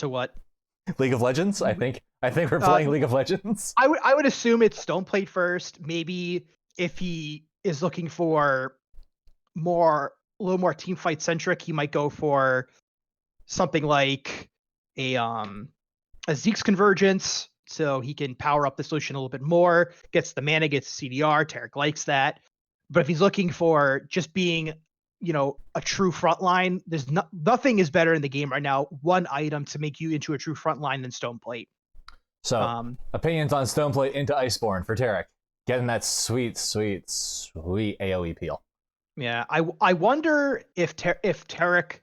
To what? League of Legends. I think we're playing League of Legends. I would assume it's Stoneplate first. Maybe if he is looking for a little more team fight centric, he might go for something like a Zeke's Convergence, so he can power up the solution a little bit more, gets the mana, gets the CDR. Tarek likes that. But if he's looking for just being, a true frontline, there's nothing is better in the game right now. One item to make you into a true frontline than Stoneplate. So, opinions on Stoneplate into Iceborne for Tarek. Getting that sweet, sweet, sweet AoE peel. Yeah, I wonder if Tarek,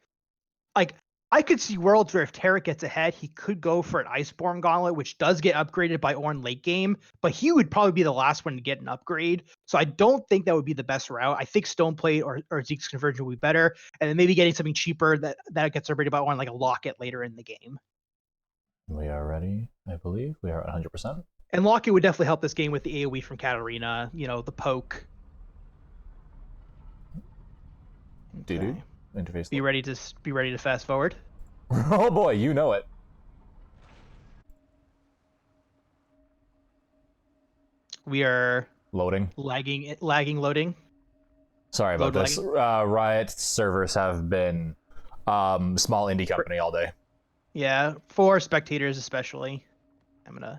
like, I could see worlds where if Tarek gets ahead, he could go for an Iceborne Gauntlet, which does get upgraded by Ornn late game, but he would probably be the last one to get an upgrade. So I don't think that would be the best route. I think Stoneplate or Zeke's Conversion would be better, and then maybe getting something cheaper that gets upgraded by Ornn, like a Locket later in the game. We are ready, I believe. We are 100%. And Locket would definitely help this game with the AoE from Katarina, the poke. Okay. Interface. Be ready to fast forward. Oh boy, you know it. We are loading. Lagging loading. Sorry about this. Riot servers have been small indie company all day. Yeah, for spectators especially. Yeah,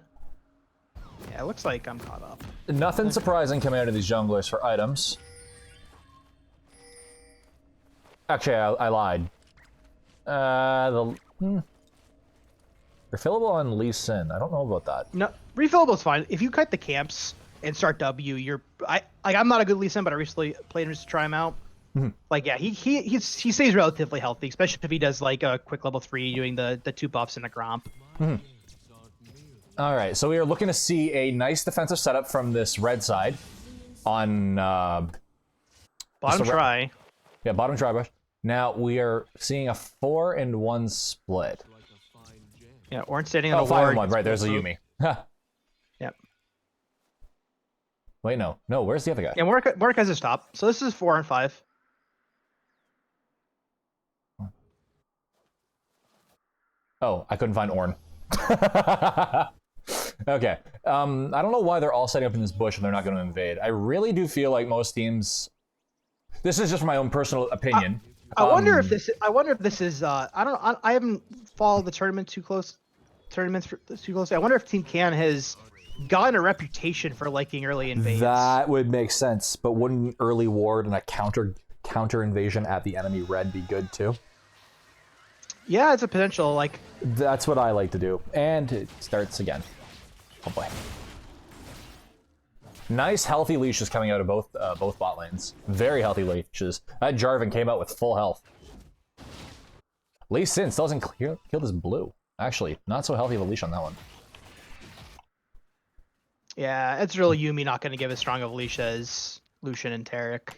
it looks like I'm caught up. Nothing surprising coming out of these junglers for items. Actually, I lied. Refillable on Lee Sin. I don't know about that. No, refillable is fine. If you cut the camps and start W, I'm not a good Lee Sin, but I recently played him just to try him out. Mm-hmm. Like, yeah, he stays relatively healthy, especially if he does like a quick level 3 doing the 2 buffs in a Gromp. Mm-hmm. All right, so we are looking to see a nice defensive setup from this red side on bottom try. Yeah, bottom try brush. Now we are seeing a 4-in-1 split. Yeah, Ornn standing on a 5-in-1. Right, there's a Yuumi. Yep. Wait, no, where's the other guy? Yeah, Mordek has his top. So this is 4 and 5. Oh, I couldn't find Ornn. Okay. I don't know why they're all setting up in this bush and they're not going to invade. I really do feel like most teams. This is just my own personal opinion. I wonder if this is. I haven't followed the tournaments too closely. I wonder if Team Can has gotten a reputation for liking early invades. That would make sense, but wouldn't early ward and a counter invasion at the enemy red be good too? Yeah, it's a potential. Like, that's what I like to do. And it starts again. Oh boy. Nice healthy leashes coming out of both bot lanes. Very healthy leashes. That Jarvan came out with full health. Lee Sin still hasn't killed his blue. Actually, not so healthy of a leash on that one. Yeah, it's really Yuumi not going to give as strong of a leash as Lucian and Tarek.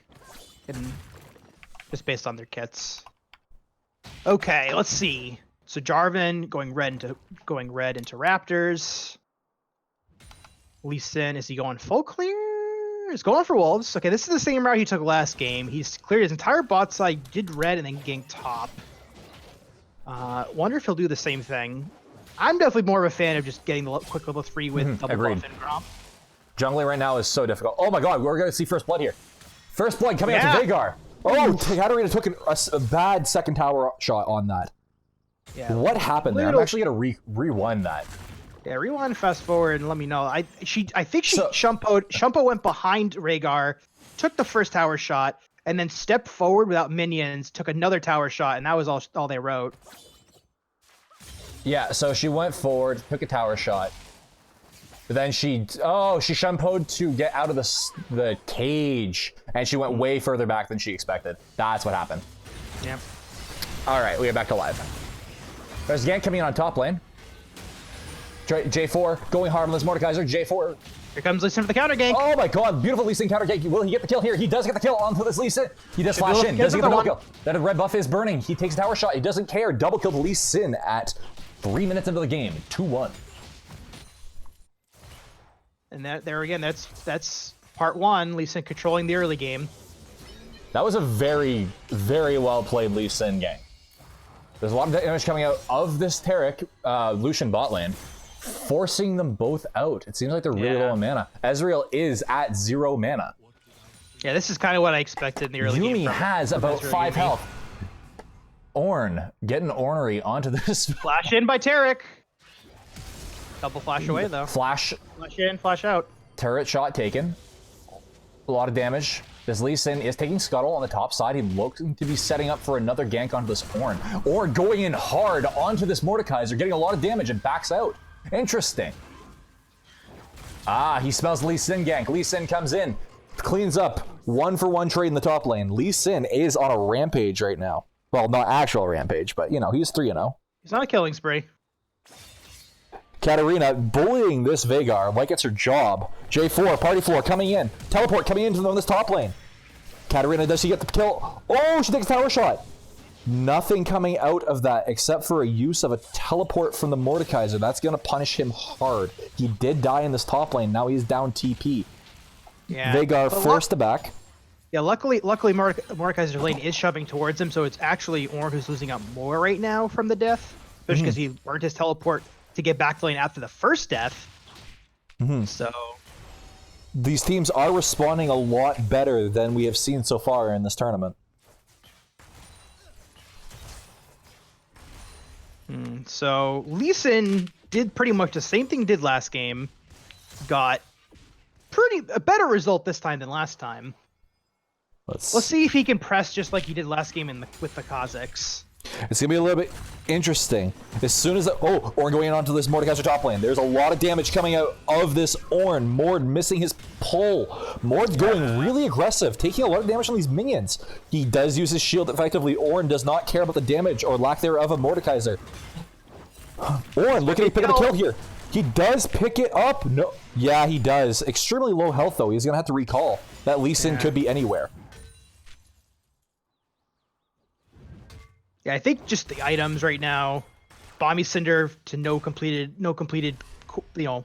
Just based on their kits. Okay, let's see. So Jarvan going red into Raptors. Lee Sin, is he going full clear? He's going for Wolves. Okay, this is the same route he took last game. He's cleared his entire bot side, did red, and then ganked top. Wonder if he'll do the same thing. I'm definitely more of a fan of just getting the quick level 3 with double buff and Gromp. Jungling right now is so difficult. Oh my god, we're going to see First Blood here. First Blood coming out to Veigar. Oh, Katarina took a bad second tower shot on that. Yeah. What happened there? I'm actually going to rewind that. Yeah, rewind, fast forward, and let me know. I think Shumpo went behind Rhaegar, took the first tower shot, and then stepped forward without minions, took another tower shot, and that was all they wrote. Yeah, so she went forward, took a tower shot. But then she Shumpo'd to get out of the cage, and she went way further back than she expected. That's what happened. Yeah. All right, we are back to live. There's Gank coming in on top lane. J4 going harmless. Mordekaiser, J4. Here comes Lee Sin for the counter gank. Oh my god, beautiful Lee Sin counter gank. Will he get the kill here? He does get the kill onto this Lee Sin. He does flash in. Does he get the double kill? That red buff is burning. He takes a tower shot. He doesn't care. Double kill to Lee Sin at 3 minutes into the game. 2-1. And there again, that's part 1. Lee Sin controlling the early game. That was a very, very well played Lee Sin game. There's a lot of damage coming out of this Taric, Lucian bot lane, forcing them both out. It seems like they're really low on mana. Ezreal is at 0 mana. Yeah, this is kind of what I expected in the early game. Yuumi has about 5 health. Ornn, getting ornery onto this. Flash in by Taric. Double flash away, though. Flash in, flash out. Turret shot taken. A lot of damage. This Lee Sin is taking Scuttle on the top side. He looks to be setting up for another gank onto this Ornn. Ornn going in hard onto this Mordekaiser, getting a lot of damage and backs out. Interesting. Ah, he smells Lee Sin gank. Lee Sin comes in, cleans up. 1-for-1 trade in the top lane. Lee Sin is on a rampage right now. Well, not actual rampage, but, you know, he's 3-0. He's on a killing spree. Katarina bullying this Veigar like it's her job. J4, party 4 coming in. Teleport coming into this top lane. Katarina, does she get the kill? Oh, she takes a tower shot. Nothing coming out of that except for a use of a teleport from the Mordekaiser. That's going to punish him hard. He did die in this top lane. Now he's down TP. Yeah. Veigar forced to back. Yeah, luckily Mordekaiser's lane is shoving towards him, so it's actually Ornn who's losing out more right now from the death. Especially because he burned his teleport to get back to lane after the first death. So these teams are responding a lot better than we have seen so far in this tournament. So Lee Sin did pretty much the same thing he did last game. Got a better result this time than last time. Let's see if he can press just like he did last game with the Kazakhs. It's going to be a little bit interesting. As soon as... Ornn going onto this Mordekaiser top lane. There's a lot of damage coming out of this Ornn. Mord missing his pull. Mord's going really aggressive, taking a lot of damage on these minions. He does use his shield effectively. Ornn does not care about the damage or lack thereof of Mordekaiser. Ornn, look at him picking up the kill here. He does pick it up. No, yeah, he does. Extremely low health, though. He's going to have to recall. That Lee Sin could be anywhere. Yeah, I think just the items right now, Bomby Cinder to no completed, you know.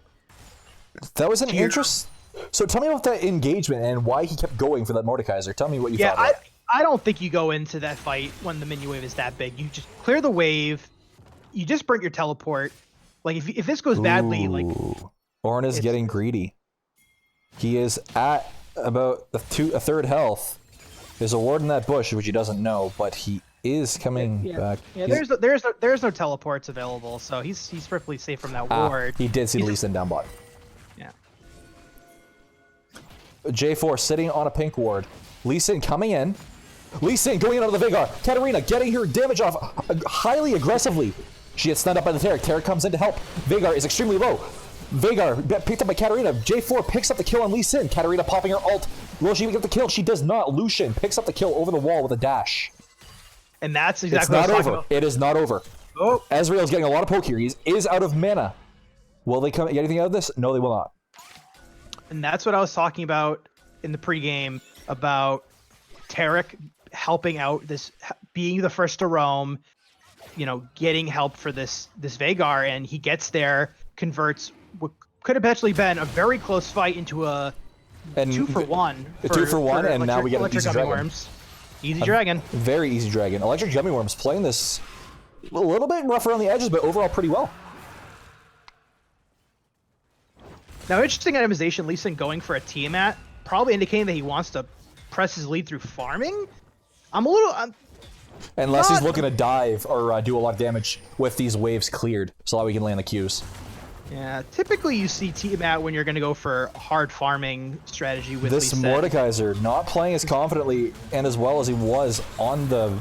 That was an interest. So tell me about that engagement and why he kept going for that Mordekaiser. Tell me what you thought of it. I don't think you go into that fight when the minion wave is that big. You just clear the wave. You just burnt your teleport. Like if this goes badly, like Ornn is getting greedy. He is at about a third health. There's a ward in that bush, which he doesn't know, but he is coming back. Yeah, there's no teleports available, so he's perfectly safe from that ward. He did see Lee Sin down bot. Yeah. J4 sitting on a pink ward. Lee Sin coming in. Lee Sin going in onto the Veigar. Katarina getting her damage off highly aggressively. She gets stunned up by the Taric. Taric comes in to help. Veigar is extremely low. Veigar picked up by Katarina. J4 picks up the kill on Lee Sin. Katarina popping her ult. Will she get the kill? She does not. Lucian picks up the kill over the wall with a dash. And that's exactly what I was talking about. It is not over. Oh. Ezreal's getting a lot of poke here. He is out of mana. Will they get anything out of this? No, they will not. And that's what I was talking about in the pregame about Taric helping out, this being the first to roam, you know, getting help for this Veigar, and he gets there, converts what could have potentially been a very close fight into a 2-for-1. A 2-for-1, and now we get an easy dragon. Worms. Easy dragon. Very easy dragon. Electric Gummy Worms playing this a little bit rough around the edges, but overall pretty well. Now, interesting itemization, Lee Sin going for a Tiamat, probably indicating that he wants to press his lead through farming. Unless he's looking to dive or do a lot of damage with these waves cleared, so that we can land the Qs. Yeah, typically you see Tiamat when you're going to go for hard farming strategy with this Mordekaiser not playing as confidently and as well as he was on the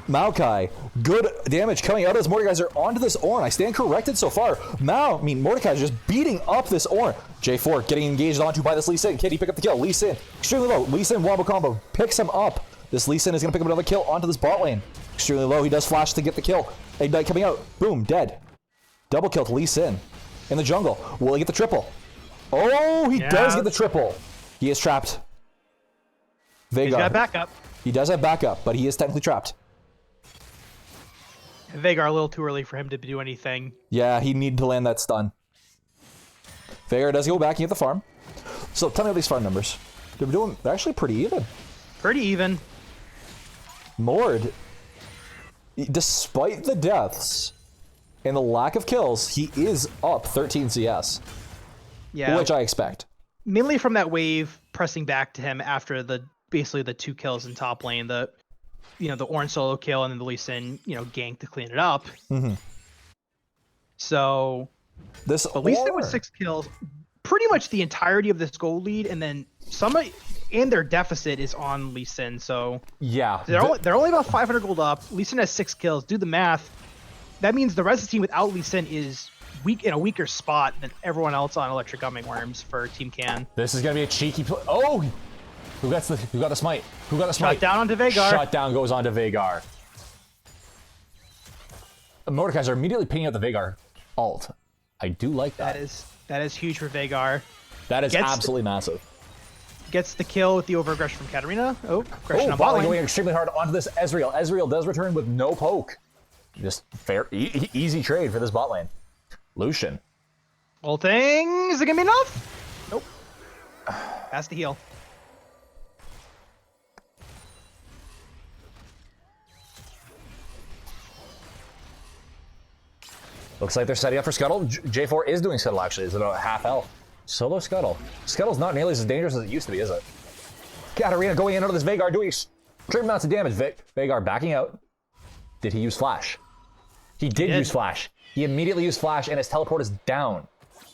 Maokai. Good damage coming out of this Mordekaiser onto this Ornn. I stand corrected so far. Mordekaiser just beating up this Ornn. J4 getting engaged onto by this Lee Sin. Can he pick up the kill? Lee Sin extremely low. Lee Sin wombo combo picks him up. This Lee Sin is going to pick up another kill onto this bot lane. Extremely low. He does flash to get the kill. Ignite coming out. Boom, dead. Double kill to Lee Sin in the jungle. Will he get the triple? Oh, he does get the triple. He is trapped. Veigar. He's got backup. He does have backup, but he is technically trapped. Veigar a little too early for him to do anything. Yeah, he needed to land that stun. Veigar does go back and get the farm. So tell me about these farm numbers. They're actually pretty even. Pretty even. Mord Despite the deaths and the lack of kills, he is up 13 CS. Yeah. Which I expect. Mainly from that wave pressing back to him after basically the 2 kills in top lane, the Ornn solo kill and then the Lee Sin, gank to clean it up. Mm-hmm. So Lee Sin with 6 kills, pretty much the entirety of this gold lead, and then and their deficit is on Lee Sin. So yeah, they're only about 500 gold up. Lee Sin has 6 kills. Do the math. That means the rest of the team without Lee Sin is in a weaker spot than everyone else on Electric Gumming Worms for Team Can. This is gonna be a cheeky play. Oh, who got the smite? Who got the smite? Shut down onto Veigar. Shut down goes on to Veigar. Mordekaiser immediately pinging out the Veigar ult. I do like that. That is huge for Veigar. That is absolutely massive. Gets the kill with the overaggression from Katarina. Aggression on bot bot lane. going extremely hard onto this Ezreal. Ezreal does return with no poke. Just fair, easy trade for this bot lane. Lucian. Ulting, is it gonna be enough? Nope. Has to heal. Looks like they're setting up for Scuttle. J4 is doing Scuttle actually. It's about half health. Solo Scuttle. Scuttle's not nearly as dangerous as it used to be, is it? Katarina going in under this Veigar, doing extreme amounts of damage. Veigar backing out. Did he use Flash? He did use Flash. He immediately used Flash, and his teleport is down.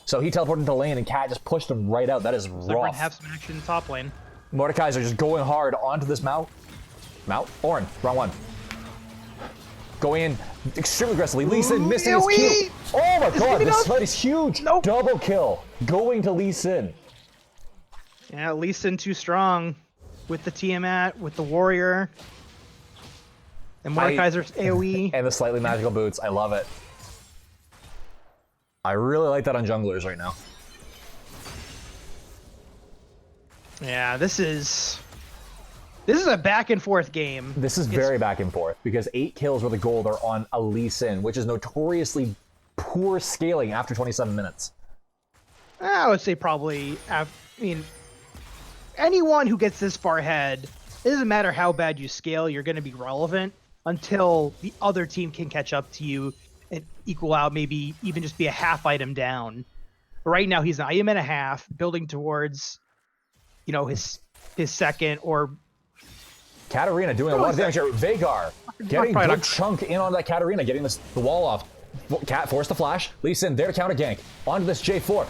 So he teleported into lane, and Cat just pushed him right out. That is rough. They're going to have some action in top lane. Mordekaiser just going hard onto this Mount. Ornn, wrong one. Going in extremely aggressively. Lee Sin missing his Q. Oh my god, this fight is huge. Nope. Double kill. Going to Lee Sin. Yeah, Lee Sin too strong with the Tiamat, with the Warrior. And Mordekaiser's AoE. And the slightly magical boots. I love it. I really like that on junglers right now. Yeah, this is a back and forth game. This is very back and forth because 8 kills worth of gold are on a Lee Sin, which is notoriously poor scaling after 27 minutes. I would say probably, anyone who gets this far ahead, it doesn't matter how bad you scale, you're going to be relevant until the other team can catch up to you and equal out, maybe even just be a half item down. But right now he's an item and a half, building towards, his second or... Katarina doing a lot of damage here. Veigar getting a good chunk in on that Katarina, getting the wall off. Cat forced the flash. Lee Sin there to counter gank. Onto this J4.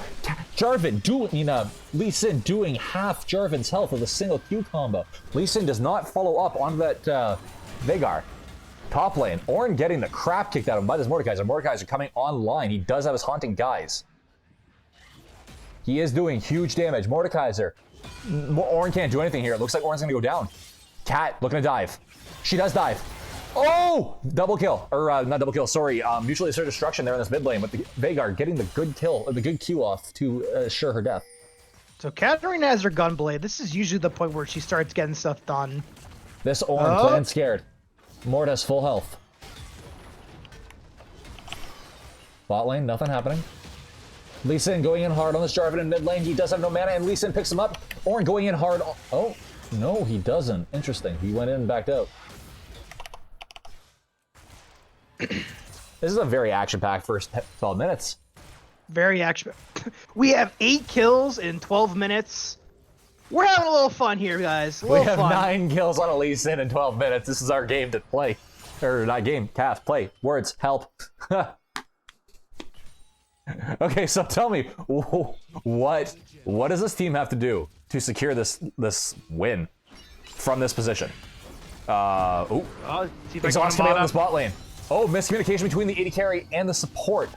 Jarvan Lee Sin doing half Jarvan's health with a single Q combo. Lee Sin does not follow up onto that Veigar. Top lane. Ornn getting the crap kicked out of him by this Mordekaiser. Mordekaiser coming online. He does have his haunting guys. He is doing huge damage. Mordekaiser. Ornn can't do anything here. It looks like Ornn's gonna go down. Cat looking to dive. She does dive. Oh! Double kill. Or, not double kill, sorry. Mutually assured destruction there in this mid lane with the Veigar getting the good kill, or the good Q off to assure her death. So Katarina has her Gunblade. This is usually the point where she starts getting stuff done. This Ornn playing scared. Mord has full health. Bot lane, nothing happening. Lee Sin going in hard on this Jarvan in mid lane. He does have no mana, and Lee Sin picks him up. Ornn going in hard. Oh, no, he doesn't. Interesting. He went in and backed out. This is a very action-packed first 12 minutes. Very action. We have 8 kills in 12 minutes. We're having a little fun here, guys. We have 9 kills on a Lee Sin in 12 minutes. This is our game to play. Or not game, cast, play, words, help. Okay, so tell me, what does this team have to do to secure this win from this position? Exhaust coming out in this bot lane. Oh, miscommunication between the AD carry and the support.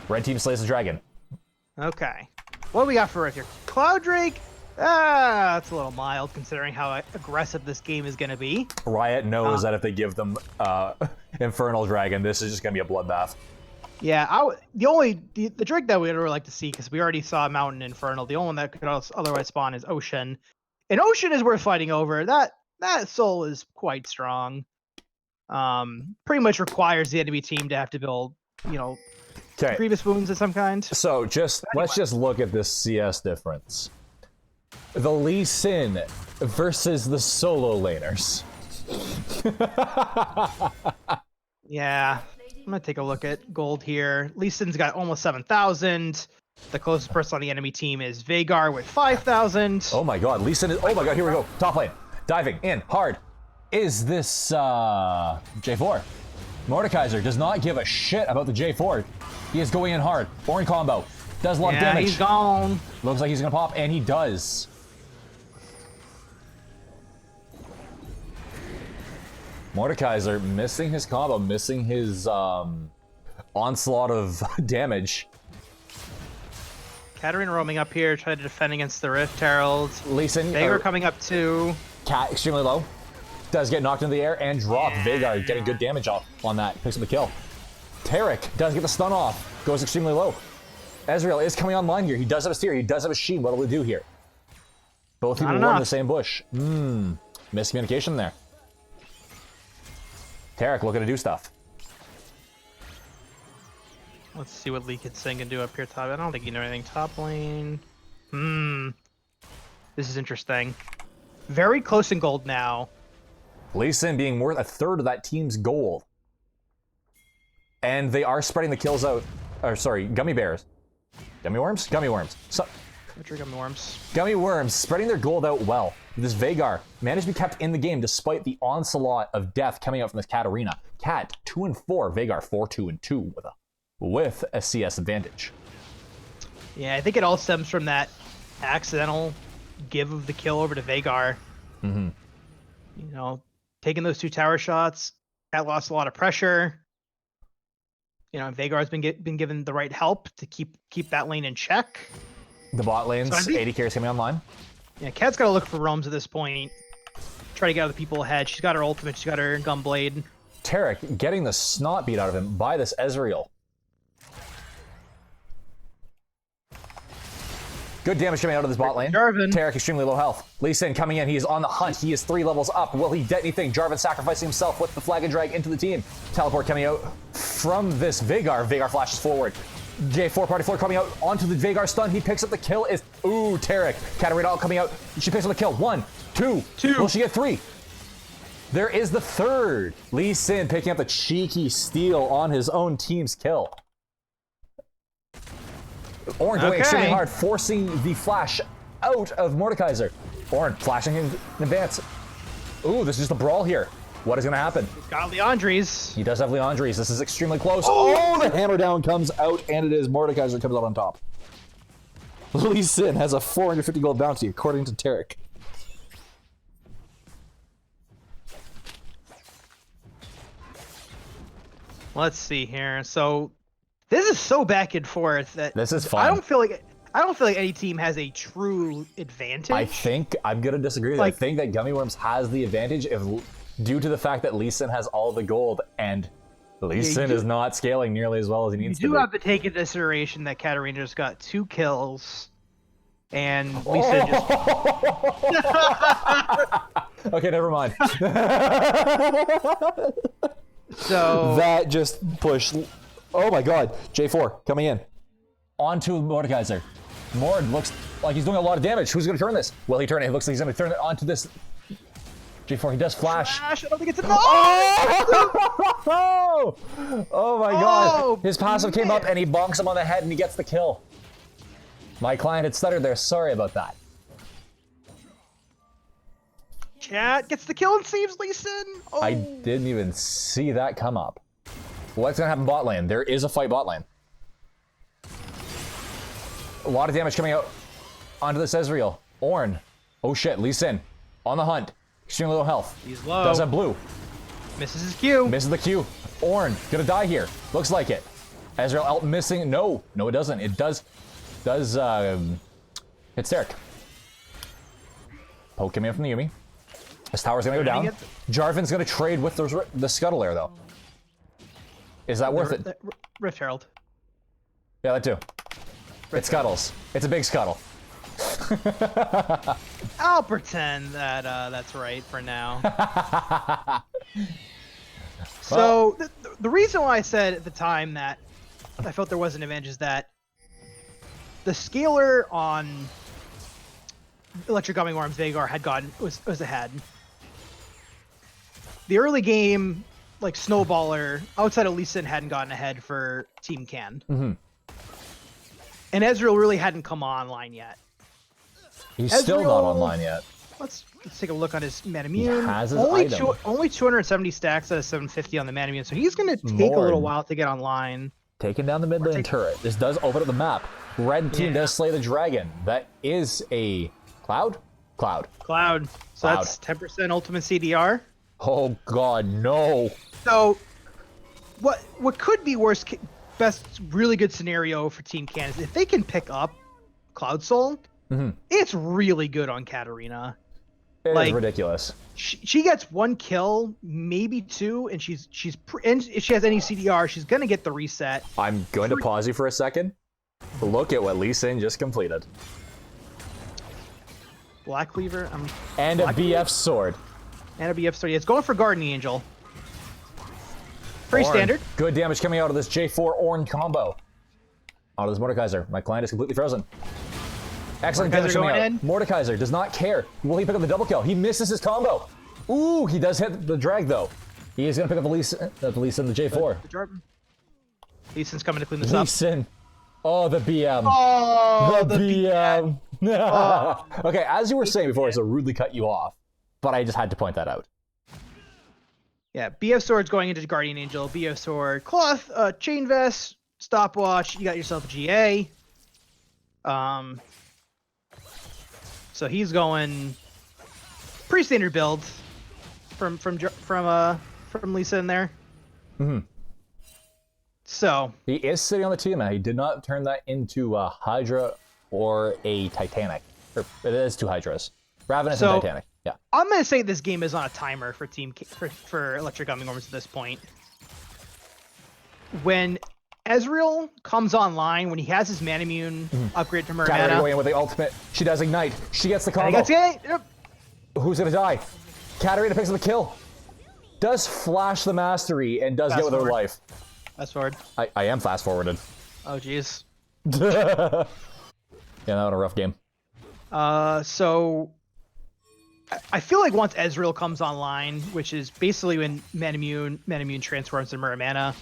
Red team slays the dragon. Okay. What do we got for Rift here? Cloud Drake? That's a little mild considering how aggressive this game is going to be. Riot knows that if they give them Infernal Dragon, this is just going to be a bloodbath. Yeah, the Drake that we'd really like to see, because we already saw Mountain Infernal, the only one that could otherwise spawn is Ocean. And Ocean is worth fighting over. That soul is quite strong. Pretty much requires the enemy team to have to build, previous wounds of some kind. So let's just look at this CS difference. The Lee Sin versus the solo laners. Yeah, I'm gonna take a look at gold here. Lee Sin's got almost 7,000. The closest person on the enemy team is Veigar with 5,000. Oh my god, Lee Sin is... Oh my god, here we go. Top lane. Diving in hard. Is this J4? Mordekaiser does not give a shit about the J4. He is going in hard. Ornn combo. Does a lot of damage. He's gone. Looks like he's gonna pop, and he does. Mordekaiser missing his combo, missing his onslaught of damage. Katarina roaming up here, trying to defend against the Rift Herald. Lee Sin, Veigar coming up too. Cat extremely low. Does get knocked into the air and dropped. Yeah. Veigar getting good damage off on that. Picks up the kill. Tarek does get the stun off. Goes extremely low. Ezreal is coming online here. He does have a steer. He does have a sheen. What will he do here? Both people were in the same bush. Miscommunication there. Tarek looking to do stuff. Let's see what Lee Sin can do up here top. I don't think he knows anything top lane. This is interesting. Very close in gold now. Lee Sin being worth a third of that team's gold. And they are spreading the kills out. Or sorry, gummy bears. Gummy worms? Gummy worms. Gummy worms. Gummy worms spreading their gold out well. This Veigar managed to be kept in the game despite the onslaught of death coming out from this Katarina. Cat 2-4, Veigar 4-2-2 with a CS advantage. Yeah, I think it all stems from that accidental give of the kill over to Veigar. You know, taking those 2 tower shots, Cat lost a lot of pressure. You know, Veigar's been given the right help to keep that lane in check. The bot lane's so AD carries coming online. Yeah, Cat's got to look for roams at this point. Try to get other people ahead. She's got her ultimate. She's got her Gunblade. Tarek getting the snot beat out of him by this Ezreal. Good damage coming out of this bot lane. Jarvan. Tarek extremely low health. Lee Sin coming in. He is on the hunt. He is 3 levels up. Will he get anything? Jarvan sacrificing himself with the flag and drag into the team. Teleport coming out from this Veigar. Veigar flashes forward. J4 party 4 coming out onto the Veigar stun. He picks up the kill. Ooh, Tarek. Katarina coming out. She picks up the kill. 1, 2. Will she get 3? There is the 3rd. Lee Sin picking up the cheeky steal on his own team's kill. Ornn going extremely hard, forcing the flash out of Mordekaiser. Ornn flashing in advance. Ooh, this is just a brawl here. What is going to happen? He's got Leandries. He does have Leandries. This is extremely close. Oh, the hammer down comes out, and it is Mordekaiser comes out on top. Lee Sin has a 450 gold bounty, according to Tarek. Let's see here. So this is so back and forth that this is fun. I don't feel like any team has a true advantage. I think I'm gonna disagree with that. I think that Gummy Worms has the advantage due to the fact that Lee Sin has all the gold and Lee Sin is not scaling nearly as well as he needs to. You do have to take into consideration that Katarina just got 2 kills and Lee Sin just. Okay, never mind. So that just pushed. Oh my god, J4 coming in. Onto Mordekaiser. Mord looks like he's doing a lot of damage. Who's going to turn this? Will he turn it? It looks like he's going to turn it onto this. J4, he does flash. I don't think it's enough. Oh! Oh my god. His passive came up and he bonks him on the head and he gets the kill. My client had stuttered there. Sorry about that. Chat gets the kill and saves Lee Sin. Oh. I didn't even see that come up. What's going to happen bot lane? There is a fight bot lane. A lot of damage coming out onto this Ezreal. Ornn. Oh shit, Lee Sin. On the hunt. Extremely low health. He's low. Does have blue. Misses his Q. Misses the Q. Ornn. Gonna die here. Looks like it. Ezreal out missing. No. No, it doesn't. It does. It's Derek. Poke coming in from the Yumi. This tower's gonna go down. Jarvan's gonna trade with the Scuttle Air though. Is that worth it? Rift Herald. Yeah, that too. It scuttles. It's a big scuttle. I'll pretend that that's right for now. So the reason why I said at the time that I felt there was an advantage is that the scaler on Electric Gumming Worms Veigar had was ahead. the early game, like Snowballer, outside of Lee Sin, hadn't gotten ahead for Team Can. Mm-hmm. And Ezreal really hadn't come online yet. He's still not online yet. Let's take a look on his Manamune. He has his only item. Only 270 stacks out of 750 on the Manamune, so he's going to take a little while to get online. Taking down the mid lane turret. This does open up the map. Red team does slay the dragon. That is a Cloud? Cloud. So that's 10% ultimate CDR. Oh god, no. So what could be best really good scenario for Team Can is if they can pick up Cloud Soul, it's really good on Katarina. It is ridiculous. She gets 1 kill, maybe 2, and and if she has any CDR, she's gonna get the reset. I'm going to pause you for a second. Look at what Lee Sin just completed. Black Cleaver. And a BF sword. And a BF sword. Yeah, it's going for Guardian Angel. Pretty standard. Good damage coming out of this J4 Ornn combo. Out of this Mordekaiser. My client is completely frozen. Excellent damage coming out. Mordekaiser does not care. Will he pick up the double kill? He misses his combo. Ooh, he does hit the drag though. He is going to pick up the Lee Sin, the J4. Lee Sin's coming to clean this up. Lee Sin. Oh, the BM. Oh, the BM. Okay, as you were saying before, I so rudely cut you off, but I just had to point that out. Yeah, BF Sword's going into Guardian Angel, BF Sword, Cloth, Chain Vest, Stopwatch, you got yourself a GA. So he's going pretty standard build from Lisa in there. Mm-hmm. So he is sitting on the Tiamat. He did not turn that into a Hydra or a Titanic. Or it is 2 Hydras. Ravenous and Titanic. Yeah. I'm gonna say this game is on a timer for for Electric Gummy Worms at this point. When Ezreal comes online, when he has his Manamune upgrade to Mermana. Katarina going in with the ultimate. She does ignite. She gets the combo. Yep. Who's gonna die? Katarina picks up the kill. Does flash the mastery and does get with her life. Fast forward. I am fast forwarded. Oh jeez. Yeah, that was a rough game. So I feel like once Ezreal comes online, which is basically when Manamune transforms to Muramana,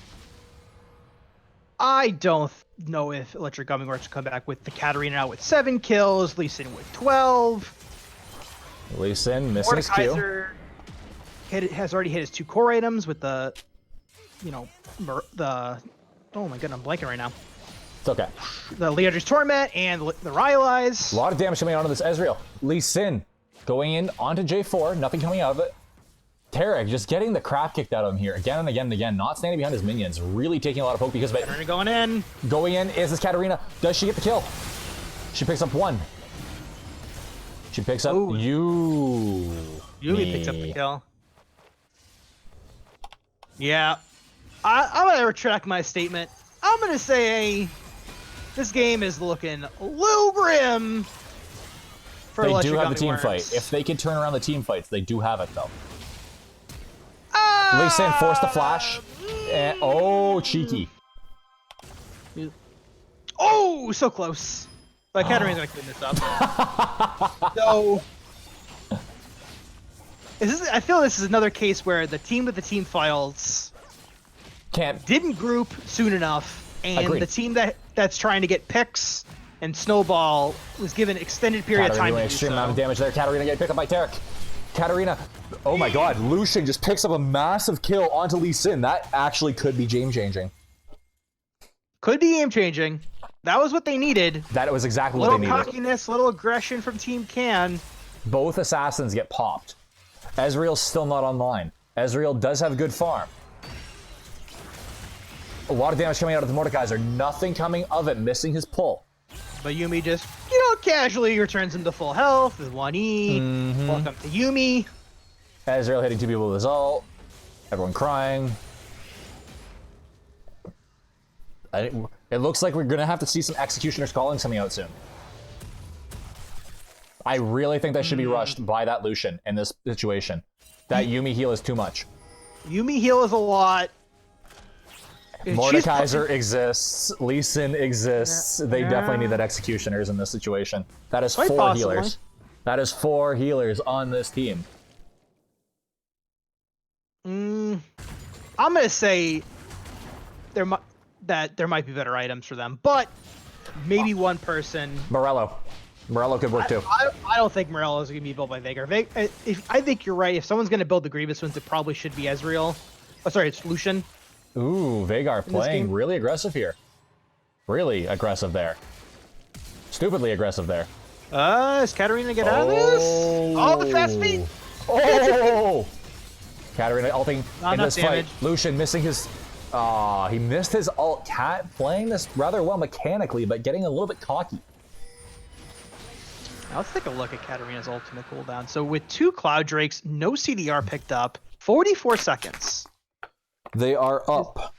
I don't know if Electric Gummy Worms will come back with the Katarina out with 7 kills, Lee Sin with 12. Lee Sin missing his Q. Has already hit his 2 core items with the, oh my god, I'm blanking right now. It's okay. The Leandre's Torment and the Rylai's. A lot of damage coming out of this Ezreal. Lee Sin going in onto J4, nothing coming out of it. Tarek just getting the crap kicked out of him here again and again and again, not standing behind his minions, really taking a lot of poke because of it. Katarina going in. Going in is this Katarina. Does she get the kill? She picks up 1. She picks up Yuumi picks up the kill. Yeah. I'm going to retract my statement. I'm going to say this game is looking a little grim for They do have the Gummy team Worms. fight. If they can turn around the team fights, they do have it though. Lee Sin forced the flash. And, oh, cheeky. Oh, so close. But Katarina's going to clean this up. So, I feel this is another case where the team with the team files didn't group soon enough, and the team that's trying to get picks and snowball was given an extended period of time to do extreme so. amount of damage there. Katarina getting picked up by Tarek. Katarina, oh my god, Lucian just picks up a massive kill onto Lee Sin. That actually could be game-changing. Could be game-changing. That was what they needed. That was exactly what they needed. Little cockiness, little aggression from Team Can. Both assassins get popped. Ezreal's still not online. Ezreal does have a good farm. A lot of damage coming out of the Mordekaiser. Nothing coming of it, missing his pull. But Yuumi just, casually returns him to full health with 1E. Welcome to Yuumi. Ezreal hitting 2 people with his ult. Everyone crying. It looks like we're going to have to see some Executioner's Callings coming out soon. I really think that should be rushed by that Lucian in this situation. That Yuumi heal is too much. Yuumi heal is a lot. Mordekaiser exists. Lee Sin exists. They definitely need that Executioners in this situation. That is 4 healers. That is 4 healers on this team. I'm gonna say there might be better items for them, but maybe one person. Morello could work too. I don't think Morello is gonna be built by Veigar. I think you're right. If someone's gonna build the Grievous ones, it probably should be Ezreal. Oh, sorry, it's Lucian. Ooh, Veigar playing really aggressive here. Really aggressive there. Stupidly aggressive there. Is Katarina get out of this? Oh, the fast feet! Oh! Katarina ulting Not in this damage. fight. Lucian missing his... he missed his ult. Cat playing this rather well mechanically, but getting a little bit cocky. Now let's take a look at Katarina's ultimate cooldown. So with 2 Cloud Drakes, no CDR picked up, 44 seconds. They are up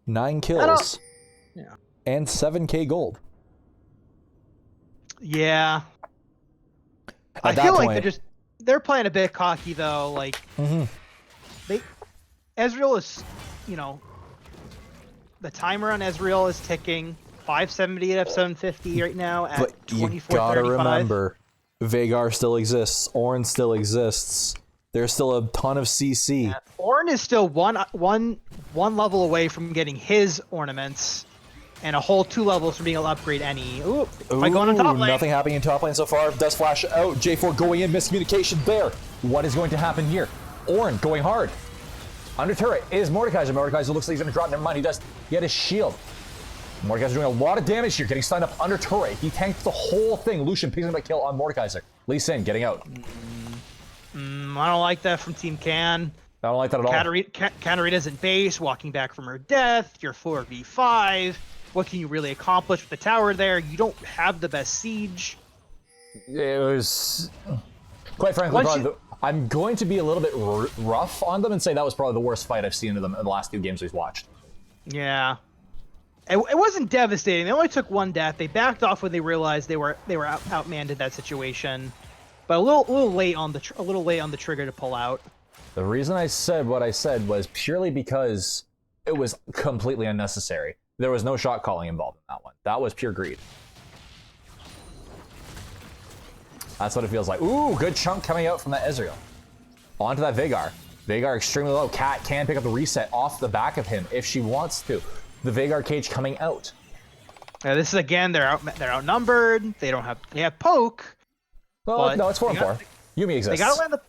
9 kills and 7k gold. Yeah. At I that feel point, like they're playing a bit cocky though. Like Ezreal is, you know, the timer on Ezreal is ticking. 570 at F750 right now at 24:35. You gotta remember, Veigar still exists. Ornn still exists. There's still a ton of CC. Yeah. Ornn is still one level away from getting his ornaments, and a whole 2 levels from being able to upgrade any. Ooh, by going on top lane. Nothing happening in top lane so far. Does flash out. J4 going in. Miscommunication there. What is going to happen here? Ornn going hard. Under turret is Mordekaiser. Mordekaiser looks like he's going to drop. Never mind. He does. He had his shield. Mordekaiser doing a lot of damage here. Getting stunned up under turret. He tanked the whole thing. Lucian picks up a kill on Mordekaiser. Lee Sin getting out. I don't like that from Team Can. I don't like that at all. Katarina's in base, walking back from her death. You're 4v5. What can you really accomplish with the tower there? You don't have the best siege. It was... Quite frankly, I'm going to be a little bit rough on them and say that was probably the worst fight I've seen of them in the last 2 games we've watched. Yeah. It wasn't devastating. They only took 1 death. They backed off when they realized they were outmanned in that situation. But a little late on the trigger to pull out. The reason I said what I said was purely because it was completely unnecessary. There was no shot calling involved in that one. That was pure greed. That's what it feels like. Ooh, good chunk coming out from that Ezreal. Onto that Veigar. Veigar extremely low. Cat can pick up the reset off the back of him if she wants to. The Veigar cage coming out. Now this is again, they're outnumbered. They have poke. Well, no, it's 4 on 4. Yumi exists.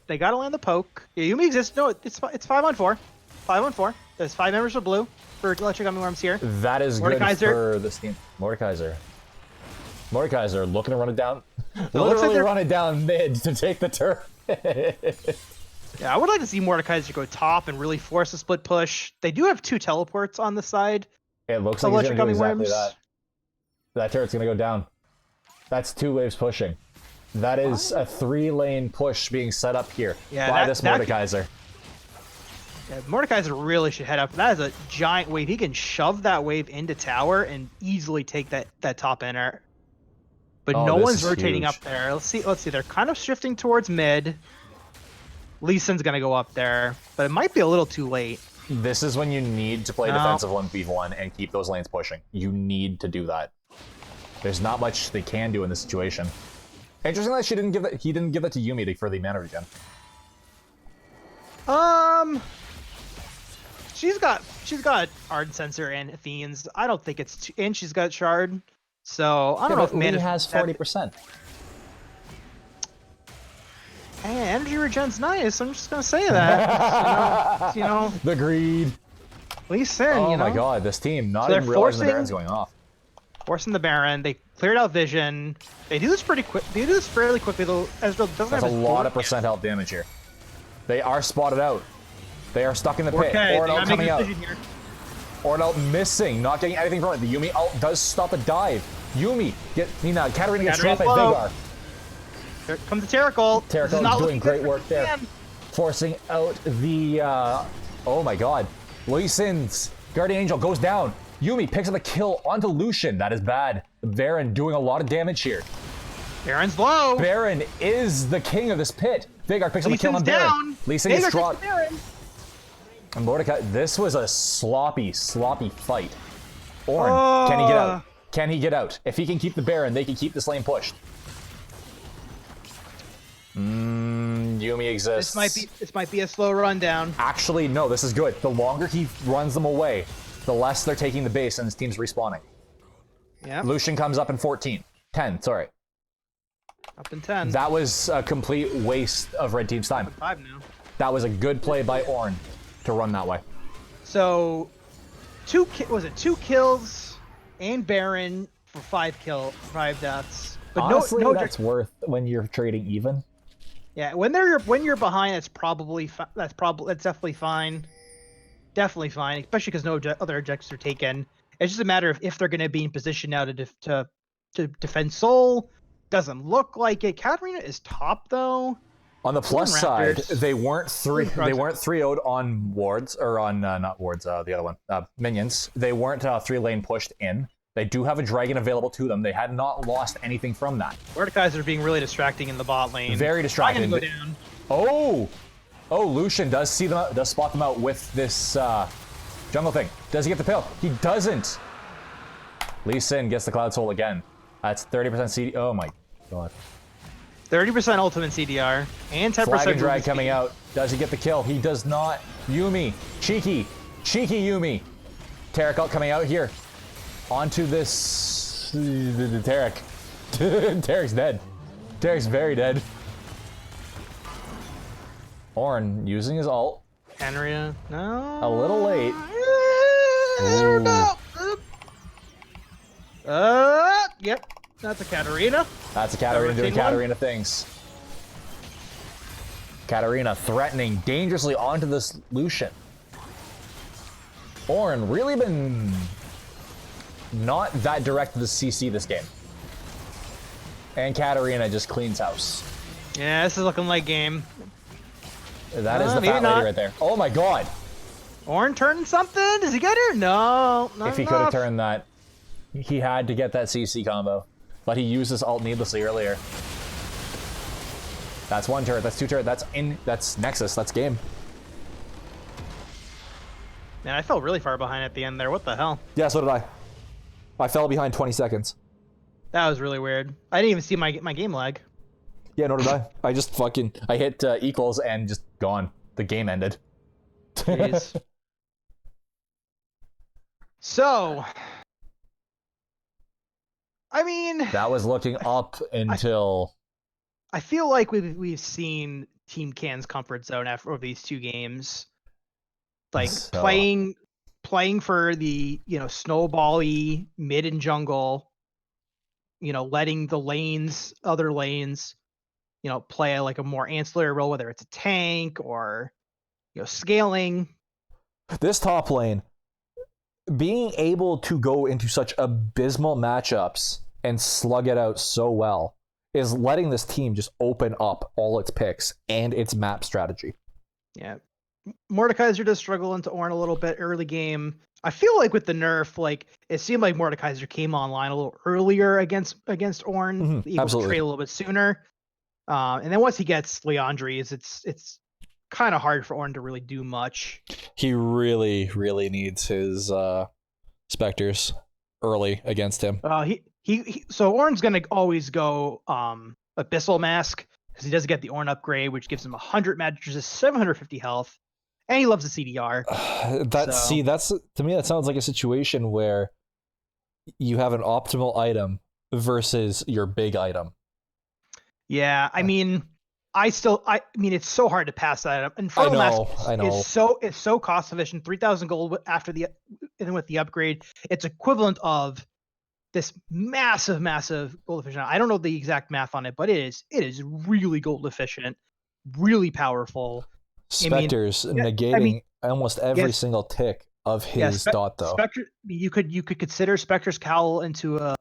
They gotta land the poke. Yeah, Yumi exists. No, it's 5 on 4. 5 on 4. There's 5 members of blue for Electric Gummy Worms here. That is good for this team. Mordekaiser looking to run it down. Literally run it down mid to take the turret. Yeah, I would like to see Mordekaiser go top and really force a split push. They do have 2 teleports on the side. It looks like he's going to do exactly that. That turret's going to go down. That's 2 waves pushing. That is a 3-lane push being set up here by this Mordekaiser. Yeah, Mordekaiser really should head up. That is a giant wave. He can shove that wave into tower and easily take that top inner. But no one's rotating up there. Let's see. They're kind of shifting towards mid. Lee Sin's gonna go up there, but it might be a little too late. This is when you need to play defensive 1v1 and keep those lanes pushing. You need to do that. There's not much they can do in this situation. Interesting that he didn't give that to Yumi for the mana regen. She's got Ard Sensor and Athenians. I don't think it's and she's got Shard. So I don't know if mana has 40%. Hey, energy regen's nice. I'm just gonna say that. you know, the greed. Lee Sin. Oh my god, this team not even realizing the Baron's going off. Forcing the Baron. They cleared out vision. They do this pretty quick. They do this fairly quickly though. Ezreal doesn't have a lot of percent health damage here. They are spotted out. They are stuck in the pit. Ornn coming out. Ornn missing, not getting anything from it. The Yumi ult does stop a dive. Yumi, Katarina gets dropped by Veigar. Here comes the Terracol. Terracol doing great work there. Forcing out the, oh my god. Lee Sin's Guardian Angel goes down. Yumi picks up a kill onto Lucian. That is bad. The Baron doing a lot of damage here. Baron's low. Baron is the king of this pit. Veigar picks up a kill on Baron. Lee Sin gets dropped. And Mordecai, this was a sloppy fight. Ornn, can he get out? Can he get out? If he can keep the Baron, they can keep this lane pushed. Yumi exists. This might be a slow rundown. Actually, no, this is good. The longer he runs them away, the less they're taking the base and his team's respawning. Yeah. Lucian comes up in 14. 10, sorry. Up in 10. That was a complete waste of red team's time. 5 now. That was a good play by Ornn to run that way. So, 2 kills and Baron for 5 deaths. But Honestly, no that's worth when you're trading even. Yeah, when you're behind, that's definitely fine. Definitely fine, especially because no other objectives are taken. It's just a matter of if they're going to be in position now to defend Soul. Doesn't look like it. Katarina is top though. On the plus side, they weren't 3-0'd on wards, or on not wards, the other one, minions. They weren't 3-lane pushed in. They do have a dragon available to them. They had not lost anything from that. Mordekaiser being really distracting in the bot lane. Very distracting. Go down. Oh, Lucian does see them out, does spot them out with this jungle thing. Does he get the pill? He doesn't. Lee Sin gets the Cloud Soul again. That's 30% CD. Oh my god. 30% ultimate CDR and 10% Flag and drag speed. coming out. Does he get the kill? He does not. Yumi, cheeky Yumi. Tarek out coming out here. Onto this Tarek. Tarek's dead. Tarek's very dead. Ornn using his ult. Henria, no. A little late. No. Yep. That's a Katarina. That's a Katarina doing Katarina things. Katarina threatening dangerously onto this Lucian. Ornn really been not that direct to the CC this game. And Katarina just cleans house. Yeah, this is looking like game. That is the fat lady right there. Oh my god. Ornn turning something? Does he get her? No, not If he could have turned that, he had to get that CC combo. But he used his ult needlessly earlier. That's 1 turret, that's 2 turret, that's Nexus, that's game. Man, I fell really far behind at the end there. What the hell? Yeah, so did I. I fell behind 20 seconds. That was really weird. I didn't even see my game lag. Yeah, nor did I. I just I hit equals and just gone. The game ended. Jeez. So, I mean, that was looking up until I feel like we've seen Team Can's comfort zone over these 2 games, like playing for the snowbally mid and jungle, letting the other lanes, play like a more ancillary role, whether it's a tank or scaling. This top lane being able to go into such abysmal matchups and slug it out so well is letting this team just open up all its picks and its map strategy. Yeah. Mordekaiser does struggle into Ornn a little bit early game. I feel like with the nerf, like it seemed like Mordekaiser came online a little earlier against Ornn. Mm-hmm, The Eagles trade a little bit sooner. And then once he gets Leandries, it's kind of hard for Ornn to really do much. He really, really needs his Spectres early against him. So Ornn's gonna always go Abyssal Mask because he does get the Ornn upgrade, which gives him 100 magic resist, 750 health, and he loves the CDR. That's to me that sounds like a situation where you have an optimal item versus your big item. Yeah, I mean, it's so hard to pass that up. And I know. It's so cost efficient. 3,000 gold after with the upgrade. It's equivalent of this massive gold efficient. I don't know the exact math on it, but it is really gold efficient, really powerful. Spectres negating almost every single tick of his dot though. You could consider Spectre's Cowl into an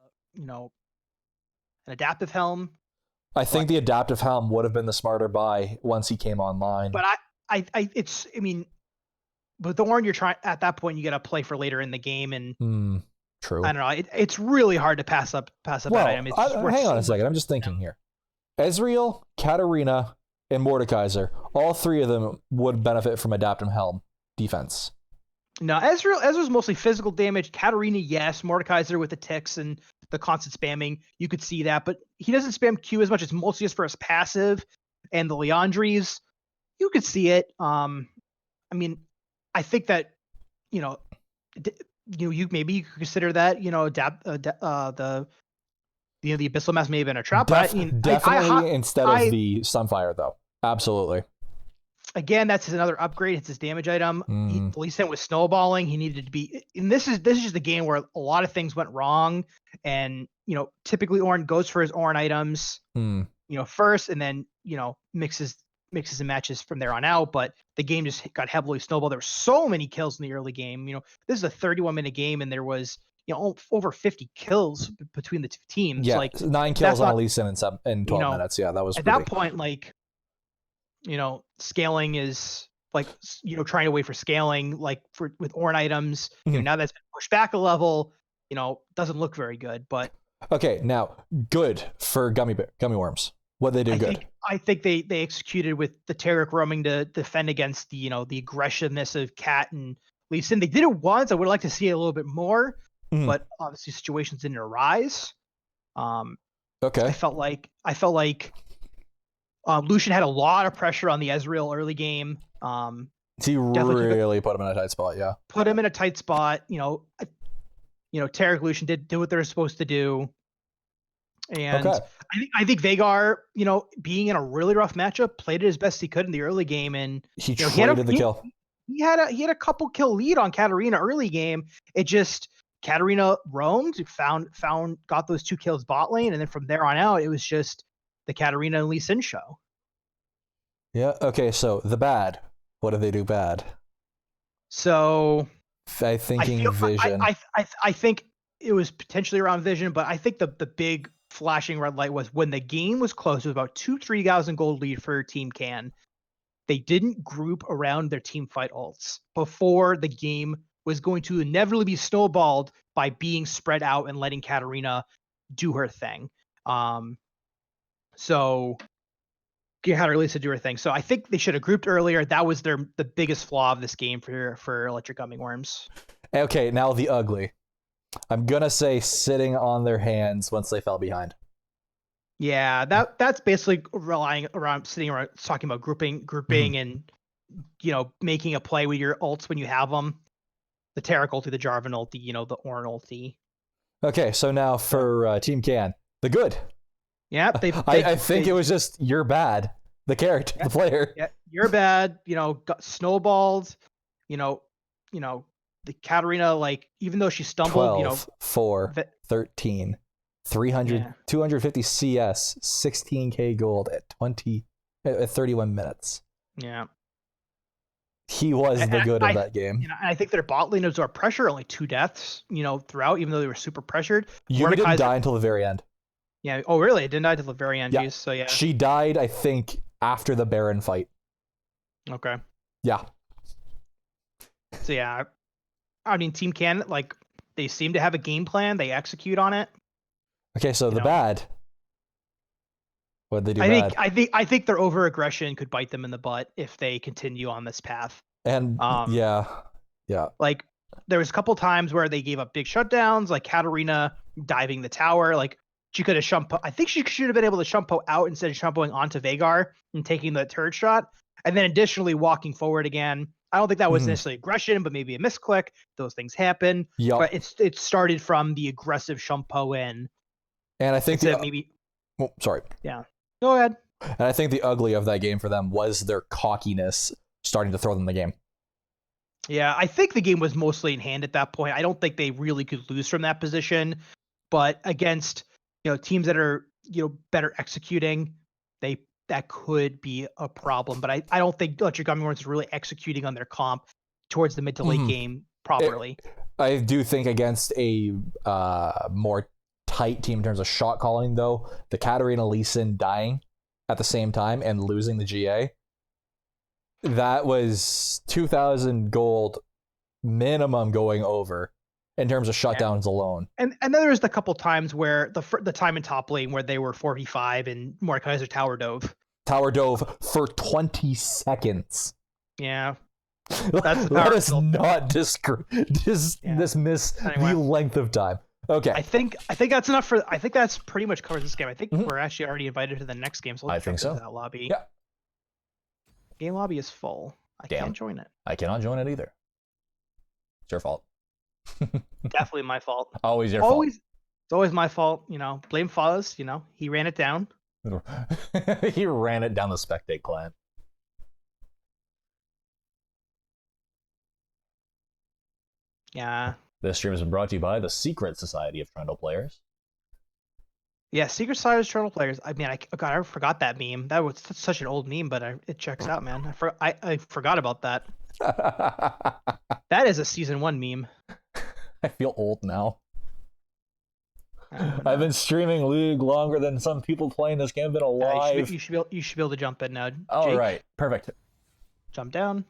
adaptive helm. I think the adaptive helm would have been the smarter buy once he came online. But with the Ornn, you're trying at that point. You got to play for later in the game, and true. I don't know. It's really hard to pass up that item. Hang on a second. I'm just thinking here. Ezreal, Katarina, and Mordekaiser. All 3 of them would benefit from adaptive helm defense. No, Ezreal's mostly physical damage. Katarina, yes. Mordekaiser with the ticks and the constant spamming, you could see that, but he doesn't spam Q as much. It's mostly just for his passive. and the Leandries, you could see it. I mean, I think that, you know, you maybe you could consider that, the the Abyssal Mass may have been a trap, but I mean, Definitely instead of the Sunfire, though. Absolutely. Again, that's another upgrade. It's his damage item. Lee Sin was snowballing. He needed to be. And this is just a game where a lot of things went wrong. And typically Ornn goes for his Ornn items, first, and then mixes and matches from there on out. But the game just got heavily snowballed. There were so many kills in the early game. This is a 31-minute game, and there was over 50 kills between the two teams. Yeah, like 9 kills on Lee Sin in 12 minutes. Yeah, that was at that point, like. Scaling is like, trying to wait for scaling, like with Ornn items. Now that's been pushed back a level, doesn't look very good. But okay, now good for gummy worms. What they do good? I think they executed with the Taric roaming to defend against the the aggressiveness of Cat and Lee Sin. They did it once. I would like to see it a little bit more, but obviously situations didn't arise. Okay. I felt like Lucian had a lot of pressure on the Ezreal early game. He really put him in a tight spot. Yeah. Put him in a tight spot. Taric, Lucian did what they were supposed to do. And I think Veigar, being in a really rough matchup, played it as best he could in the early game, and he traded the kill. He had a couple kill lead on Katarina early game. It just Katarina roamed, got those 2 kills bot lane, and then from there on out, it was just the Katarina and Lee Sin show. Yeah. Okay. So the bad. What do they do bad? So I think Vision. I think it was potentially around Vision, but I think the big flashing red light was when the game was close. It was about 2,000-3,000 gold lead for Team Can. They didn't group around their team fight ults before the game was going to inevitably be snowballed by being spread out and letting Katarina do her thing. So had released to do her thing. So I think they should have grouped earlier. That was the biggest flaw of this game for Electric Gummy Worms. Okay, now the ugly. I'm gonna say sitting on their hands once they fell behind. Yeah, that's basically sitting around talking about grouping and making a play with your ults when you have them. The Taric ulti, the Jarvan ulti, the Ornn ulti. Okay, so now for Team Can, the good. Yeah, I think it was just you're bad. The character, the player. Yeah, you're bad. Got snowballed. The Katarina, like, even though she stumbled, 12, 4, 13, 300, 250 CS, 16k gold at 31 minutes. Yeah. He was the good of that game. I think their bot lane absorbed pressure, only 2 deaths, throughout, even though they were super pressured. Yuumi didn't die until the very end. Yeah. Oh, really? It didn't die until the very end. Yeah. Geez. So yeah. She died, I think, after the Baron fight. Okay. Yeah. So yeah, I mean, Team Can, like, they seem to have a game plan. They execute on it. Okay, so the bad. What did they do bad? I think their over aggression could bite them in the butt if they continue on this path. And yeah. Like, there was a couple times where they gave up big shutdowns, like Katarina diving the tower. Like, she could have Shumpo. I think she should have been able to Shumpo out instead of Shumpoing onto Veigar and taking the turret shot. And then additionally walking forward again. I don't think that was necessarily aggression, but maybe a misclick. Those things happen. Yep. But it started from the aggressive Shumpo in. And I think maybe. Oh, sorry. Yeah. Go ahead. And I think the ugly of that game for them was their cockiness starting to throw them the game. Yeah, I think the game was mostly in hand at that point. I don't think they really could lose from that position. But against teams that are better executing, that could be a problem. But I don't think Electric Gummy Worms is really executing on their comp towards the mid to late game properly. I do think against a more tight team in terms of shot calling, though, the Katarina Lee Sin dying at the same time and losing the GA, that was 2,000 gold minimum going over in terms of shutdowns alone. And then there was the couple times where the time in top lane where they were 4v5 and Mordekaiser tower dove. Tower dove for 20 seconds. Yeah. Let us not dismiss the length of time. Okay. I think that's enough I think that's pretty much covers this game. I think we're actually already invited to the next game, so let's jump into that lobby. Yeah. Game lobby is full. I Damn. can't join it. I cannot join it either. It's your fault. Definitely my fault. Always your Always, it's always my fault. You know, blame Fozz. You know, he ran it down. fault. He ran it down the Spectate client. Yeah. This stream has been brought to you by the Secret Society of Trundle Players. Yeah, Secret Society Turtle Players. I mean, God, I forgot that meme. That was such an old meme, but it checks out, man. I forgot about that. That is a season 1 meme. I feel old now. I've been streaming League longer than some people playing this game have been alive. You should be able to jump in now. All Jake, right, perfect. jump down.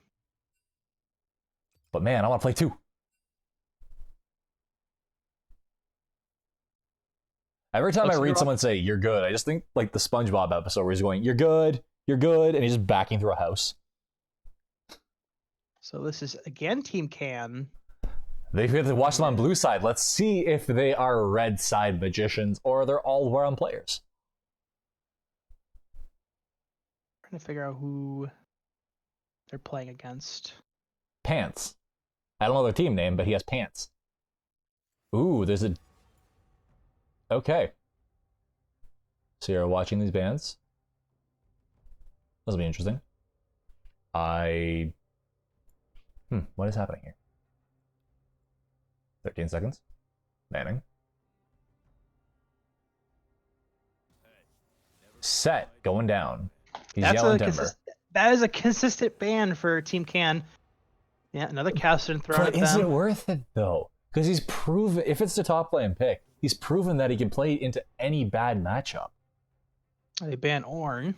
But man, I want to play too. Every time I read someone say, "You're good," I just think like the SpongeBob episode where he's going, "You're good, and he's just backing through a house. So this is, again, Team Can. They have to watch them on blue side. Let's see if they are red side magicians or they're all round players. Trying to figure out who they're playing against. Pants. I don't know their team name, but he has pants. Ooh, there's a... Okay. So you're watching these bands. This will be interesting. What is happening here? 13 seconds. Banning. Set. Going down. He's yelling timber. That is a consistent ban for Team Can. Yeah, another Cassidy throw at them. Is it worth it, though? Because he's proven, if it's the top lane pick, he's proven that he can play into any bad matchup. They ban Ornn.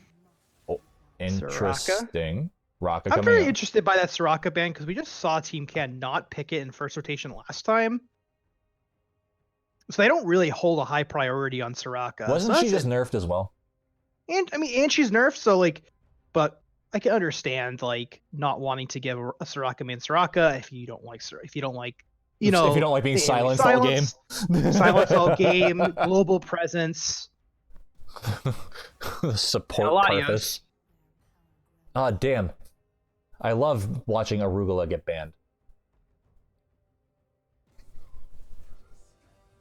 Oh, interesting. Raka I'm very interested by that Soraka ban because we just saw Team Can not pick it in first rotation last time. So they don't really hold a high priority on Soraka. Wasn't she just nerfed as well? And I mean, and she's nerfed, so like, but I can understand like not wanting to give a Soraka main Soraka if you don't like being if you don't like being silenced all game. Silence all game, global presence. Support purpose. Ah, damn. I love watching Arugula get banned.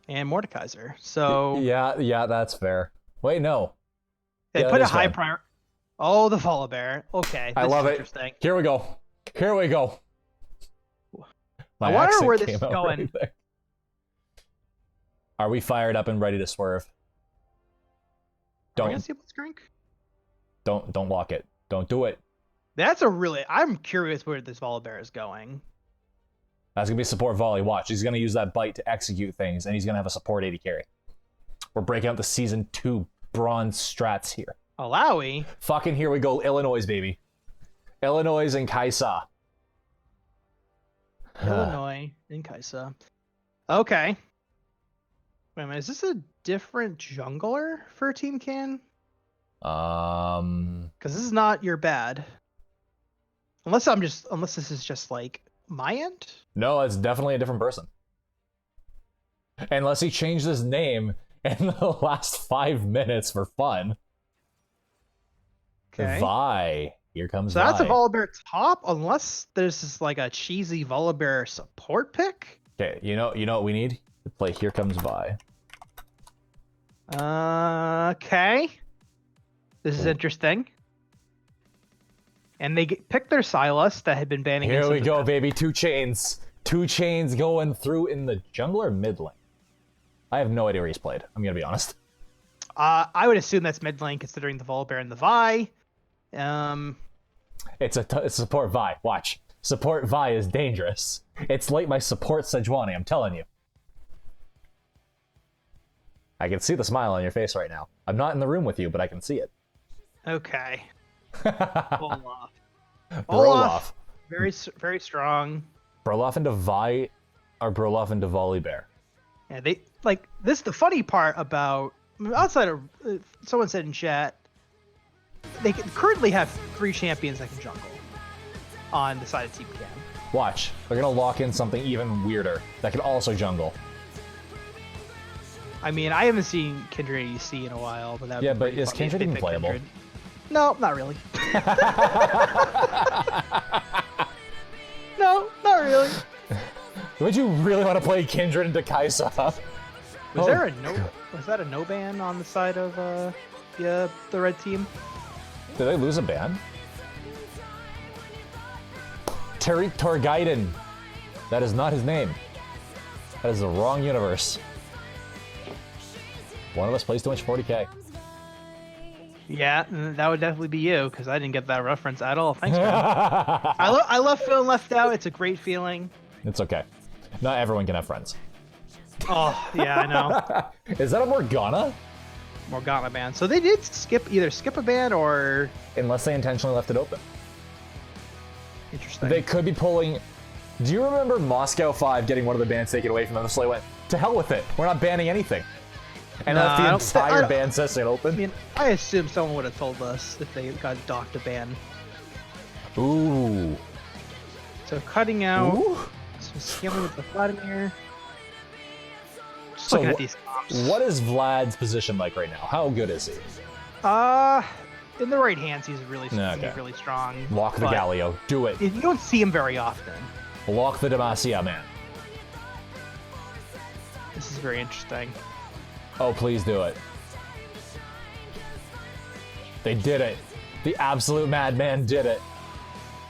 And Mordekaiser. So yeah, that's fair. Wait, no. They put a high priority. Oh, the Volibear. Okay, I love it. Here we go. I wonder where this is going. Right. Are we fired up and ready to swerve? Don't see what's drink. Don't lock it. Don't do it. I'm curious where this Volibear is going. That's gonna be support volley. Watch, he's gonna use that bite to execute things, and he's gonna have a support 80 carry. We're breaking out the season 2 bronze strats here. Alawi. Fucking here we go, Illinois, baby. Illinois and Kaisa. Illinois and Kaisa. Okay. Wait a minute, is this a different jungler for Team Can? Because this is not your bad. Unless this is just like my end? No, it's definitely a different person. Unless he changed his name in the last 5 minutes for fun. Okay. Vi. Here comes So Vi. that's a Volibear top, unless there's just like a cheesy Volibear support pick. Okay, you know what we need? To play Here Comes Vi. Okay. This is interesting. And they picked their Silas that had been banning. Here we go, baby. 2 chains. 2 chains going through in the jungle or mid lane. I have no idea where he's played. I'm gonna be honest. I would assume that's mid lane, considering the Volibear and the Vi. It's a support Vi. Watch. Support Vi is dangerous. It's like my support Sejuani, I'm telling you. I can see the smile on your face right now. I'm not in the room with you, but I can see it. Okay. Olaf. Broloff. Very, very strong. Broloff into Vi or Broloff into Volibear? Yeah, they like this. The funny part about outside of someone said in chat, they currently have 3 champions that can jungle on the side of Team Can. Watch, they're gonna lock in something even weirder that can also jungle. I mean, I haven't seen Kindred ADC in a while, but that but is Kindred even playable? No, not really. No, not really. Would you really want to play Kindred into Kaisa? Was there a no? Was that a no ban on the side of the red team? Did they lose a ban? Tariq Torgaiden. That is not his name. That is the wrong universe. One of us plays too much 40k. Yeah, that would definitely be you, because I didn't get that reference at all. Thanks, man. I love feeling left out. It's a great feeling. It's okay. Not everyone can have friends. Oh, yeah, I know. Is that a Morgana? Morgana ban. So they did either skip a ban or... Unless they intentionally left it open. Interesting. They could be pulling... Do you remember Moscow 5 getting one of the bans taken away from them? So they went, to hell with it. We're not banning anything. And left the entire ban session open. I mean, I assume someone would have told us if they got docked a ban. Ooh. So cutting out... Ooh. Some scaling with the Vladimir. Just So looking at these comps. what is Vlad's position like right now? How good is he? In the right hands, he's really, Okay. he's really strong. Lock the but Galio. Do it. You don't see him very often. Lock the Demacia, man. This is very interesting. Oh, please do it. They did it. The absolute madman did it.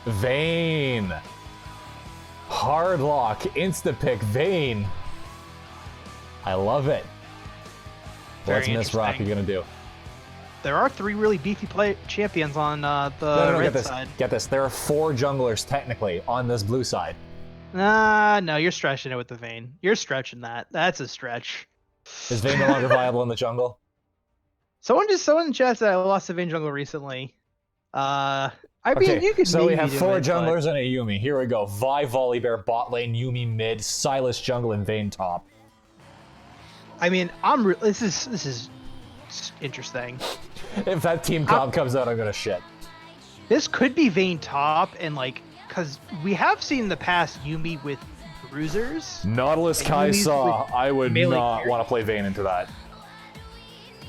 Vayne. Hard lock. Insta-pick. Vayne. I love it. Very What's Miss Rock interesting. gonna do? There are 3 really beefy champions on the No, red get this. side. Get this. There are 4 junglers technically on this blue side. No, you're stretching it with the Vayne. You're stretching that. That's a stretch. Is Vayne no longer viable in the jungle? Someone in chat said I lost a Vayne jungle recently. I mean, Okay, you could so we maybe have do 4 it, but- junglers and a Yuumi. Here we go. Vi Volibear bot lane, Yuumi mid, Silas jungle, and Vayne top. I mean, this is interesting. If that team comp comes out, I'm gonna shit. This could be Vayne top, and like, because we have seen in the past Yuumi with bruisers. Nautilus And Yuumi's Kaisa, with I would melee not character. want to play Vayne into that.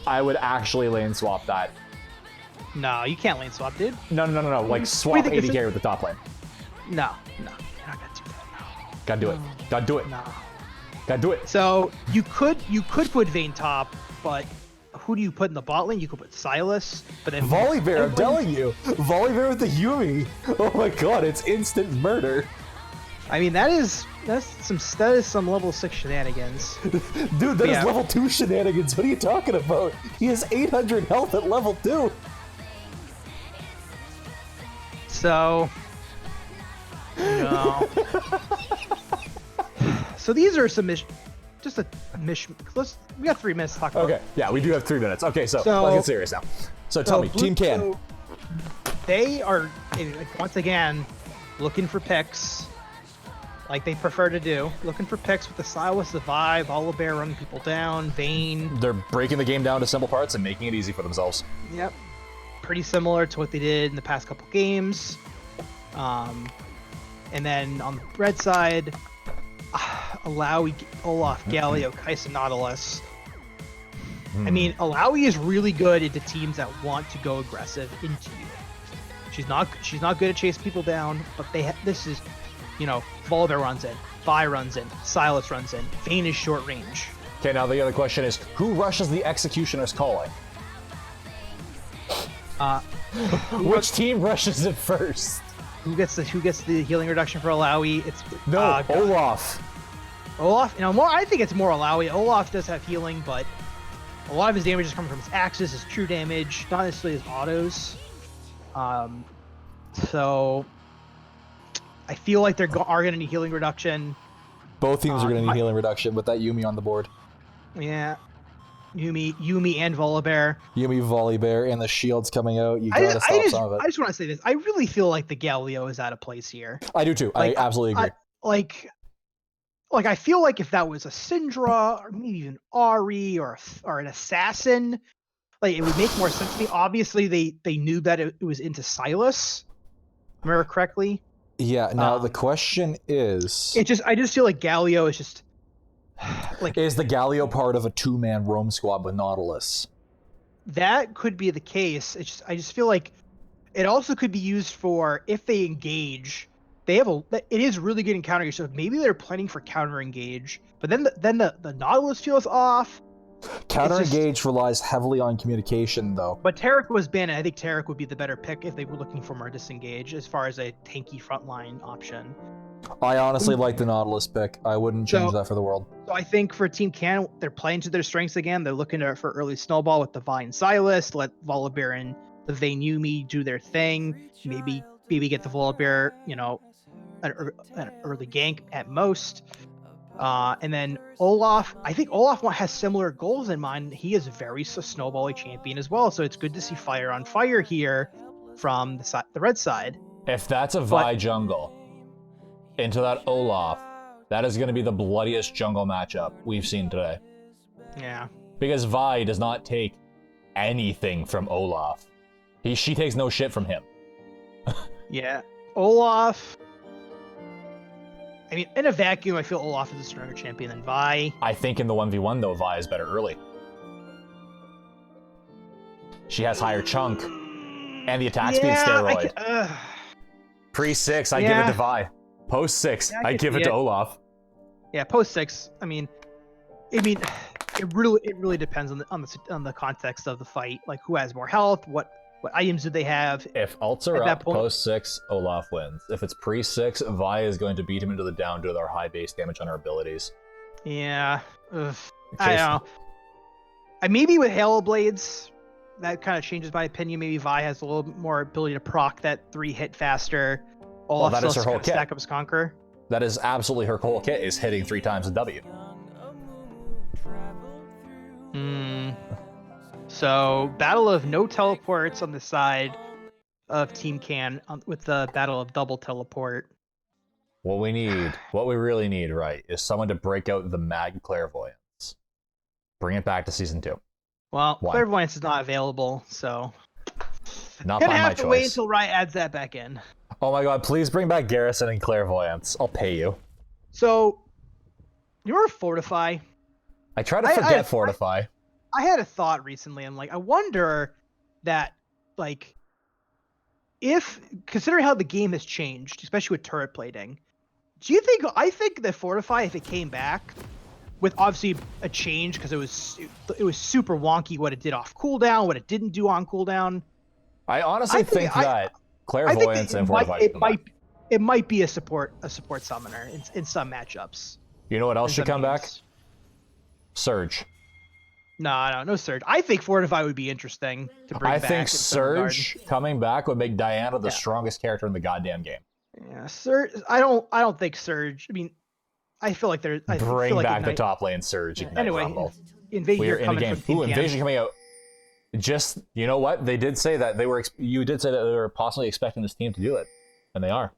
I would actually lane swap that. No, you can't lane swap, dude. No. Like swap think AD it's a- carry with the top lane. No, you're not gonna do that. Gotta do it. Gotta do it. No. Gotta do it. So you could put Vayne top, but who do you put in the bot lane? You could put Silas, but then Volibear, I'm telling you. Volibear with the Yuumi. Oh my god, it's instant murder. I mean, that is some level 6 shenanigans. Dude, that is Yeah. level 2 shenanigans. What are you talking about? He has 800 health at level 2. So, no. So these are some just a mission. We got 3 minutes to talk about. Okay, yeah, we do have 3 minutes. Okay, so So- let's get serious now. So tell me, Blue- Team Can. so they are once again looking for picks, like they prefer to do. Looking for picks with the Silas, the Vibe, Volibear running people down, Vayne. They're breaking the game down to simple parts and making it easy for themselves. Yep. Pretty similar to what they did in the past couple games. And then on the red side, Alawi, Olaf, Galio, Kaisa, Nautilus. I mean, Alawi is really good into teams that want to go aggressive into you. She's not good at chasing people down, but this is, Volibear runs in, Vi runs in, Silas runs in, Vayne is short range. Okay, now the other question is, who rushes the Executioner's calling? Which team rushes it first? Who gets the healing reduction for Alawi? It's No, God. Olaf. Olaf, I think it's more Alawi. Olaf does have healing, but a lot of his damage is coming from his axes, his true damage, not necessarily his autos. So I feel like are going to need healing reduction. Both teams are going to need healing reduction with that Yuumi on the board. Yeah, Yuumi and Volibear. Yuumi, Volibear, and the shields coming out. You gotta stop some of it. I just want to say this. I really feel like the Galio is out of place here. I do too. I absolutely agree. I feel like if that was a Syndra or maybe even Ari or an assassin, like it would make more sense to me. Obviously, they knew that it was into Silas. Remember correctly? Yeah. Now the question is, I just feel like Galio is just like is the Galio part of a 2-man roam squad with Nautilus? that could be the case. I just feel like it also could be used for if they engage. They have it is really good in counter, so maybe they're planning for counter engage. But then the Nautilus feels off. Counter engage relies heavily on communication, though. But Taric was banned, and I think Taric would be the better pick if they were looking for more disengage as far as a tanky frontline option. I honestly like the Nautilus pick. I wouldn't change that for the world. So I think for Team Can, they're playing to their strengths again. They're looking for early snowball with the Vine Silas, let Volibear and the Vayne Yumi do their thing. Maybe get the Volibear, an early gank at most. And then Olaf, I think Olaf has similar goals in mind. He is a very snowbally champion as well, so it's good to see fire on fire here from the red side. If that's a Vi jungle into that Olaf, that is going to be the bloodiest jungle matchup we've seen today. Yeah. Because Vi does not take anything from Olaf. She takes no shit from him. Yeah. Olaf... I mean, in a vacuum, I feel Olaf is a stronger champion than Vi. I think in the 1v1, though, Vi is better early. She has higher chunk. And the attack speed steroid. Pre-6, I give it to Vi. Post-6, I give it to Olaf. Yeah, post-6, I mean, it really depends on the context of the fight. Like, who has more health, what items do they have? If ults are up, post-6, Olaf wins. If it's pre-6, Vi is going to beat him into the down due to our high base damage on her abilities. Yeah. I don't know. Maybe with Halo Blades, that kind of changes my opinion. Maybe Vi has a little bit more ability to proc that 3-hit faster. Olaf that is her whole kit. Stack up his Conqueror. That is absolutely her whole kit, is hitting 3 times a W. So, battle of no teleports on the side of Team Can with the battle of double teleport. What we really need, right, is someone to break out the Mad Clairvoyance. Bring it back to Season 2. Well, Clairvoyance is not available, so... Not by my choice. Gonna have to wait until Riot adds that back in. Oh my god, please bring back Garrison and Clairvoyance. I'll pay you. So, you remember Fortify? I try to forget Fortify. I had a thought recently. I'm like, I wonder that, like, considering how the game has changed, especially with turret plating, I think that Fortify, if it came back, with obviously a change, because it was super wonky what it did off cooldown, what it didn't do on cooldown. I honestly think that Clairvoyance and Fortify it might be a support summoner in some matchups. You know what else should come back? Surge. No Surge. I think Fortify would be interesting to bring back. I think Surge coming back would make Diana the strongest character in the goddamn game. Yeah, Surge. I don't think Surge. I mean, I feel like there's. Bring back the top lane Surge. Anyway, Rumble. Invasion we are in the game. Ooh, Invasion PM. coming out. Just, you know what? They did say that you did say that they were possibly expecting this team to do it, and they are.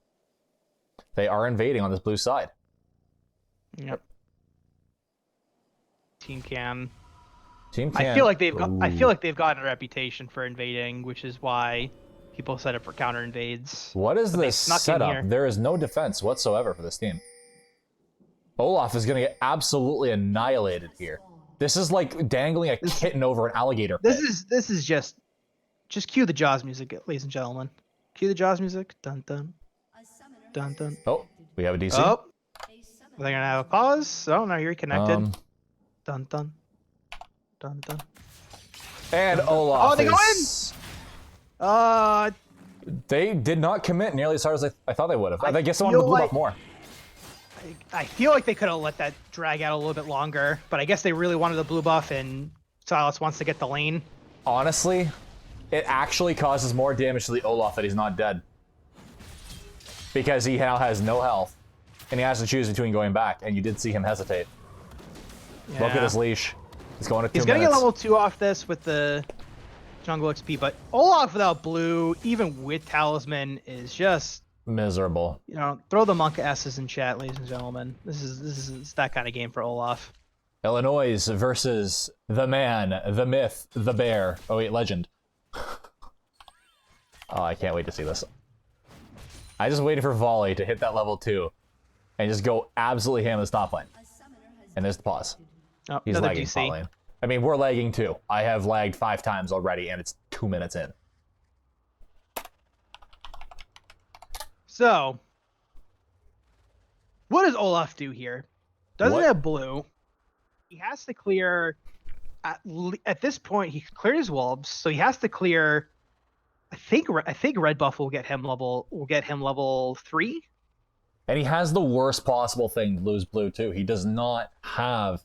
They are invading on this blue side. Yep. Team Can. I feel like they've gotten a reputation for invading, which is why people set up for counter invades. What is this setup? There is no defense whatsoever for this team. Olaf is going to get absolutely annihilated here. This is like dangling a kitten over an alligator pit. This is just cue the Jaws music, ladies and gentlemen. Cue the Jaws music. Dun dun. Dun dun. Oh, we have a DC. Oh, they're gonna have a pause. Oh no, you're connected. Dun dun. Dun dun. And Olaf. Oh, they go in. They did not commit nearly as hard as I thought they would have. I guess they wanted to blue buff more. I feel like they could have let that drag out a little bit longer, but I guess they really wanted the blue buff, and Silas wants to get the lane. Honestly, it actually causes more damage to the Olaf that he's not dead. Because he now has no health, and he has to choose between going back, and you did see him hesitate. Yeah. Look at his leash. He's going to 2 minutes. He's going to get level 2 off this with the jungle XP, but Olaf without blue, even with Talisman, is just... miserable. Throw the monk S's in chat, ladies and gentlemen. This is that kind of game for Olaf. Illinois versus the man, the myth, the bear. Oh wait, legend. Oh, I can't wait to see this. I just waited for Volley to hit that level 2 and just go absolutely ham in the top lane. And there's the pause. Oh, he's another lagging DC. top lane. I mean, we're lagging too. I have lagged 5 times already, and it's 2 minutes in. So, what does Olaf do here? Doesn't have blue. He has to clear. At this point, he cleared his wolves, so he has to clear. I think red buff will get him level 3. And he has the worst possible thing to lose blue too. He does not have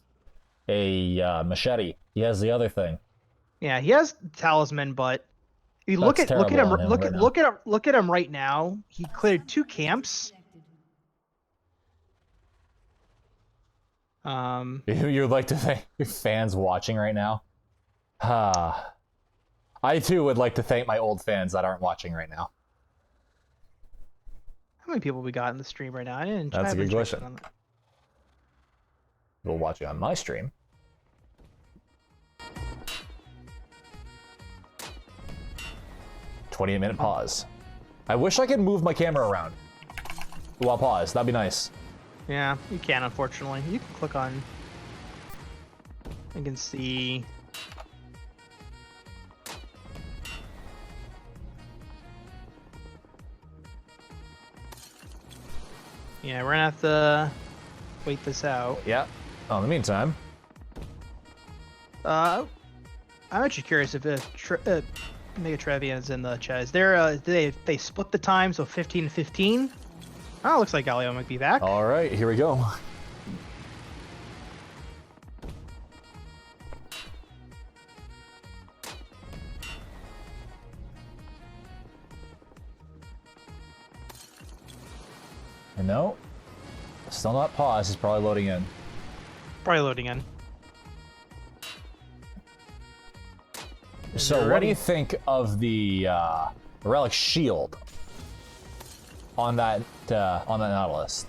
a machete. He has the other thing. Yeah, he has talisman, but you look at him right now. He cleared 2 camps. You'd like to thank your fans watching right now? I too would like to thank my old fans that aren't watching right now. How many people we got in the stream right now? That's a good question. People watching on my stream. "20-minute pause." I wish I could move my camera around while pause. That'd be nice. Yeah, you can, unfortunately. You can click on. You can see. Yeah, we're gonna have to wait this out. Yeah. Oh, in the meantime. I'm actually curious if Mega Trevian is in the chat. Is there they split the time, so 15-15? Oh, looks like Galio might be back. All right, here we go. And no, still not paused. It's probably loading in. Probably loading in. So, what do you think of the relic shield on that Nautilus?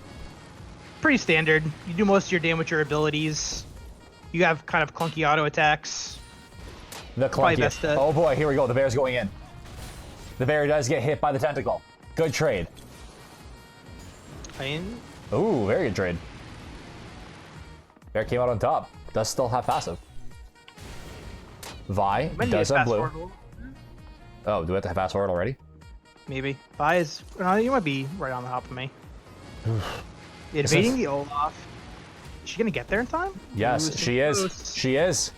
Pretty standard. You do most of your damage with your abilities. You have kind of clunky auto attacks. The clunky. Oh boy, here we go. The bear's going in. The bear does get hit by the tentacle. Good trade. Ooh, very good trade. Bear came out on top. Does still have passive. Vi does have blue. Oh, do we have to have fast forward already? Maybe. Vi is. You might be right on the top of me. Invading the Olaf. Is she gonna get there in time? Yes, she is. She is.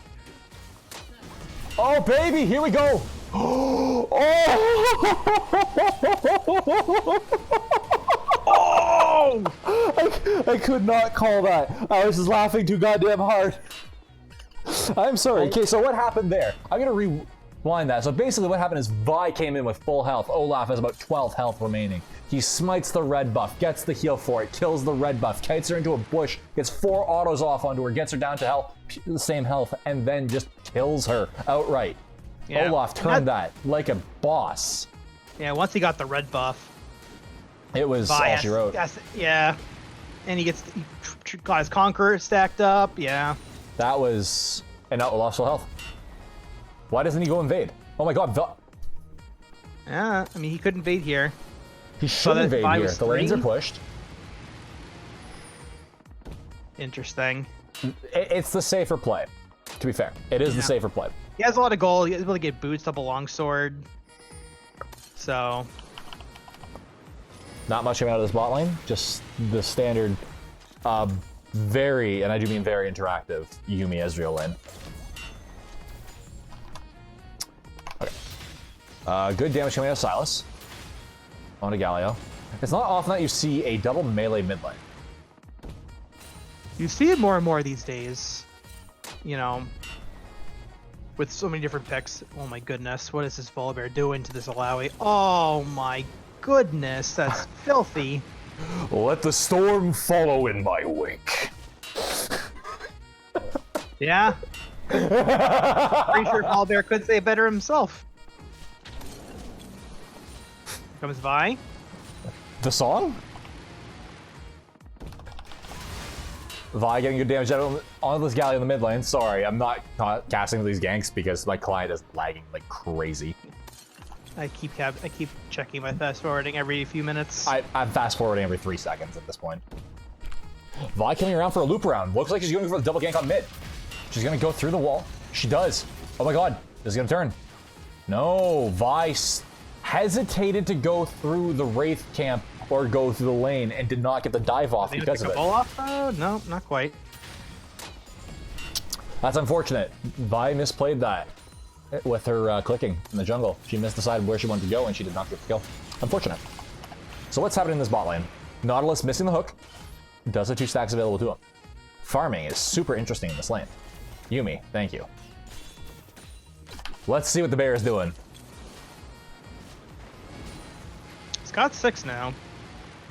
Oh baby, here we go. Oh! I could not call that. I was just laughing too goddamn hard. I'm sorry. Okay, so what happened there? I'm gonna rewind that. So basically what happened is Vi came in with full health. Olaf has about 12 health remaining. He smites the red buff, gets the heal for it, kills the red buff, kites her into a bush, gets 4 autos off onto her, gets her down to the same health, and then just kills her outright. Yeah. Olaf turned that like a boss. Yeah, once he got the red buff. It was all she wrote. Yeah. And he got his Conqueror stacked up, yeah. That was... And now Olaf's full health. Why doesn't he go invade? Oh my god, yeah, I mean, he could invade here. He should invade here. The lanes are pushed. Interesting. It's the safer play, to be fair. It is the safer play. He has a lot of gold. He's able to get boots up a longsword. So... Not much coming out of this bot lane. Just the standard, very, and I do mean very interactive, Yuumi Ezreal lane. Okay. Good damage coming out of Sylas. On to Galio. It's not often that you see a double melee mid lane. You see it more and more these days. You know, with so many different picks. Oh my goodness, what is this Volibear doing to this Alawi? Oh my goodness, that's filthy. Let the storm follow in my wake. Yeah. Pretty sure Volibear could say it better himself. Here comes Vi. The song? Vi getting good damage out on this Galio in the mid lane. Sorry, I'm not casting these ganks because my client is lagging like crazy. I keep checking my fast forwarding every few minutes. I'm fast forwarding every 3 seconds at this point. Vi coming around for a loop around. Looks like she's going for the double gank on mid. She's gonna go through the wall. She does. Oh my god. This is gonna turn. No. Vi hesitated to go through the Wraith camp or go through the lane and did not get the dive off because of it. Off? No, not quite. That's unfortunate. Vi misplayed that with her clicking in the jungle. She misdecided where she wanted to go and she did not get the kill. Unfortunate. So what's happening in this bot lane? Nautilus missing the hook. Does have 2 stacks available to him. Farming is super interesting in this lane. Yuumi, thank you. Let's see what the bear is doing. It's got 6 now.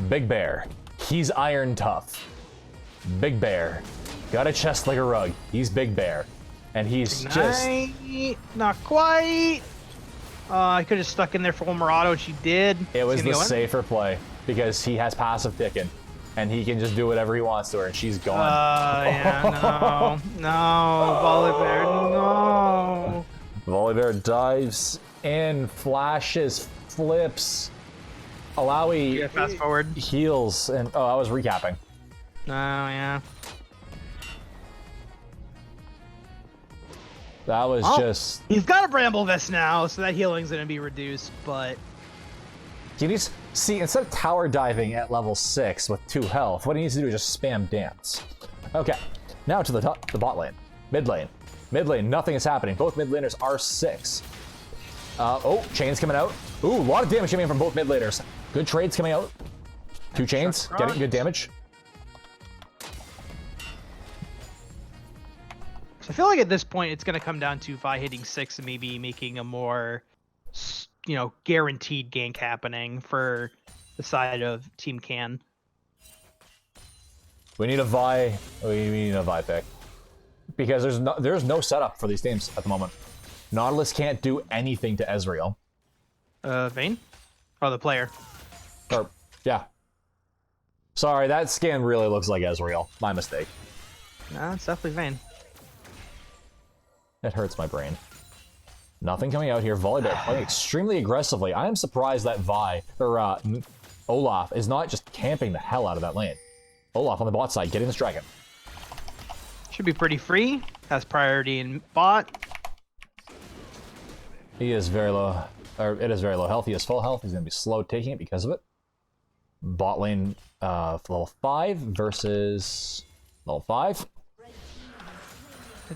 Big bear. He's iron tough. Big bear. Got a chest like a rug. He's big bear. And he's just... Not quite. I could have stuck in there for one more auto, and she did. It was the safer play because he has passive picking. And he can just do whatever he wants to her, and she's gone. Yeah, no, Volibear, no. Volibear dives in, flashes, flips. Alawi Yeah, fast forward. heals, and oh, I was recapping. Oh, yeah. That was just... He's got a Bramble Vest now, so that healing's going to be reduced, but... He needs... See, instead of tower diving at level 6 with 2 health, what he needs to do is just spam dance. Okay, now to the bot lane. Mid lane. Mid lane, nothing is happening. Both mid laners are 6. Oh, chains coming out. Ooh, a lot of damage coming in from both mid laners. Good trades coming out. 2 chains, getting good damage. So I feel like at this point it's going to come down to Vi hitting 6 and maybe making a more, guaranteed gank happening for the side of Team Can. We need a Vi. We need a Vi pick because there's no setup for these teams at the moment. Nautilus can't do anything to Ezreal. Vayne? Oh, the player. Or yeah. Sorry, that skin really looks like Ezreal. My mistake. No, it's definitely Vayne. It hurts my brain. Nothing coming out here. Volibear playing extremely aggressively. I am surprised that Olaf is not just camping the hell out of that lane. Olaf on the bot side, getting this dragon. Should be pretty free. Has priority in bot. He is very low, or it is very low health. He is full health. He's going to be slow taking it because of it. Bot lane level 5 versus level 5.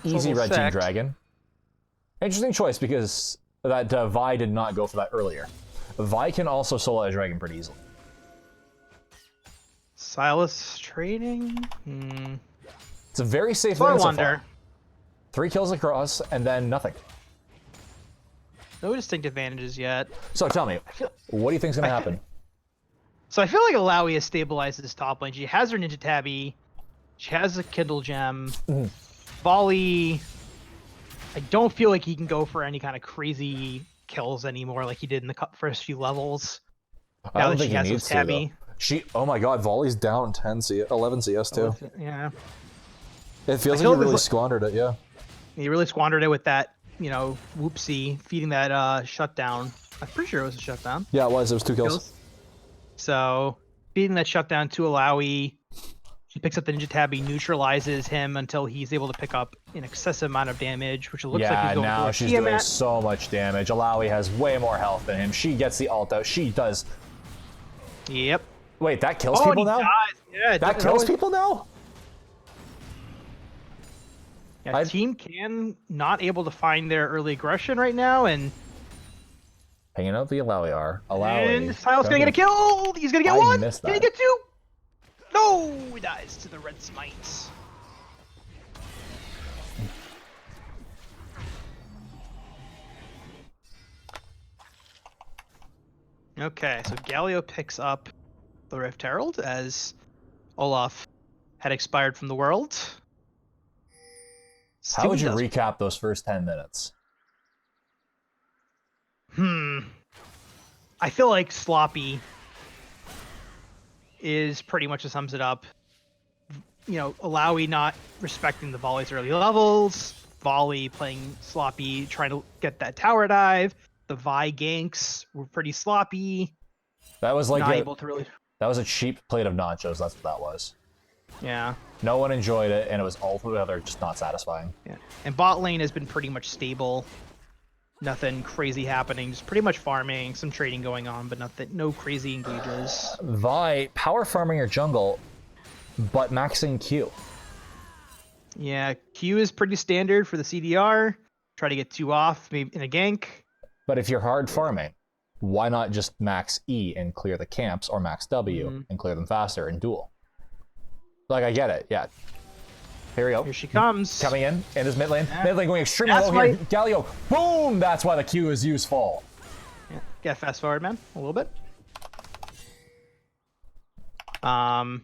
Easy red team dragon. Interesting choice because that Vi did not go for that earlier. Vi can also solo a dragon pretty easily. Silas trading? It's a very safe lane so far. 3 kills across and then nothing. No distinct advantages yet. So tell me, what do you think's going to happen? So I feel like Alawi has stabilized this top lane. She has her Ninja Tabby. She has a Kindle Gem. Volley, I don't feel like he can go for any kind of crazy kills anymore like he did in the first few levels. I don't think he needs to, though. Oh my god, Volley's down 11 CS too. Yeah. It feels like he really squandered it, yeah. He really squandered it with that, whoopsie, feeding that shutdown. I'm pretty sure it was a shutdown. Yeah, it was. It was 2 kills. So, feeding that shutdown to Alawi. He picks up the Ninja Tabby, neutralizes him until he's able to pick up an excessive amount of damage, which it looks like he's going now she's doing so much damage. Alawi has way more health than him. She gets the ult out. She does. Yep. Wait, that kills people now? Yeah, that kills people now? Yeah, Team Can not able to find their early aggression right now, and hanging out the Alawi are. And Silas gonna get a kill! He's gonna get one! Can he get 2? No! He dies to the red smites. Okay, so Galio picks up the Rift Herald as Olaf had expired from the world. How would you recap those first 10 minutes? I feel like sloppy is pretty much what sums it up. Alawi not respecting the Volley's early levels, Volley playing sloppy, trying to get that tower dive. The Vi ganks were pretty sloppy. That was like not able to really. That was a cheap plate of nachos. That's what that was. Yeah. No one enjoyed it, and it was altogether just not satisfying. Yeah. And bot lane has been pretty much stable. Nothing crazy happening. Just pretty much farming, some trading going on, but no crazy engages. Vi, power farming your jungle, but maxing Q. Yeah, Q is pretty standard for the CDR. Try to get 2 off, maybe in a gank. But if you're hard farming, why not just max E and clear the camps, or max W and clear them faster in duel? Like, I get it, yeah. Here we go. Here she comes. Coming in this mid lane. Yeah. Mid lane going extremely low here. Galio, boom! That's why the Q is useful. Yeah, get fast forward, man, a little bit. And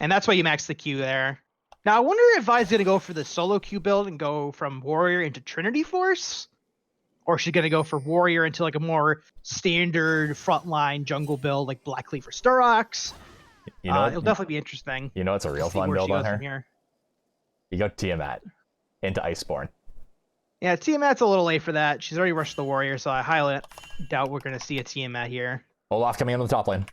that's why you max the Q there. Now, I wonder if Vi's going to go for the solo Q build and go from Warrior into Trinity Force? Or is she going to go for Warrior into like a more standard frontline jungle build like Black Cleaver Sturox? You know, it'll definitely be interesting. You know it's a real fun build on her? You go Tiamat into Iceborne. Yeah, Tiamat's a little late for that. She's already rushed the Warrior, so I highly doubt we're going to see a Tiamat here. Olaf coming in on the top lane.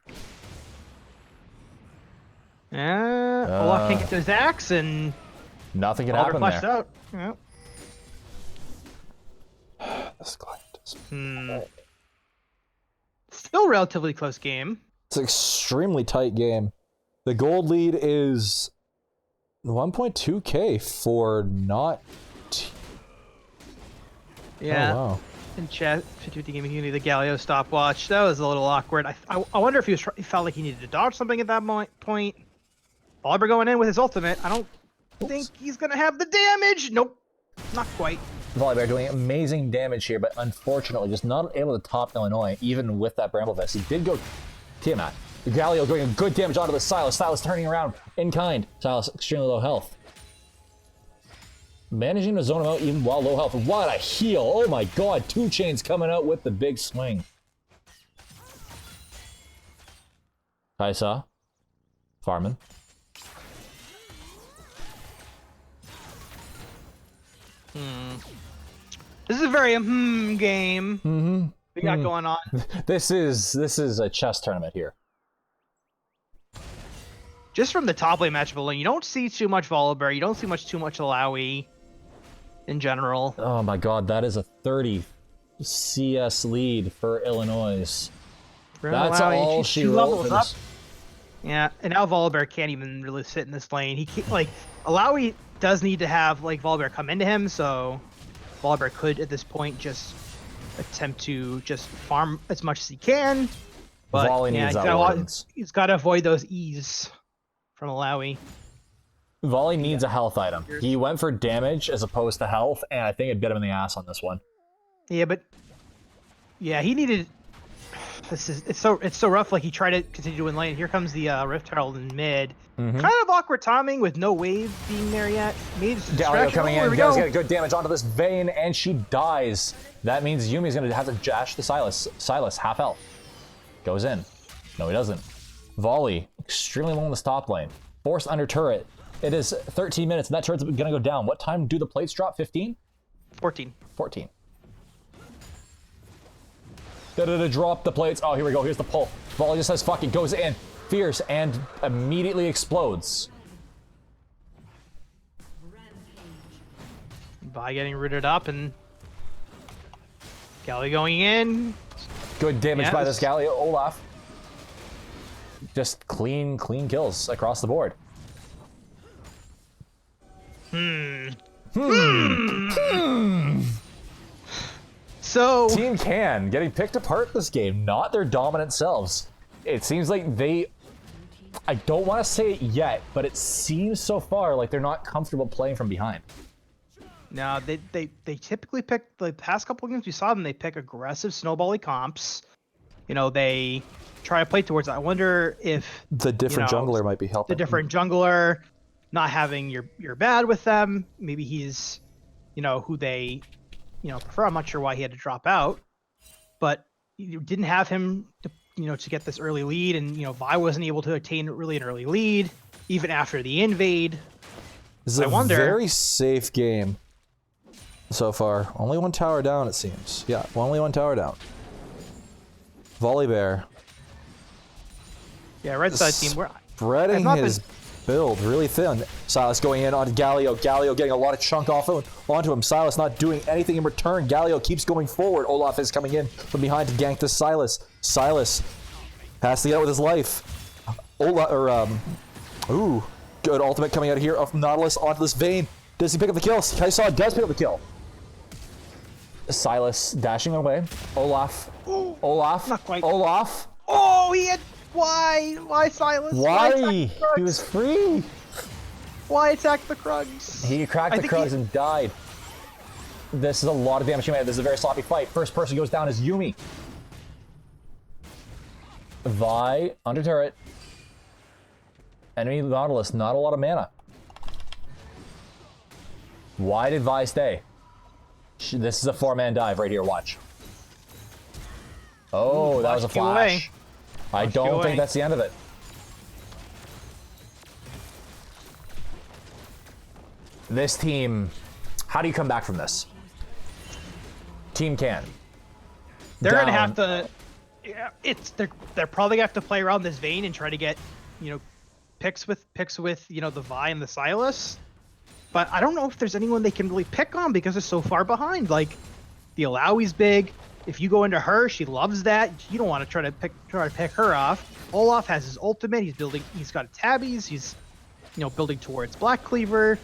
Olaf can't get to his axe, and nothing can happen there. Out. Yeah. This client is... Still relatively close game. It's an extremely tight game. The gold lead is 1.2k for not... Yeah. Oh, wow. In chat, 50 Gaming Community, the Galio stopwatch. That was a little awkward. I wonder if he felt like he needed to dodge something at that point. Volibear going in with his ultimate. I don't think he's going to have the damage. Nope. Not quite. Volibear doing amazing damage here, but unfortunately just not able to top Illinois, even with that Bramble Vest. He did go Tiamat. Galio doing good damage onto the Silas. Silas turning around in kind. Silas extremely low health. Managing to zone him out even while low health. What a heal. Oh my god. 2 Chains coming out with the big swing. Kaisa. Farming. This is a very game we got going on. This is a chess tournament here. Just from the top lane matchup alone, you don't see too much Volibear. You don't see too much Alawi in general. Oh my god, that is a 30 CS lead for Illinois. That's Alawi, all she wrote for this. Yeah, and now Volibear can't even really sit in this lane. He can't, like, Alawi does need to have like Volibear come into him, so Volibear could at this point just attempt to just farm as much as he can. But Volley yeah, needs he's got to avoid those E's from Alawi. Volley needs a health item. He went for damage as opposed to health, and I think it bit him in the ass on this one. Yeah, but yeah, he needed. It's so rough. Like he tried to continue to win lane. Here comes the Rift Herald in mid. Kind of awkward timing with no wave being there yet. Galio coming in. Galio's getting good damage onto this Vayne, and she dies. That means Yumi's going to have to dash the Silas. Silas, half health. Goes in. No, he doesn't. Volley, extremely low in the top lane. Forced under turret. It is 13 minutes, and that turret's going to go down. What time do the plates drop? 15? 14. 14. Drop the plates. Oh, here we go. Here's the pull. Volley just says, fuck it, goes in. Fierce, and immediately explodes. Vi getting rooted up, and Galio going in. Good damage by this Galio. Olaf. Just clean kills across the board. So Team Can getting picked apart this game, not their dominant selves. It seems like I don't want to say it yet, but it seems so far like they're not comfortable playing from behind. no, they typically pick the past couple of games we saw them. They pick aggressive snowbally comps. You know, they try to play towards that. I wonder if The different jungler might be helping. the different jungler not having your bad with them. Maybe he's, who they, prefer. I'm not sure why he had to drop out, but you didn't have him to get this early lead, and Vi wasn't able to attain really an early lead even after the invade. This is a very safe game so far. Only one tower down, it seems. Yeah, only one tower down. Volibear. Yeah, right side team. Spreading his build, really thin. Silas going in onto Galio. Galio getting a lot of chunk onto him. Silas not doing anything in return. Galio keeps going forward. Olaf is coming in from behind to gank this Silas. Silas has to get out with his life. Ooh, good ultimate coming out of here of Nautilus onto this Vayne. Does he pick up the kill? Kai'Sa does pick up the kill. Silas dashing away. Olaf. Ooh, Olaf. not quite. Olaf. Oh, he had... Why Silas? Why? He was free. Why attack the Krugs? He cracked the Krugs and died. This is a lot of damage he made. This is a very sloppy fight. First person goes down is Yuumi. Vi, under turret. Enemy Nautilus, not a lot of mana. Why did Vi stay? This is a 4-man dive right here, watch. Oh, that was a flash. I don't think that's the end of it. This team, how do you come back from this? Team can. They're gonna have to. Yeah, they're probably gonna have to play around this Vayne and try to get, picks with the Vi and the Silas. But I don't know if there's anyone they can really pick on because they're so far behind. Like, the Alawi's big. If you go into her, she loves that. You don't want to try to pick her off. Olaf has his ultimate. He's got tabbies. He's building towards Black Cleaver.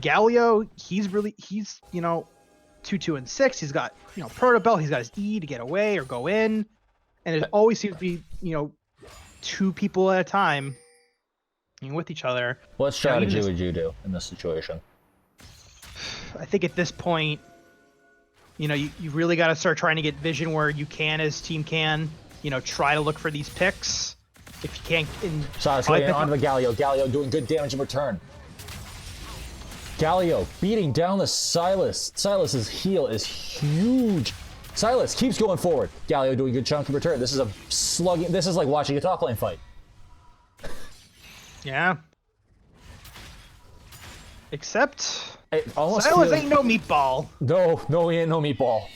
Galio, he's 2, 2, and 6. He's got Protobelt. He's got his E to get away or go in, and it always seems to be 2 people at a time with each other. What strategy would you do in this situation? I think at this point, you really got to start trying to get vision where you can, as team can, try to look for these picks. If you can't, Silas getting onto the Galio. Galio doing good damage in return. Galio beating down the Silas. Silas's heal is huge. Silas keeps going forward. Galio doing a good chunk in return. This is a slugging. This is like watching a top lane fight. Yeah. Except Silas ain't no meatball. No, he ain't no meatball.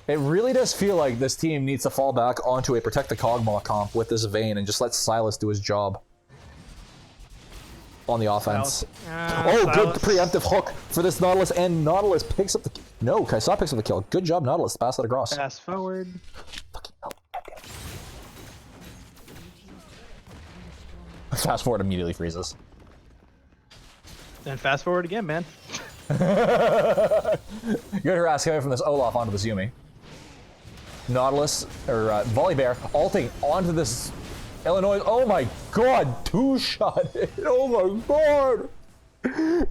It really does feel like this team needs to fall back onto a Protect the Kog'Maw comp with this Vayne and just let Silas do his job on the offense. Good preemptive hook for this Nautilus, and Nautilus picks up the... No, Kai'Sa picks up the kill. Good job, Nautilus. Pass that across. Fast forward. Fucking hell. Fast forward immediately freezes. Then fast forward again, man. Good harass coming from this Olaf onto this Yuumi. Nautilus, or Volibear, ulting onto this Illinois. Oh my god, 2-shot. Oh my god.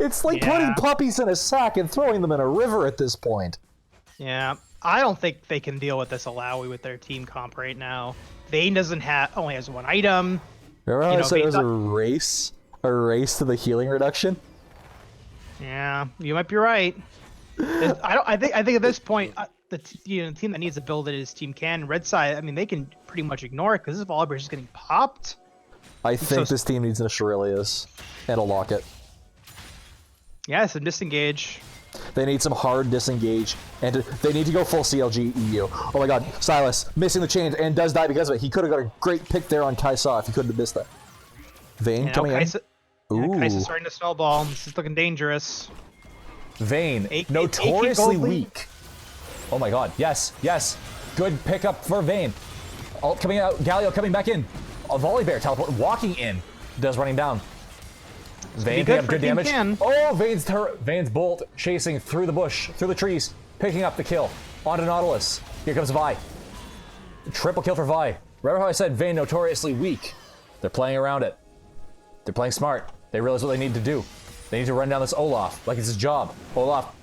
It's like putting puppies in a sack and throwing them in a river at this point. Yeah, I don't think they can deal with this Alawi with their team comp right now. Vayne only has 1 item. Remember how I said it was a race to the healing reduction? Yeah, you might be right. I think at this point, the team that needs to build it is Team Can. Red side, I mean, they can pretty much ignore it because this Volibear is just getting popped. I think this team needs an Shurelius and a Locket. Yeah, some disengage. They need some hard disengage, and they need to go full CLG EU. Oh my god, Silas missing the chains and does die because of it. He could have got a great pick there on Kai'Sa if he couldn't have missed that. Vayne coming in. Kai'Sa's starting to snowball. This is looking dangerous. Vayne, notoriously weak. Oh my god, yes. Good pickup for Vayne. Ult coming out, Galio coming back in. A Volibear teleport, walking in, does running down. Vayne picking up good damage. Oh, Vayne's bolt chasing through the bush, through the trees, picking up the kill. Onto Nautilus. Here comes Vi. Triple kill for Vi. Remember how I said Vayne notoriously weak? They're playing around it. They're playing smart. They realize what they need to do. They need to run down this Olaf like it's his job. Olaf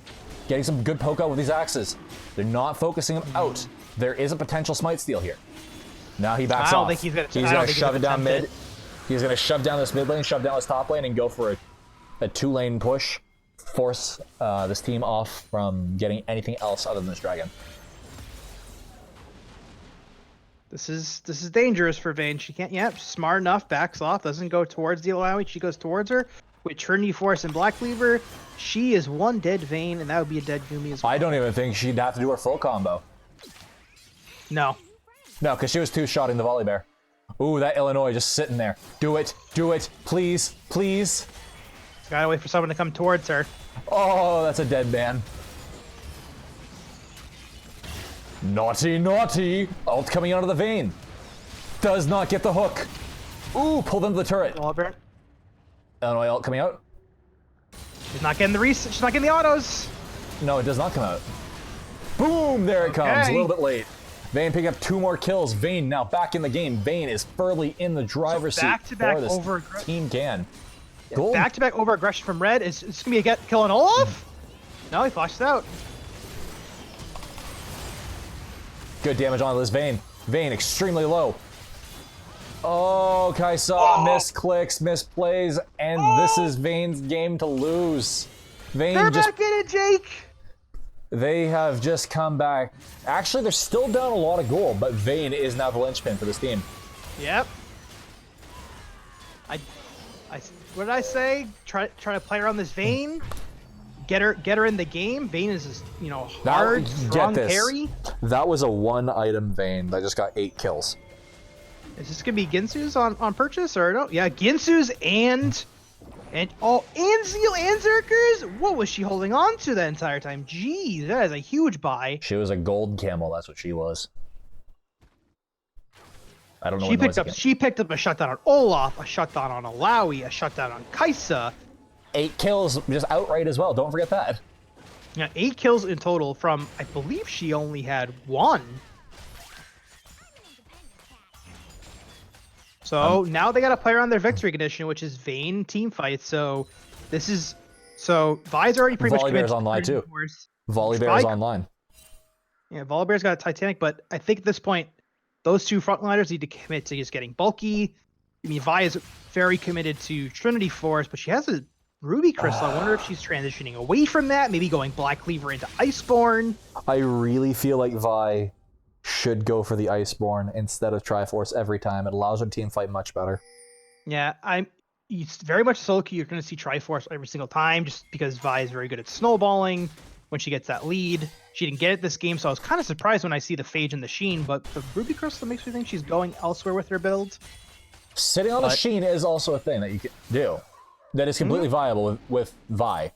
getting some good poke out with these axes. They're not focusing him out. There is a potential smite steal here. Now he backs off. He's gonna shove it down mid. He's gonna shove down this mid lane, shove down this top lane, and go for a 2-lane push. Force this team off from getting anything else other than this dragon. This is dangerous for Vayne. She can't. Yep, smart enough. Backs off. Doesn't go towards the Alawi. She goes towards her with Trinity Force and Black Cleaver. She is one dead Vayne, and that would be a dead Yuumi as well. I don't even think she'd have to do her full combo. No, because she was 2-shotting the Volibear. Ooh, that Illinois just sitting there. Do it, please, please. Gotta wait for someone to come towards her. Oh, that's a dead man. Naughty, naughty. Ult coming out of the vein. Does not get the hook. Ooh, pulled into the turret. Oliver. Illinois ult coming out. She's not getting the reset. She's not getting the autos. No, it does not come out. Boom, there it comes. A little bit late. Vayne picking up 2 more kills. Vayne now back in the game. Vayne is firmly in the driver's seat back-to-back for this over team can. Back-to-back over aggression from Red. Is this gonna be a kill on Olaf? No, he flashed out. Good damage on this Vayne. Vayne extremely low. Oh, Kaisa misclicks, misplays, and this is Vayne's game to lose. Vayne They're just back in it, Jake. They have just come back. Actually, they're still down a lot of gold, but Vayne is now the linchpin for this team. Yep. What did I say? Try to play around this Vayne. Get her in the game. Vayne is, you know, hard, strong carry. That was a 1-item Vayne that just got 8 kills. Is this gonna be Ginsu's on purchase or no? Yeah, Ginsu's and Zeal and Zerkers? What was she holding on to that entire time? Jeez, that is a huge buy. She was a gold camel, that's what she was. I don't know She picked up a shutdown on Olaf, a shutdown on Alawi, a shutdown on Kaisa. 8 kills just outright as well, don't forget that. Yeah, 8 kills in total from, I believe she only had 1. So now they got to play around their victory condition, which is Vayne team fight. So this is Vi's already pretty much committed. Volibear's online too. Volibear's online. Yeah, Volibear's got a Titanic, but I think at this point, those 2 frontliners need to commit to just getting bulky. I mean, Vi is very committed to Trinity Force, but she has a Ruby Crystal. I wonder if she's transitioning away from that, maybe going Black Cleaver into Iceborne. I really feel like Vi should go for the Iceborne instead of Triforce every time. It allows her team fight much better. Yeah, it's very much solo queue. You're going to see Triforce every single time just because Vi is very good at snowballing when she gets that lead. She didn't get it this game, so I was kind of surprised when I see the Phage and the Sheen, but the Ruby Crystal makes me think she's going elsewhere with her build. Sitting on a Sheen is also a thing that you can do. That is completely viable with Vi.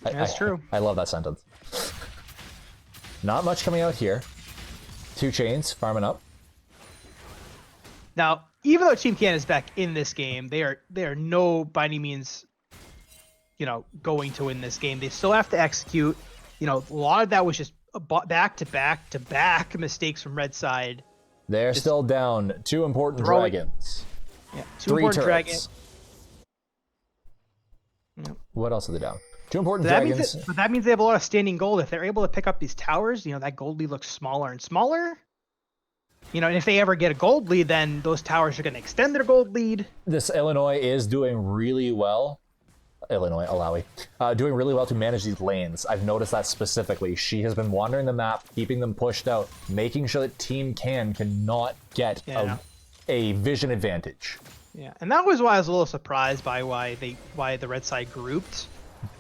That's true. I love that sentence. Not much coming out here. 2 chains farming up. Now, even though Team Can is back in this game, they are no by any means, you know, going to win this game. They still have to execute. You know, a lot of that was just back to back mistakes from Red side. They're still down 2 important dragons. Yeah, 2 important dragons. Yep. What else are they down? 2 important dragons. But that means they have a lot of standing gold. If they're able to pick up these towers, you know, that gold lead looks smaller and smaller. You know, and if they ever get a gold lead, then those towers are going to extend their gold lead. This Illinois is doing really well. Illinois, Alawi. Doing really well to manage these lanes. I've noticed that specifically. She has been wandering the map, keeping them pushed out, making sure that Team Can cannot get a vision advantage. Yeah, and that was why I was a little surprised by why the red side grouped.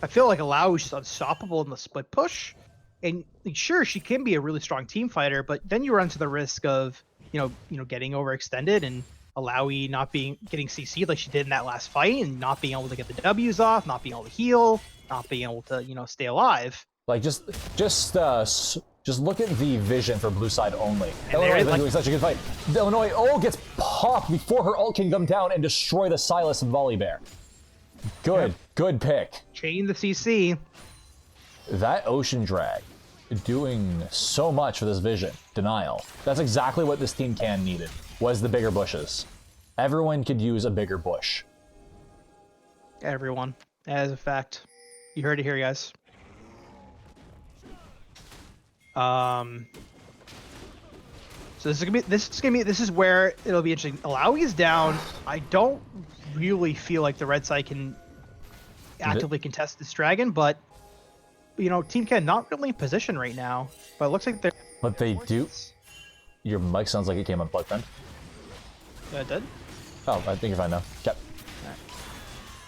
I feel like Alawi is just unstoppable in the split push, and sure she can be a really strong team fighter, but then you run to the risk of you know getting overextended and Alawi not getting CC'd like she did in that last fight, and not being able to get the W's off, not being able to heal, not being able to stay alive. Like just look at the vision for blue side only. Illinois is doing such a good fight. Illinois gets popped before her ult can come down and destroy the Silas and Volibear. Good pick. Chain the CC. That Ocean Drag doing so much for this vision. Denial. That's exactly what this team can needed, was the bigger bushes. Everyone could use a bigger bush. Everyone. As a fact. You heard it here, guys. So this is where it'll be interesting. Alawi is down. I don't really feel like the red side can actively contest this dragon, but Team Can not really in position right now. But it looks like they're. But they do. Your mic sounds like it came unplugged then. Yeah, it did. Oh, I think you're fine now. Yep. Right.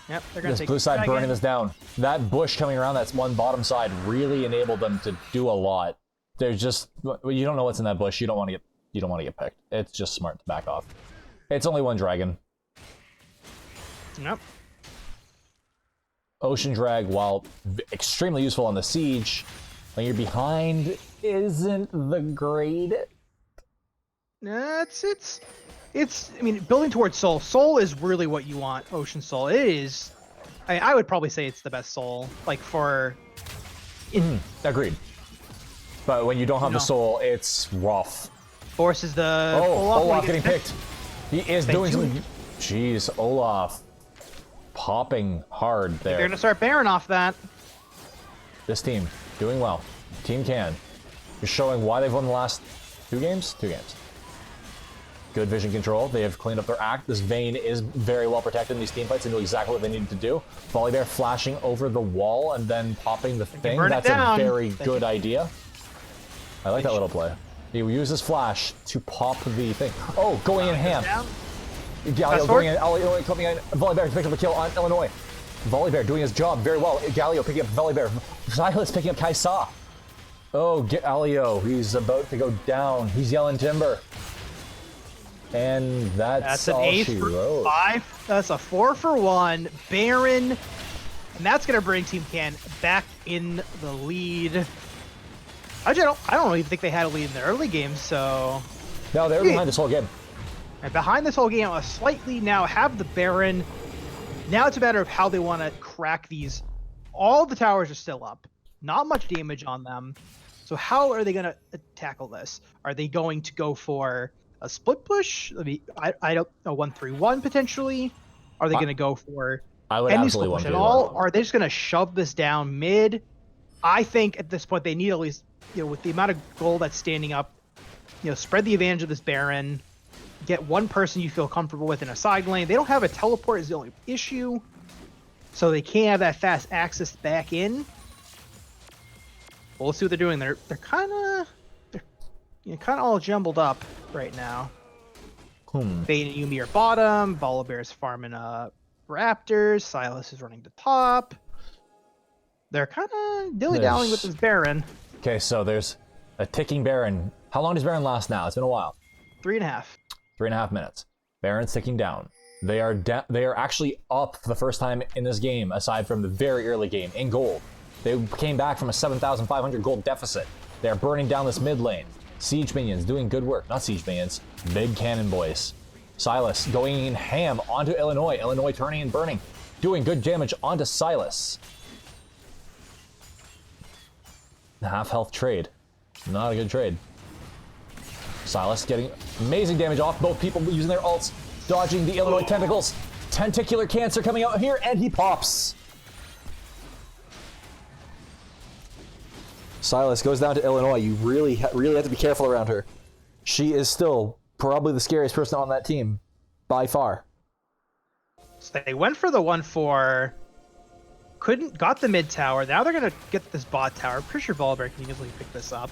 Yep, they're gonna this take blue side dragon. burning this down. That bush coming around that's one bottom side really enabled them to do a lot. They're just you don't know what's in that bush. You don't want to get picked. It's just smart to back off. It's only one dragon. Yep. Ocean Drag, while extremely useful on the siege, when you're behind, isn't the greatest. It's. I mean, building towards Soul. Soul is really what you want. Ocean Soul. It is. I would probably say it's the best Soul. Like for. Agreed. But when you don't have the Soul, it's rough. Forces the. Olaf getting picked. He is doing something. Jeez, Olaf. Popping hard there. They're gonna start Baron off that. This team doing well. Team can. You're showing why they've won the last 2 games? 2 games. Good vision control. They have cleaned up their act. This Vayne is very well protected in these team fights. They know exactly what they needed to do. Volibear flashing over the wall and then popping the thing. That's a very good idea. I like that little play. He uses flash to pop the thing. Oh, going in ham. Galio going in. Illinois coming in. Volibear picking up a kill on Illinois. Volibear doing his job very well. Galio picking up Volibear. Silas picking up Kaisa. Oh, Galio. He's about to go down. He's yelling timber. And that's an all 8 she for wrote. 5. That's a 4 for 1. Baron. And that's going to bring Team Can back in the lead. I don't really think they had a lead in the early game, so... No, they were behind this whole game. And behind this whole game, a slight lead now, have the Baron. Now it's a matter of how they want to crack these. All the towers are still up. Not much damage on them. So how are they going to tackle this? Are they going to go for a split push? I don't know, 1-3-1 potentially? Are they going to go for any split push at all? Or are they just going to shove this down mid? I think at this point they need at least, with the amount of gold that's standing up, spread the advantage of this Baron. Get one person you feel comfortable with in a side lane. They don't have a teleport is the only issue. So they can't have that fast access back in. Well, let's see what they're doing. They're kind of all jumbled up right now. Vayne and Yumi are bottom. Volibear's farming Raptors. Silas is running to top. They're kind of dilly-dallying with this Baron. Okay, so there's a ticking Baron. How long does Baron last now? It's been a while. 3.5. 3.5 minutes. Baron's ticking down. They are actually up for the first time in this game, aside from the very early game, in gold. They came back from a 7,500 gold deficit. They are burning down this mid lane. Siege minions doing good work. Not siege minions. Big cannon boys. Silas going in ham onto Illinois. Illinois turning and burning. Doing good damage onto Silas. Half health trade. Not a good trade. Silas getting amazing damage off both people using their ults, dodging the Illinois tentacles. Tentacular cancer coming out here, and he pops. Silas goes down to Illinois. You really have to be careful around her. She is still probably the scariest person on that team, by far. So they went for the 1-4. Got the mid tower. Now they're gonna get this bot tower. Pretty sure Volibear can easily pick this up.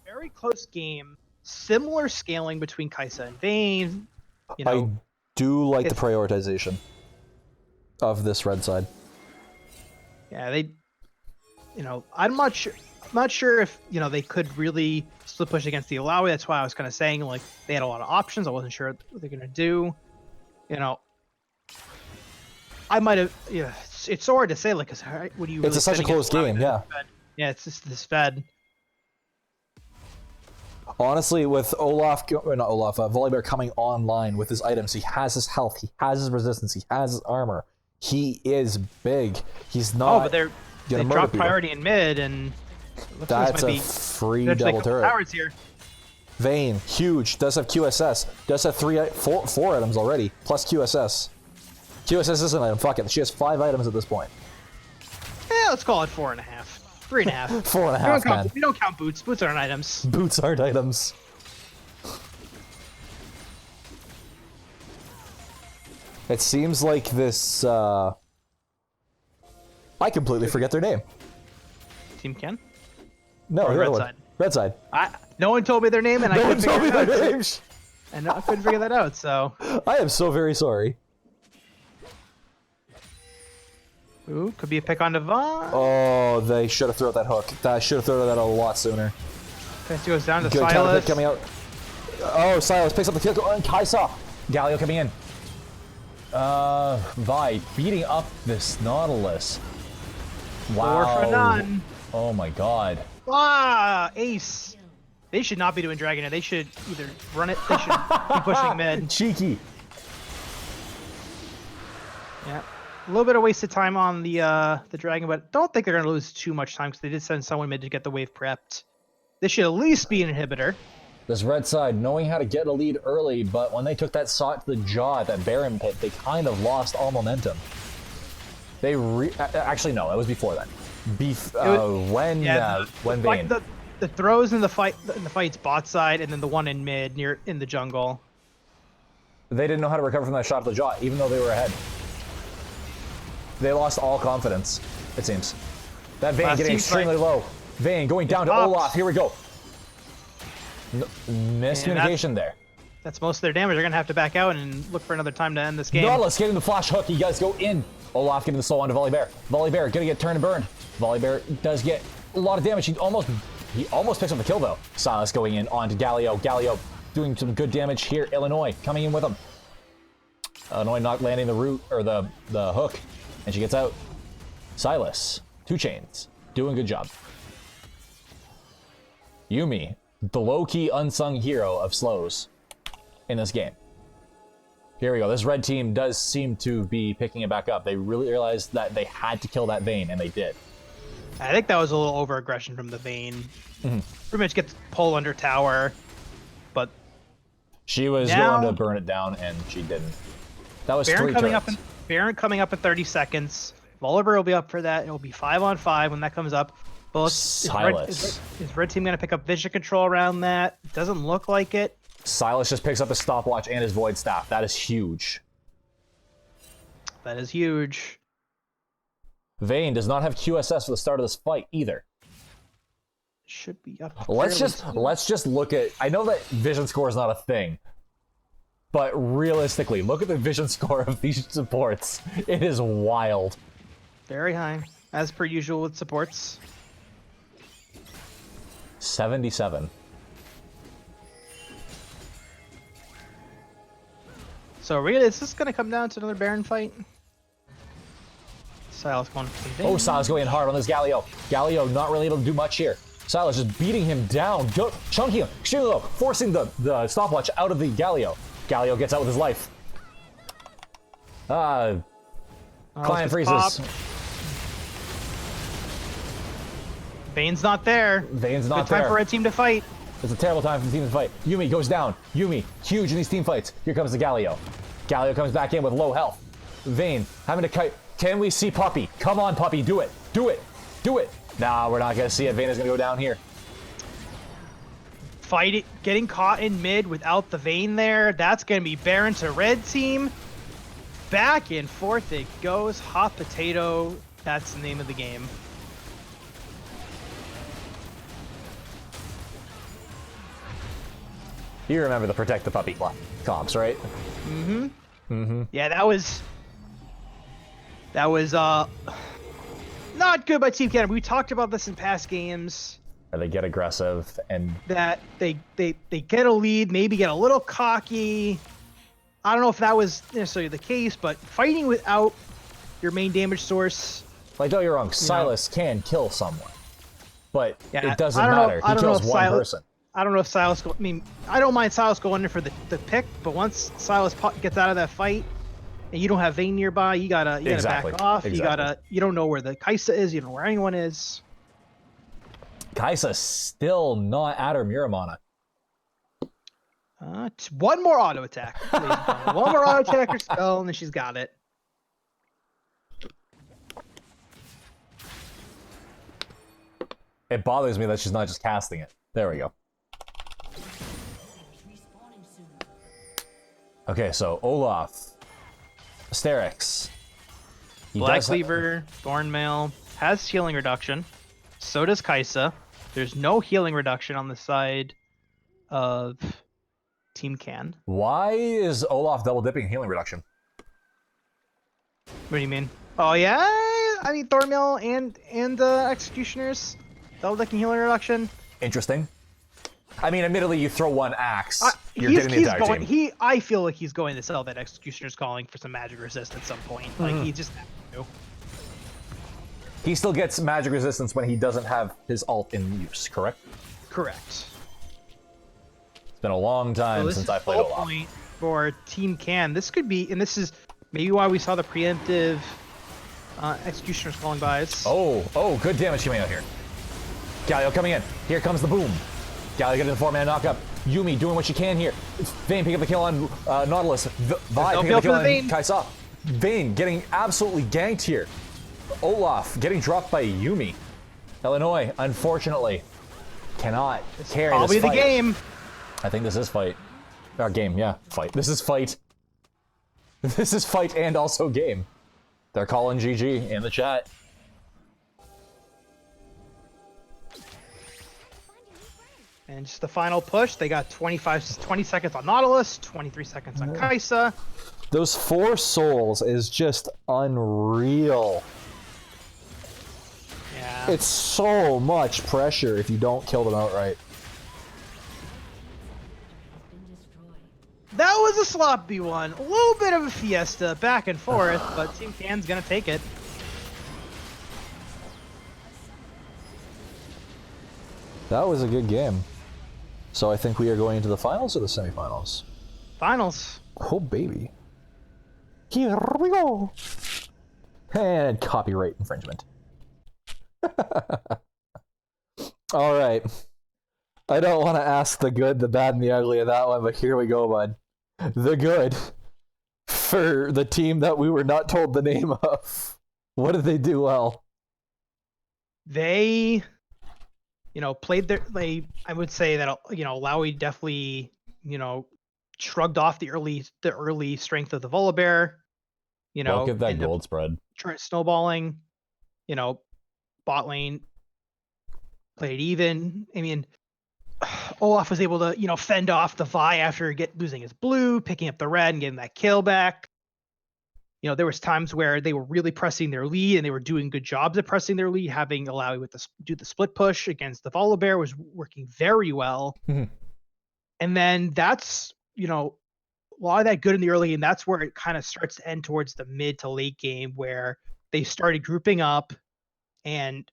Very close game. Similar scaling between Kaisa and Vayne. I do like the prioritization of this red side. Yeah, I'm not sure if they could really split push against the Alawi. That's why I was kind of saying like they had a lot of options. I wasn't sure what they're gonna do. I might have. Yeah, it's so hard to say. Like, cause what do you? Really such a close game. Yeah. Yeah, it's just this Fed. Honestly, with Volibear coming online with his items, he has his health, he has his resistance, he has his armor. He is big. He's not. Oh, but they dropped priority in mid, and that's a free double turret. Towers here. Vayne, huge. Does have QSS. Does have 4 items already, plus QSS. QSS is an item. Fuck it. She has 5 items at this point. Yeah, let's call it 4.5. 3.5. 4.5, man. We don't count boots. Boots aren't items. Boots aren't items. It seems like this, I completely forget their name. Team Ken? No, or Red Side. Red Side. No one told me their name, and I couldn't figure it out. And I couldn't figure that out, so. I am so very sorry. Ooh, could be a pick on Devon. Oh, they should have thrown that hook. They should have thrown that a lot sooner. This goes down to Good counter Silas. pick coming out. Oh, Silas picks up the kill. Oh, and Kaisa. Galio coming in. Vi beating up this Nautilus. Wow. 4 for none. Oh my god. Ah, ace. They should not be doing Dragon. They should either run it. They should be pushing mid. Cheeky. Yeah, a little bit of wasted time on the Dragon, but don't think they're gonna lose too much time because they did send someone mid to get the wave prepped. This should at least be an inhibitor. This red side knowing how to get a lead early, but when they took that shot to the jaw at that Baron pit, they kind of lost all momentum. They actually no, that was before that. When Vayne. The throws in the fight's bot side, and then the one in mid near in the jungle. They didn't know how to recover from that shot to the jaw, even though they were ahead. They lost all confidence, it seems. That Vayne getting extremely low. Vayne going down to Olaf. Here we go. Miscommunication there. That's most of their damage. They're going to have to back out and look for another time to end this game. Nautilus getting the flash hook. You guys go in. Olaf getting the soul onto Volleybear. Volleybear going to get turned and burned. Volleybear does get a lot of damage. He almost picks up the kill, though. Silas going in onto Galio. Galio doing some good damage here. Illinois coming in with him. Illinois not landing the root or the hook. And she gets out. Silas, 2 chains, doing a good job. Yuumi, the low-key unsung hero of slows in this game. Here we go. This red team does seem to be picking it back up. They really realized that they had to kill that Vayne, and they did. I think that was a little over-aggression from the Vayne. Pretty much gets pulled under tower, but she was going to burn it down, and she didn't. That was Baron 3 coming turns. Baron coming up in 30 seconds. Volibear will be up for that. It'll be 5-on-5 when that comes up. Both Silas. Is red team going to pick up vision control around that? Doesn't look like it. Silas just picks up his stopwatch and his void staff. That is huge. That is huge. Vayne does not have QSS for the start of this fight either. Should be up. Let's just look at. I know that vision score is not a thing, but realistically, look at the vision score of these supports. It is wild. Very high, as per usual with supports. 77. So really, is this going to come down to another Baron fight? Silas going for the Vayne. Oh, Silas going hard on this Galio. Galio not really able to do much here. Silas just beating him down, chunking him, extremely low, forcing the stopwatch out of the Galio. Galio gets out with his life. Client freezes. Vayne's not there. Vayne's not Good time there. for red team to fight. It's a terrible time for the team to fight. Yuumi goes down. Yuumi, huge in these team fights. Here comes the Galio. Galio comes back in with low health. Vayne having to kite. Can we see Puppy? Come on, Puppy, do it. Do it. Do it. Nah, we're not going to see it. Vayne is going to go down here. Getting caught in mid without the Vayne there. That's going to be Baron to red team. Back and forth it goes. Hot potato. That's the name of the game. You remember the Protect the Puppy comps, right? Mm-hmm. Mm-hmm. Yeah, that was not good by Team Canada. We talked about this in past games. They get aggressive and that they get a lead, maybe get a little cocky. I don't know if that was necessarily the case, but fighting without your main damage source. Like, don't get me wrong, Silas can kill someone, but it doesn't matter. He kills one person. I don't know if Silas. I mean, I don't mind Silas going in for the pick, but once Silas gets out of that fight, and you don't have Vayne nearby, you gotta back off. Exactly. You don't know where the Kaisa is. You don't know where anyone is. Kaisa's still not at her Muramana. One more auto attack. One more auto attack or spell, and then she's got it. It bothers me that she's not just casting it. There we go. Okay, so Olaf, Asterix. Black Cleaver, Thornmail has healing reduction. So does Kaisa. There's no healing reduction on the side of Team Can. Why is Olaf double dipping healing reduction? What do you mean? Oh yeah, I mean Thornmail and Executioners double dipping healing reduction. Interesting. I mean, admittedly, you throw one axe, you're getting the entire team. I feel like he's going to sell that Executioner's Calling for some magic resist at some point. Like, he just has to. He still gets magic resistance when he doesn't have his ult in use, correct? Correct. It's been a long time since I played Olaf. Point for Team Can. This could be, and this is maybe why we saw the preemptive Executioner's Calling buys. Oh, good damage coming out here. Galio coming in. Here comes the boom. Galio getting the 4-man knockup. Yumi doing what she can here. Vayne picking up the kill on Nautilus. Vi picking up the kill on Kaisa. Vayne getting absolutely ganked here. Olaf getting dropped by Yumi. Illinois, unfortunately, cannot carry probably this fight. The game. I think this is fight. Game, yeah. Fight. This is fight. This is fight and also game. They're calling GG in the chat. And just the final push. They got 20 seconds on Nautilus, 23 seconds on Kaisa. Those 4 souls is just unreal. Yeah. It's so much pressure if you don't kill them outright. That was a sloppy one. A little bit of a fiesta back and forth, but Team Can's gonna take it. That was a good game. So I think we are going into the finals or the semifinals? Finals. Oh, baby. Here we go. And copyright infringement. All right. I don't want to ask the good, the bad, and the ugly of that one, but here we go, bud. The good for the team that we were not told the name of. What did they do well? They, played their. I would say that Lowy definitely, shrugged off the early strength of the Volibear. Look at that gold spread. Snowballing. Bot lane played even. I mean, Olaf was able to, fend off the Vi after losing his blue, picking up the red and getting that kill back. There was times where they were really pressing their lead and they were doing good jobs at pressing their lead. Having Alawi do the split push against the Volibear was working very well. Mm-hmm. And then that's, a lot of that good in the early game. That's where it kind of starts to end towards the mid to late game where they started grouping up. And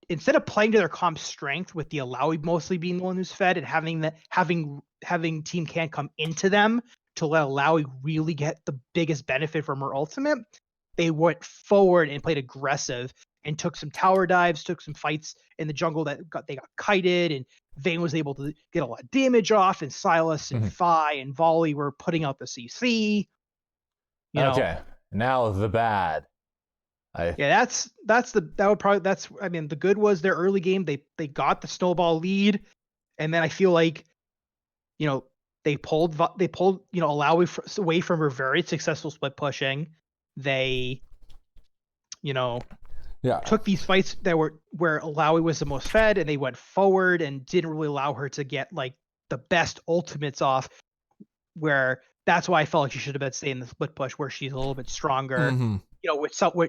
instead of playing to their comp strength with the Alawi mostly being the one who's fed and having Team Can come into them to let Alawi really get the biggest benefit from her ultimate, they went forward and played aggressive and took some tower dives, took some fights in the jungle they got kited, and Vayne was able to get a lot of damage off, and Silas and Fi and Volley were putting out the CC. Okay, now the bad. The good was their early game. They got the snowball lead, and then I feel like, they pulled Alawi away from her very successful split pushing. They, took these fights that were where Alawi was the most fed, and they went forward and didn't really allow her to get like the best ultimates off. Where that's why I felt like she should have been staying in the split push where she's a little bit stronger. Mm-hmm.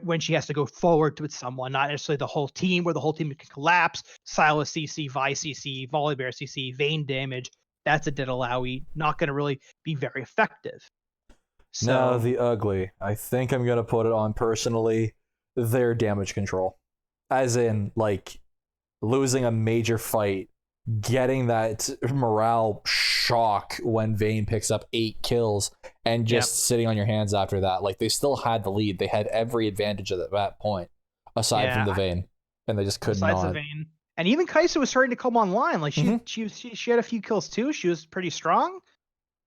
When she has to go forward with someone, not necessarily the whole team, where the whole team can collapse. Silas CC, Vi CC, Volibear CC, Vayne damage. That's a dead Alawi. Not going to really be very effective. So, now the ugly. I think I'm going to put it on personally. Their damage control. As in, losing a major fight, getting that morale shock when Vayne picks up 8 kills and just sitting on your hands after that. They still had the lead. They had every advantage at that point, aside from the Vayne, and they just could besides not. The Vayne. And even Kaisa was starting to come online. She had a few kills too. She was pretty strong.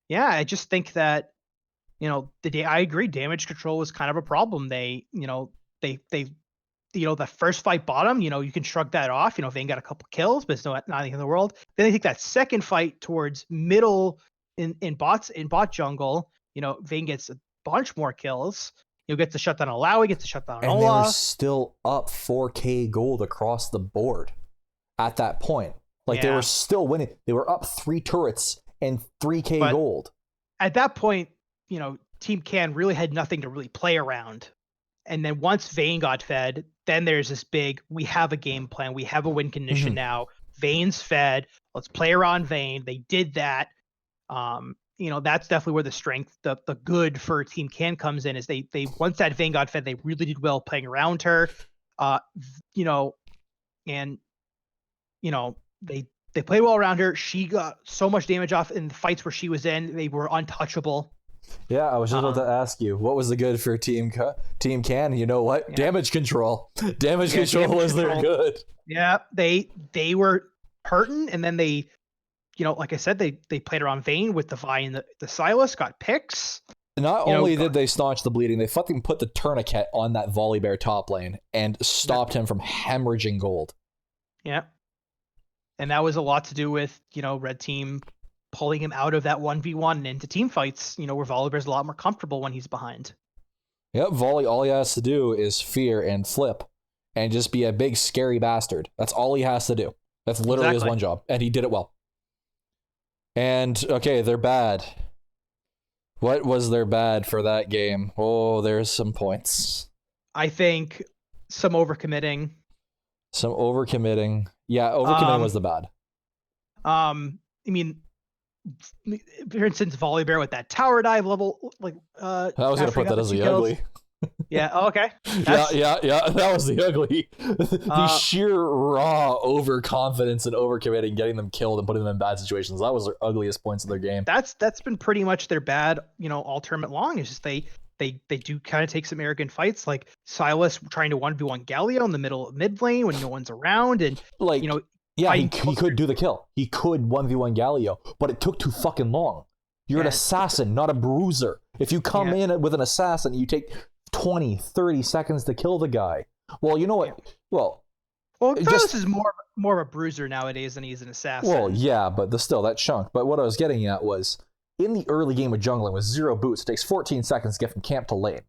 Yeah, I just think that, I agree. Damage control was kind of a problem. They the first fight bottom, you can shrug that off. Vayne got a couple kills, but it's not anything in the world. Then they take that second fight towards middle in bot jungle. Vayne gets a bunch more kills. Gets to shut down Alawi, gets to shut down Olaf. And they were still up 4k gold across the board at that point. They were still winning. They were up 3 turrets and 3k gold. At that point, Team Can really had nothing to really play around. And then once Vayne got fed, then there's this big, we have a game plan. We have a win condition now. Vayne's fed. Let's play around Vayne. They did that. That's definitely where the strength, the good for Team Can comes in. Is they once that Vayne got fed, they really did well playing around her. They played well around her. She got so much damage off in the fights where she was in. They were untouchable. Yeah, I was just about to ask you, what was the good for Team Can? You know what? Yeah. Damage control. Damage control was their good. Yeah, they were hurting, and then they, like I said, they played around Vayne with the Vi and the Silas, got picks. Not only did they staunch the bleeding, they fucking put the tourniquet on that Volibear top lane and stopped him from hemorrhaging gold. Yeah. And that was a lot to do with, Red Team pulling him out of that 1v1 and into team fights, where Volibear's a lot more comfortable when he's behind. Yep, Volley, all he has to do is fear and flip and just be a big scary bastard. That's all he has to do. That's literally his one job, and he did it well. And, okay, they're bad. What was their bad for that game? Oh, there's some points. I think some overcommitting. Some overcommitting. Yeah, overcommitting was the bad. For instance, Volibear with that tower dive level, I was gonna put that as the ugly. Yeah. Oh, okay. Yeah. That was the ugly. The sheer raw overconfidence and overcommitting, getting them killed and putting them in bad situations. That was their ugliest points of their game. That's been pretty much their bad. All tournament long. It's just they do kind of take some arrogant fights, like Silas trying to 1v1 Galio in the middle of mid lane when no one's around, and yeah, he could do the kill. He could 1v1 Galio, but it took too fucking long. You're an assassin, not a bruiser. If you come in with an assassin, you take 20, 30 seconds to kill the guy. Well, you know what? Well, Fozz is more of a bruiser nowadays than he's an assassin. Well, yeah, but still, that chunk. But what I was getting at was, in the early game of jungling with 0 boots, it takes 14 seconds to get from camp to lane.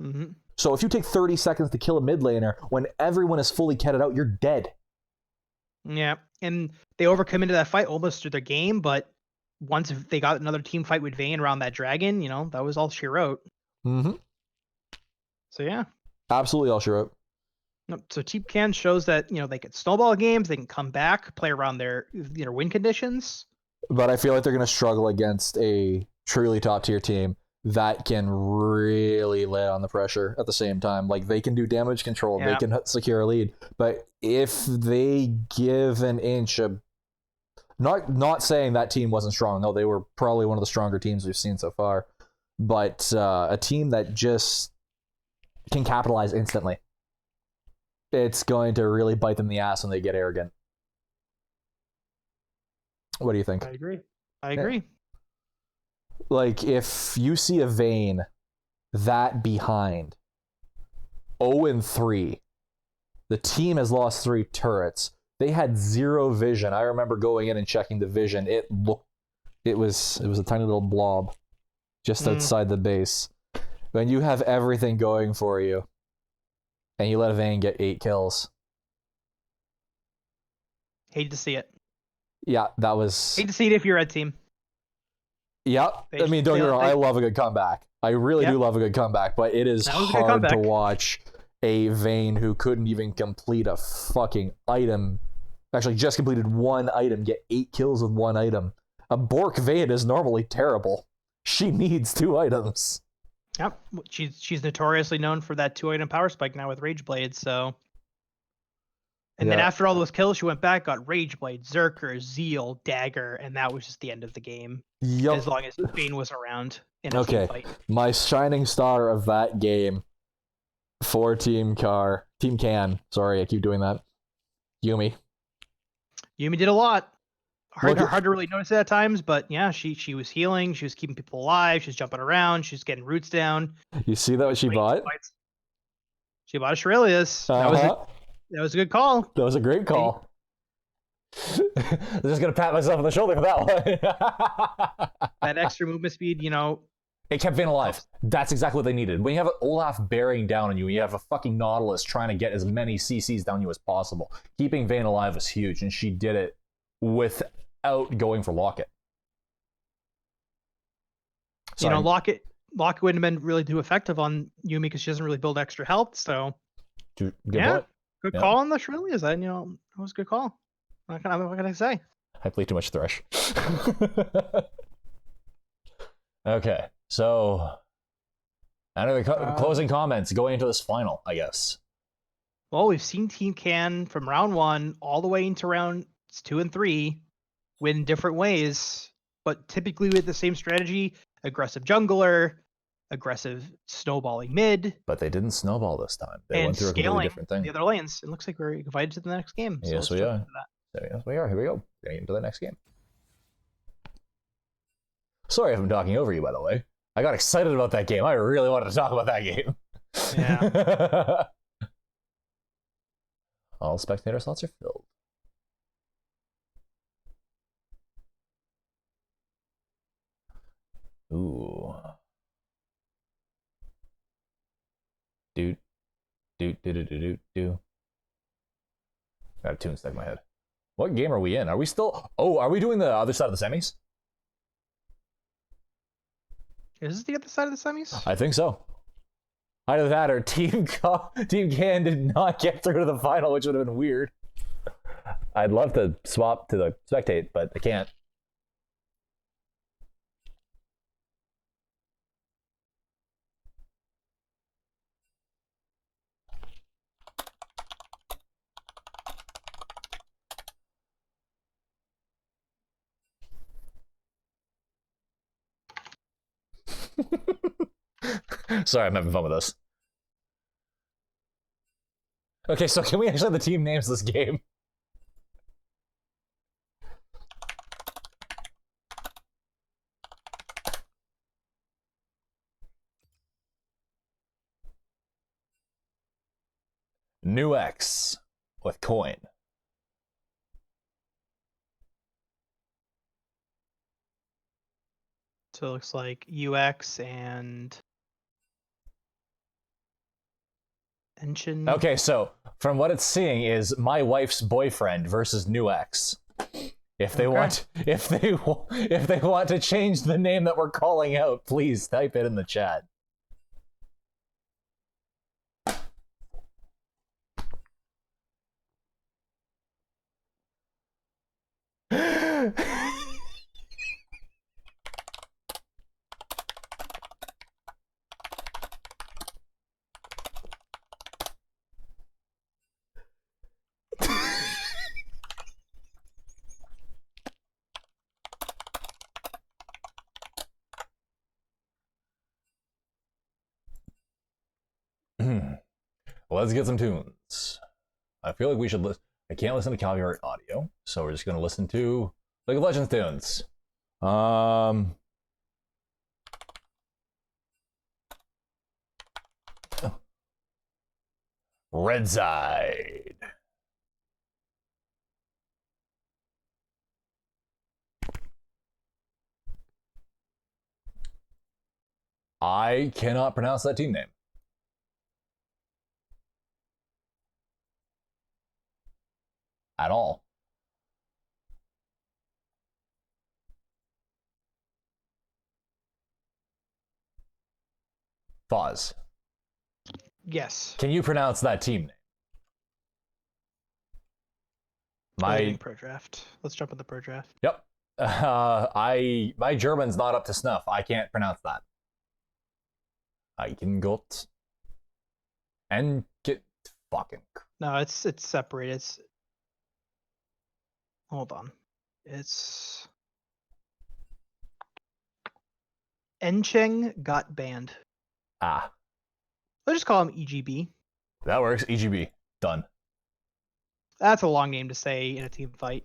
Mm-hmm. So if you take 30 seconds to kill a mid laner, when everyone is fully catted out, you're dead. Yeah, and they overcommitted that fight almost through their game, but once they got another team fight with Vayne around that dragon, that was all she wrote. Mm-hmm. So yeah. Absolutely all she wrote. So Team Can shows that, they can snowball games, they can come back, play around their win conditions. But I feel like they're going to struggle against a truly top-tier team that can really lay on the pressure at the same time. Like, they can do damage control, they can secure a lead, but if they give an inch of... Not saying that team wasn't strong, no, they were probably one of the stronger teams we've seen so far, but a team that just can capitalize instantly. It's going to really bite them in the ass when they get arrogant. What do you think? I agree. Like, if you see a Vayne that behind 0-3, the team has lost 3 turrets. They had 0 vision. I remember going in and checking the vision. It was a tiny little blob just outside the base. When you have everything going for you, and you let a Vayne get 8 kills. Hate to see it. Yeah, that was... Hate to see it if you're Red Team. Yeah, I mean, don't get me wrong, I love a good comeback. I really do love a good comeback, but it is hard to watch a Vayne who couldn't even complete a fucking item, actually just completed 1 item, get 8 kills with 1 item. A Bork Vayne is normally terrible. She needs 2 items. Yep, she's notoriously known for that 2-item power spike now with Rage Blade, so... And then after all those kills, she went back, got Rage Blade, Zerker, Zeal, Dagger, and that was just the end of the game. Yep. As long as Vayne was around in a team fight. My shining star of that game for Team Can, sorry, I keep doing that, Yuumi. Yuumi did a lot. Hard to really notice it at times, but yeah, she was healing, she was keeping people alive, she was jumping around, she was getting roots down. You see that what she bought? She bought a Shirelius. That was a good call. That was a great call. I'm just going to pat myself on the shoulder for that one. That extra movement speed, It kept Vayne alive. That's exactly what they needed. When you have an Olaf bearing down on you, you have a fucking Nautilus trying to get as many CCs down you as possible. Keeping Vayne alive was huge, and she did it without going for Locket. Locket wouldn't have been really too effective on Yuumi because she doesn't really build extra health, so... Good point. Good call on the Shirelius. That was a good call. What can I say? I play too much Thresh. Okay, so any closing comments going into this final, I guess. Well, we've seen Team Can from round 1 all the way into rounds 2 and 3 win different ways, but typically with the same strategy: aggressive jungler, aggressive snowballing mid, But they didn't snowball this time. They and went through a completely scaling different thing. the other lanes. It looks like we're invited to the next game. So Yes, we are. Yes, we are. Here we go. Getting into the next game. Sorry if I'm talking over you, by the way. I got excited about that game. I really wanted to talk about that game. Yeah. All spectator slots are filled. Ooh. Doot. Doot, doot, doot, doot, doot. Got a tune stuck in my head. What game are we in? Are we still... Oh, are we doing the other side of the semis? Is this the other side of the semis? I think so. Either that or Team Can did not get through to the final, which would have been weird. I'd love to swap to the spectate, but I can't. Sorry, I'm having fun with this. Okay, so can we actually have the team names this game? New X with coin. So it looks like UX and Engine. Okay, so from what it's seeing is my wife's boyfriend versus New X. If they want to change the name that we're calling out, please type it in the chat. Let's get some tunes. I feel like we should listen. I can't listen to copyright audio, so we're just gonna listen to League of Legends tunes. Red Side. I cannot pronounce that team name. At all. Fozz. Yes. Can you pronounce that team name? Pro draft. Let's jump in the pro draft. Yep. My German's not up to snuff. I can't pronounce that. Eichengot. And get fucking. No, it's separated. It's... Hold on. It's Encheng got banned. Ah. Let's just call him EGB. That works. EGB. Done. That's a long name to say in a team fight.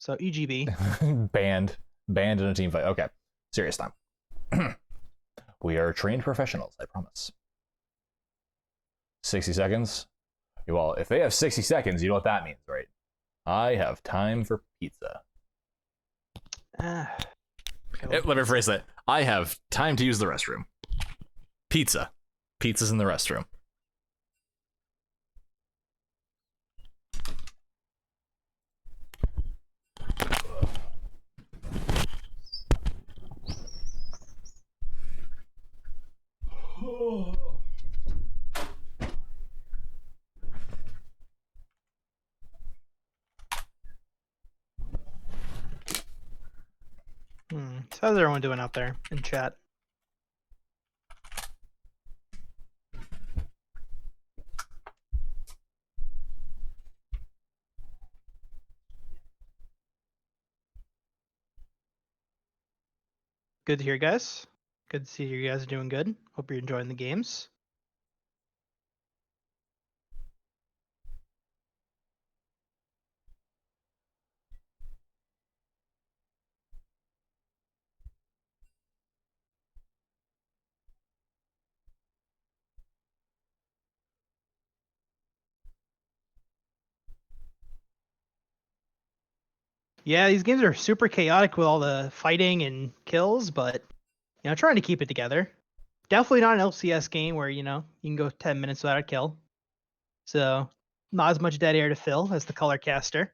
So EGB. Banned in a team fight. Okay. Serious time. We are trained professionals, I promise. 60 seconds. Well, if they have 60 seconds, you know what that means, right? I have time for pizza. Let me rephrase that. I have time to use the restroom. Pizza. Pizza's in the restroom. how's everyone doing out there in chat? Good to hear, guys. Good to see you guys are doing good. Hope you're enjoying the games. Yeah, these games are super chaotic with all the fighting and kills, but trying to keep it together. Definitely not an LCS game where you can go 10 minutes without a kill. So not as much dead air to fill as the color caster.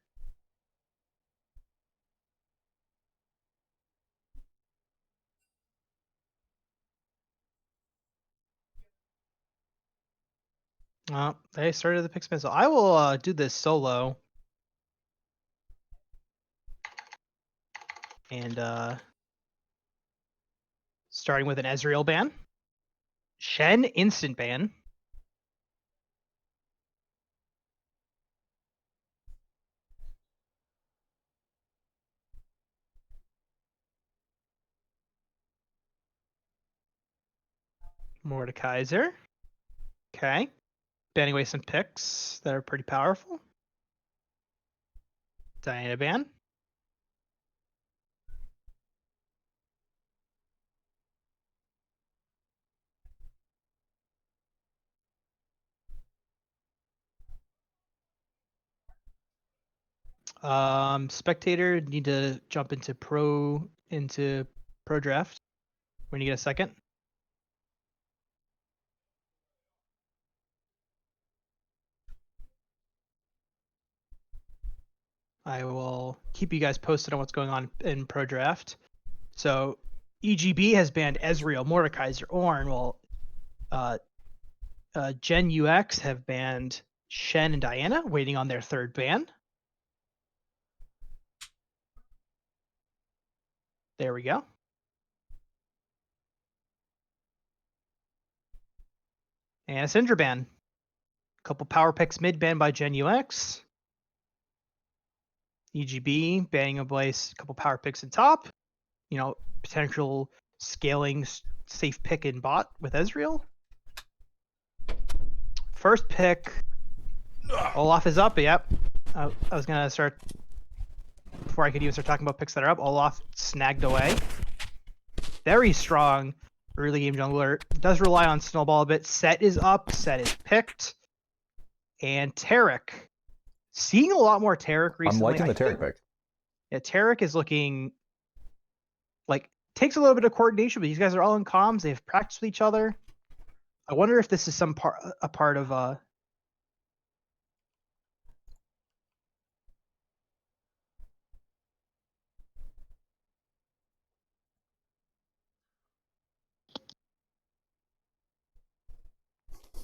They started the pick so I will do this solo. And starting with an Ezreal ban. Shen instant ban. Mordekaiser. Okay. Banning away some picks that are pretty powerful. Diana ban. Spectator need to jump into pro draft when you get a second. I will keep you guys posted on what's going on in pro draft. So EGB has banned Ezreal, Mordekaiser, Ornn, while Gen UX have banned Shen and Diana, waiting on their third ban. There we go. And a Syndra ban. A couple power picks mid banned by Gen UX. EGB banning a place, a couple power picks in top. Potential scaling safe pick in bot with Ezreal. First pick, Olaf is up. Yep. I was gonna start before I could even start talking about picks that are up. Olaf snagged away. Very strong early game jungler. Does rely on snowball a bit. Set is up. Set is picked. And Taric. Seeing a lot more Taric recently. I'm liking the Taric pick. Yeah, Taric is looking like takes a little bit of coordination, but these guys are all in comms. They've practiced with each other. I wonder if this is a part of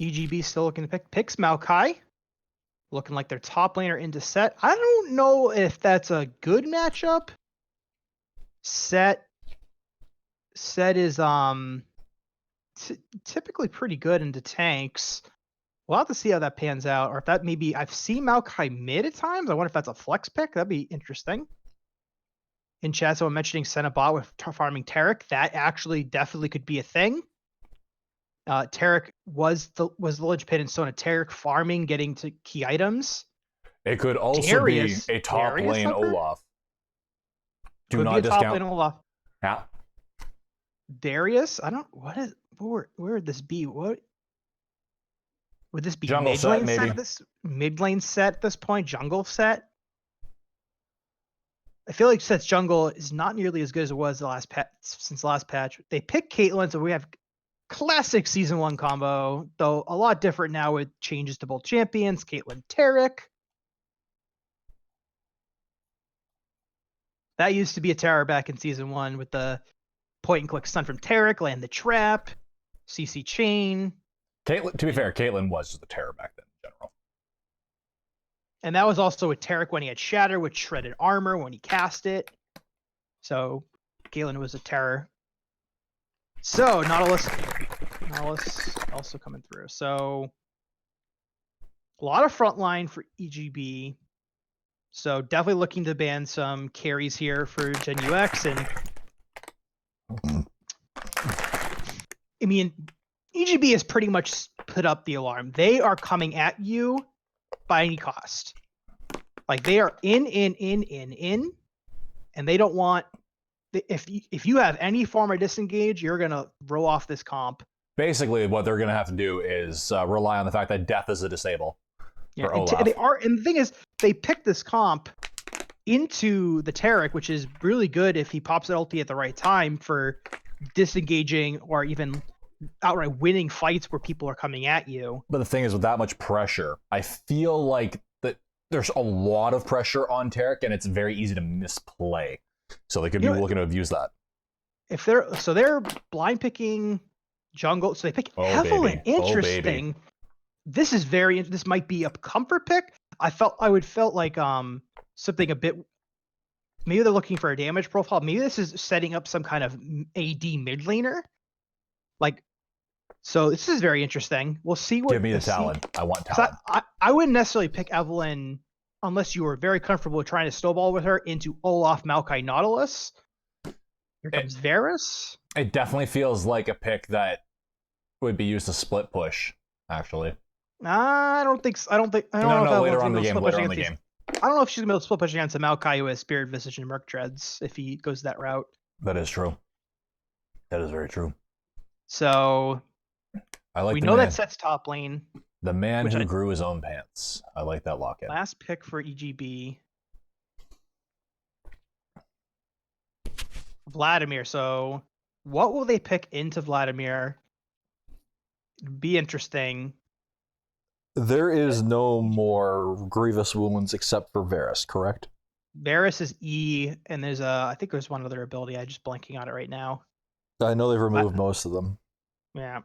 EGB still looking to picks Maokai. Looking like their top laner into Set. I don't know if that's a good matchup. Set is typically pretty good into tanks. We'll have to see how that pans out, or if that maybe I've seen Maokai mid at times. I wonder if that's a flex pick. That'd be interesting. In chat, someone mentioning Senabot with farming Taric. That actually definitely could be a thing. Taric was the linchpin in Sona. Taric farming, getting to key items. It could also Darius, be a top lane Olaf. Do could not be a top lane Olaf. Yeah. Darius, I don't. Where would this be? What would this be? Jungle set, maybe. Mid lane set at this point. Jungle set. I feel like Set's jungle is not nearly as good as it was since the last patch. They picked Caitlyn, so we have classic season 1 combo, though a lot different now with changes to both champions. Caitlyn, Taric. That used to be a tower back in season 1 with the point and click stun from Taric, land the trap, CC chain. Caitlyn, to be fair, Caitlyn was just a terror back then in general. And that was also with Taric when he had Shatter, which shredded armor when he cast it. So Galen was a terror. So Nautilus also coming through. So a lot of frontline for EGB. So definitely looking to ban some carries here for Gen UX. And I mean, EGB has pretty much put up the alarm. They are coming at you by any cost. Like they are in, and they don't want. If you have any form of disengage, you're gonna roll off this comp. Basically, what they're gonna have to do is rely on the fact that death is a disable. Yeah, and they are. And the thing is, they picked this comp into the Taric, which is really good if he pops an ulti at the right time for disengaging or even outright winning fights where people are coming at you. But the thing is, with that much pressure, I feel like that there's a lot of pressure on Taric, and it's very easy to misplay. So they could be looking to abuse that. If they're blind picking jungle, so they pick Evelyn. Interesting. This might be a comfort pick. I would felt like something a bit. Maybe they're looking for a damage profile. Maybe this is setting up some kind of AD mid laner. Like, so this is very interesting. We'll see what. Give me the Talon. I want Talon. I wouldn't necessarily pick Evelyn unless you were very comfortable with trying to snowball with her into Olaf, Maokai, Nautilus. Here comes Varus. It definitely feels like a pick that would be used to split push, actually. I don't think. I don't No, know if later on in the game. Later on in the game. I don't know if she's gonna be able to split push against a Maokai who has Spirit Visage and Merc Dreads if he goes that route. That is true. That is very true. So we know that sets top lane. The man who grew his own pants. I like that lock-in. Last pick for EGB. Vladimir. So what will they pick into Vladimir? Be interesting. There is no more grievous wounds except for Varus, correct? Varus is E, and there's I think there's one other ability. I'm just blanking on it right now. I know they've removed most of them. Yeah.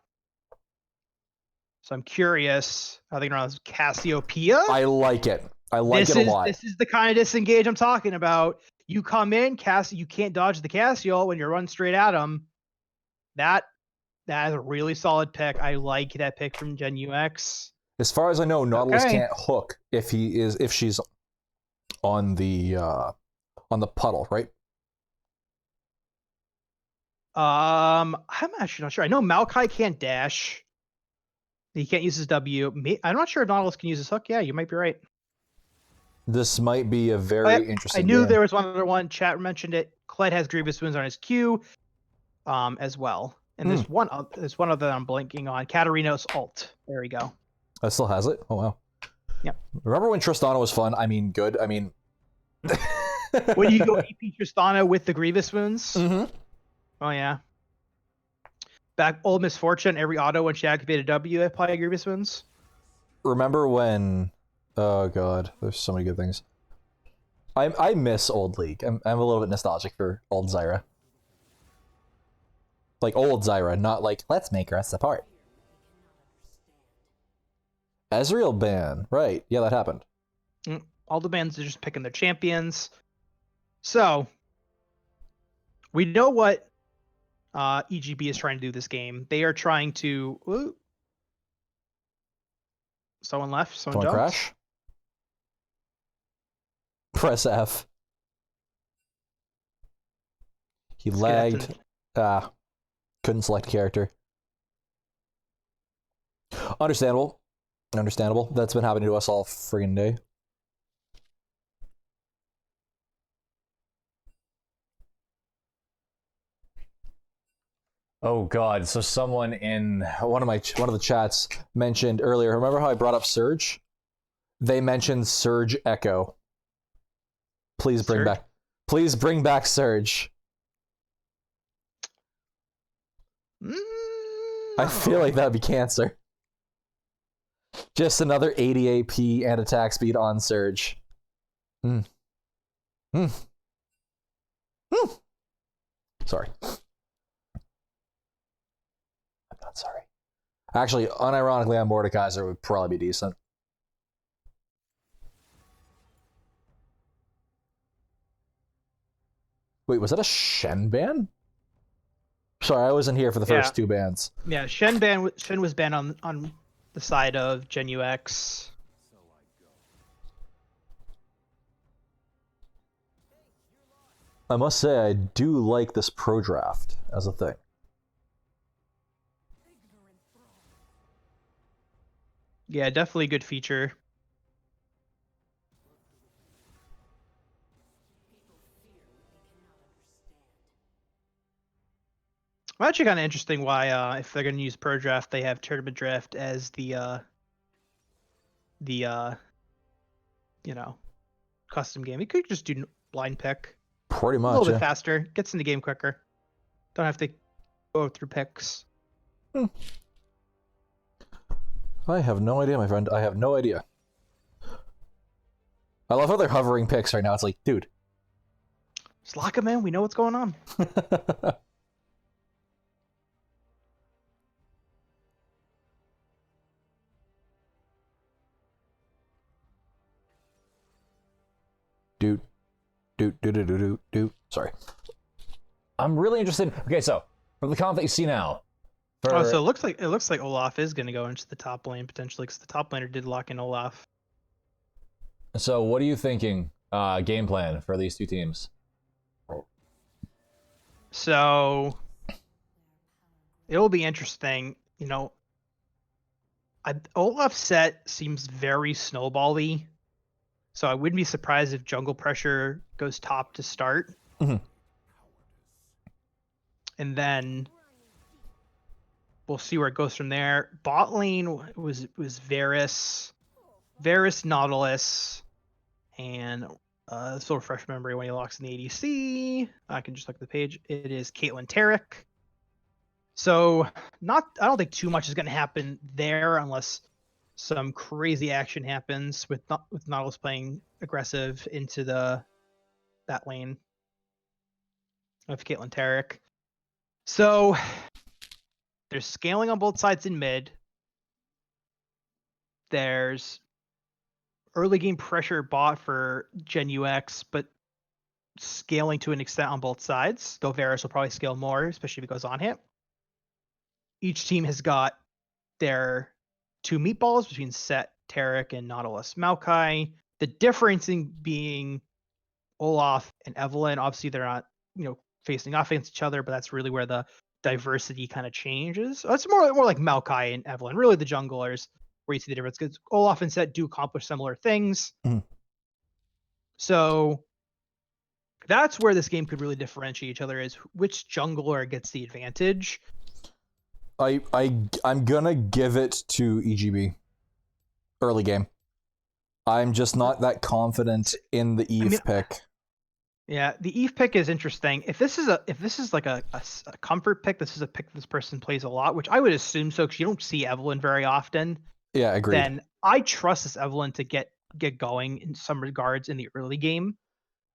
So I'm curious how they're gonna run Cassiopeia. I like it. I like it a lot. This is the kind of disengage I'm talking about. You come in, you can't dodge the Cassio when you run straight at him. That is a really solid pick. I like that pick from Gen UX. As far as I know, Nautilus can't hook if she's on the puddle, right? I'm actually not sure. I know Maokai can't dash. He can't use his W. I'm not sure if Nautilus can use his hook. Yeah, you might be right. This might be a very interesting. I knew there was one other one. Chat mentioned it. Kled has grievous wounds on his Q, as well. And there's one other that I'm blanking on. Katarina's ult. There we go. That still has it? Oh, wow. Yep. Remember when Tristana was fun? I mean, good. I mean... When you go AP Tristana with the grievous wounds? Mm-hmm. Oh, yeah. Back old Misfortune, every auto when she activated W, apply grievous wounds. Remember when... Oh, God. There's so many good things. I miss old League. I'm a little bit nostalgic for old Zyra. Like, old Zyra, not like, let's make us apart. Ezreal ban. Right. Yeah, that happened. All the bans are just picking their champions. So, we know what EGB is trying to do this game. They are trying to... Ooh. Someone left. Someone jumped. Crash? Press F. He lagged. Couldn't select a character. Understandable. Understandable. That's been happening to us all friggin' day. Oh God! So someone in one of the chats mentioned earlier. Remember how I brought up Surge? They mentioned Surge Echo. Please bring back. Please bring back Surge. I feel like that'd be cancer. Just another 80 AP and attack speed on Surge. Sorry. I'm not sorry. Actually, unironically, on Mordekaiser would probably be decent. Wait, was that a Shen ban? Sorry, I wasn't here for the first two bans. Yeah, Shen was banned on the side of Gen UX. I must say, I do like this pro draft as a thing. Yeah, definitely a good feature. I'm actually kind of interesting why, if they're going to use pro draft, they have tournament draft as the custom game. You could just do blind pick. Pretty much, a little bit faster, gets in the game quicker. Don't have to go through picks. I have no idea, my friend. I have no idea. I love how they're hovering picks right now. It's like, dude. Just lock them in. We know what's going on. Sorry. I'm really interested. Okay, so from the comp that you see now. So it looks like Olaf is going to go into the top lane potentially, because the top laner did lock in Olaf. So what are you thinking? Game plan for these two teams. So it'll be interesting. Olaf's set seems very snowball-y. So I wouldn't be surprised if jungle pressure goes top to start. Mm-hmm. And then we'll see where it goes from there. Bot lane was Varus, Nautilus, and this will refresh memory when he locks in the ADC. I can just look at the page. It is Caitlyn Tarek. So I don't think too much is going to happen there unless some crazy action happens with Nautilus playing aggressive into that lane of Caitlyn Tarek. So there's scaling on both sides in mid. There's early game pressure bot for Gen UX, but scaling to an extent on both sides, though Varus will probably scale more, especially if it goes on hit. Each team has got their two meatballs between Set, Tarek, and Nautilus Maokai. The difference in being Olaf and Evelynn, obviously they're not, facing off against each other, but that's really where the diversity kind of changes. It's more like Maokai and Evelynn, really the junglers, where you see the difference, because Olaf and Set do accomplish similar things. Mm-hmm. So that's where this game could really differentiate each other, is which jungler gets the advantage. I'm gonna give it to EGB early game. I'm just not that confident in the Eve pick. Yeah, the Eve pick is interesting. If this is like a comfort pick, this is a pick this person plays a lot, which I would assume so, because you don't see Evelynn very often. Yeah, agreed. Then I trust this Evelynn to get going in some regards in the early game.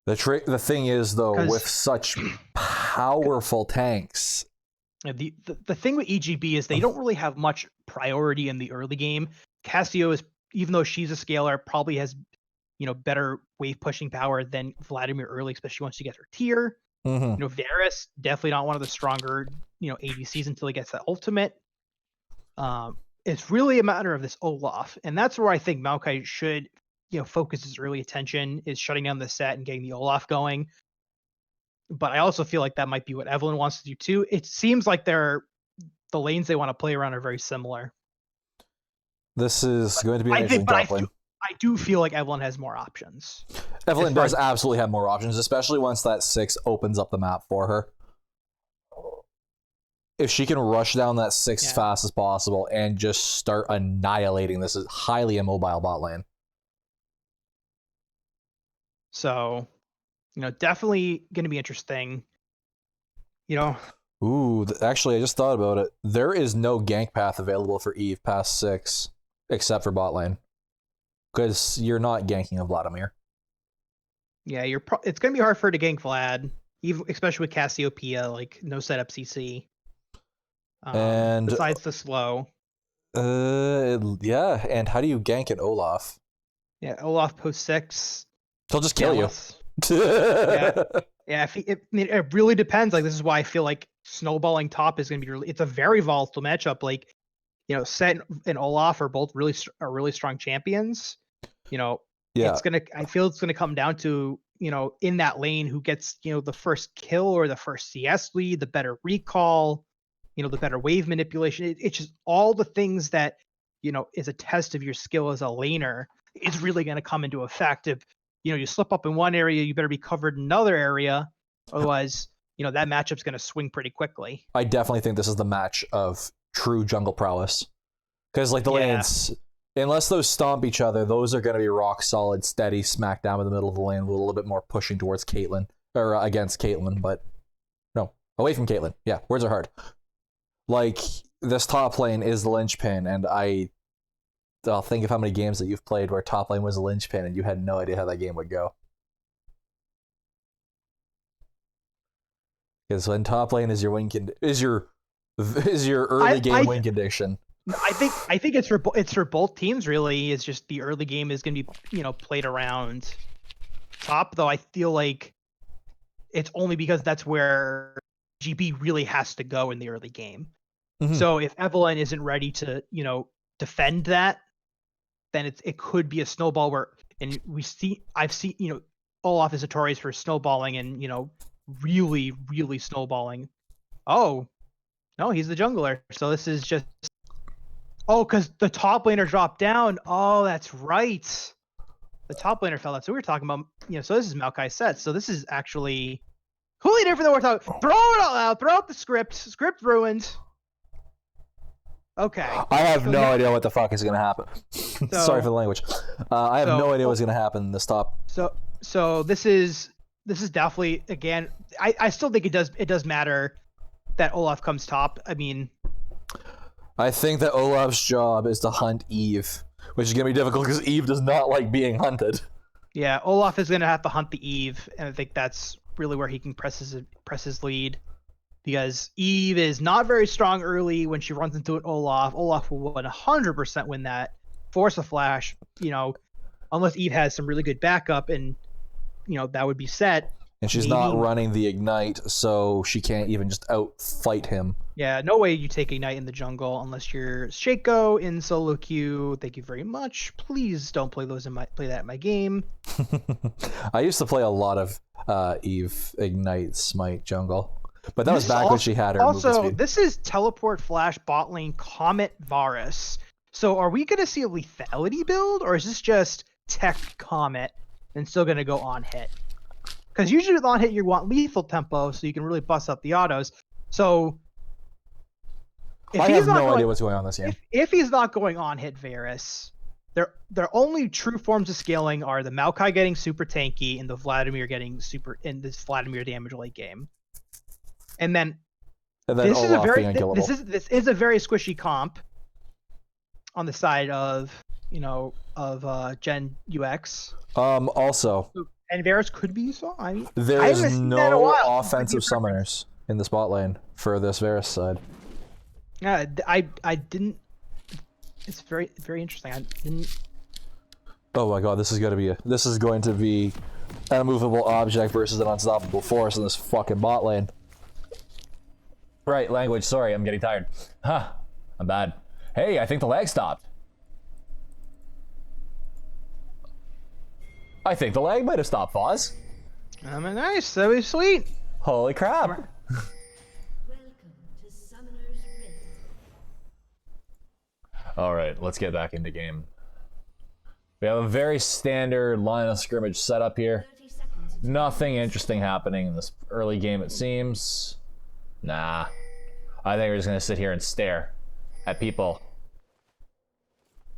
The thing is, though, with such powerful tanks. The thing with EGB is they don't really have much priority in the early game. Cassio is, even though she's a scaler, probably has better wave pushing power than Vladimir early, especially once she gets her tier. Mm-hmm. Varus definitely not one of the stronger ADCs until he gets that ultimate. It's really a matter of this Olaf, and that's where I think Maokai should focus his early attention, is shutting down the set and getting the Olaf going. But I also feel like that might be what Evelynn wants to do too. It seems like the lanes they want to play around are very similar. This is going to be an interesting top lane. I do feel like Evelynn has more options. Evelynn does absolutely have more options, especially once that 6 opens up the map for her. If she can rush down that 6 as fast as possible and just start annihilating this is highly immobile bot lane. So, definitely going to be interesting. Ooh, actually, I just thought about it. There is no gank path available for Eve past 6, except for bot lane. Because you're not ganking a Vladimir. Yeah, it's going to be hard for her to gank Vlad, even especially with Cassiopeia, like no setup CC. And besides the slow. Yeah, and how do you gank an Olaf? Yeah, Olaf post 6. He'll just kill you. Yeah. Yeah, I mean, it really depends. Like, this is why I feel like snowballing top is going to be really. It's a very volatile matchup. Like, Set and Olaf are both really strong champions. Yeah. I feel it's gonna come down to in that lane who gets the first kill or the first CS lead, the better recall, the better wave manipulation. It's just all the things that is a test of your skill as a laner is really going to come into effect. If you slip up in one area, you better be covered in another area, otherwise that matchup's going to swing pretty quickly. I definitely think this is the match of true jungle prowess, because like the lanes, unless those stomp each other, those are going to be rock solid, steady smack down in the middle of the lane, with a little bit more pushing towards Caitlyn or against Caitlyn, but no, away from Caitlyn. Yeah, words are hard. Like, this top lane is the linchpin, and I'll think of how many games that you've played where top lane was a linchpin and you had no idea how that game would go. Because when top lane is your win is your early game win condition. I think it's for both teams really. It's just the early game is going to be played around top, though I feel like it's only because that's where GB really has to go in the early game. Mm-hmm. So if Evelynn isn't ready to defend that, then it could be a snowball where, and I've seen Olaf is notorious for snowballing and really snowballing. Oh no, he's the jungler, so this is just because the top laner dropped down. Oh, that's right, the top laner fell out. So we were talking about so this is Maokai's set, so this is actually completely different than what we're talking. Throw it all out, throw out the script ruined. Okay. I have no idea what the fuck is going to happen. Sorry for the language. I have no idea what's going to happen in this top. So this is definitely, again, I still think it does matter that Olaf comes top. I mean, I think that Olaf's job is to hunt Eve, which is going to be difficult because Eve does not like being hunted. Yeah, Olaf is going to have to hunt the Eve, and I think that's really where he can press his lead. Because Eve is not very strong early when she runs into an Olaf. Olaf will 100% win that. Force a flash, unless Eve has some really good backup, and that would be set. And she's not running the ignite, so she can't even just outfight him. Yeah, no way you take ignite in the jungle unless you're Shaco in solo queue. Thank you very much. Please don't play that in my game. I used to play a lot of Eve ignite smite jungle. But that was back when she had her movement speed. This is teleport flash bot lane Comet Varus. So are we going to see a lethality build, or is this just tech Comet and still going to go on hit? Because usually with on hit you want lethal tempo so you can really bust up the autos. So I have no idea what's going on this game. If he's not going on hit Varus, their only true forms of scaling are the Maokai getting super tanky and the Vladimir getting super in this Vladimir damage late game. And then this is a very squishy comp on the side of Gen UX. Also, and Varus could be so. There is no offensive summoners in the spot lane for this Varus side. Yeah, I didn't. It's very interesting. I didn't. Oh my god, this is going to be an immovable object versus an unstoppable force in this fucking bot lane. Right, language. Sorry, I'm getting tired. Huh, I'm bad. Hey, I think the lag stopped. I think the lag might have stopped, Fozz. Nice. That was sweet. Holy crap. Welcome to Summoner's Rift. Alright, let's get back into game. We have a very standard line of scrimmage setup here. Nothing interesting happening in this early game, it seems. Nah. I think we're just going to sit here and stare at people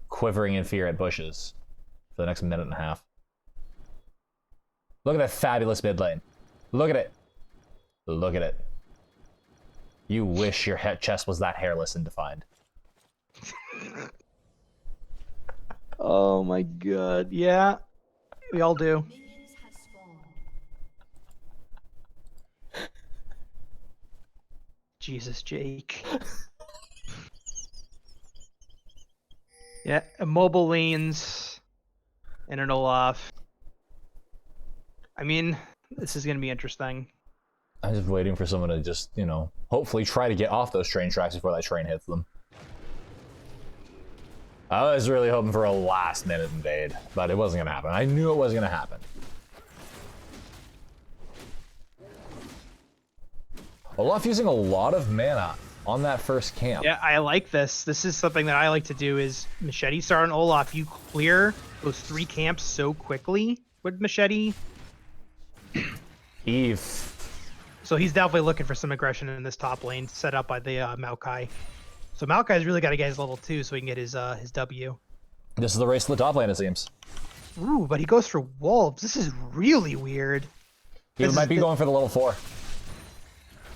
quivering in fear at bushes for the next minute and a half. Look at that fabulous mid lane. Look at it. Look at it. You wish your chest was that hairless and defined. Oh my god. Yeah. We all do. Minions have spawned. Jesus, Jake. Yeah, mobile lanes and an Olaf. I mean, This is going to be interesting. I'm just waiting for someone to just, you know, hopefully try to get off those train tracks before that train hits them. I was really hoping for a last-minute invade, but it wasn't going to happen. I knew it wasn't going to happen. Olaf using a lot of mana on that first camp. Yeah, I like this. This is something that I like to do is Machete Star and Olaf. You clear those 3 camps so quickly with Machete. Eve. So he's definitely looking for some aggression in this top lane set up by the Maokai. So Maokai's really got to get his level 2 so he can get his W. This is the race to the top lane, it seems. Ooh, but he goes for wolves. This is really weird. He might be going for the level 4.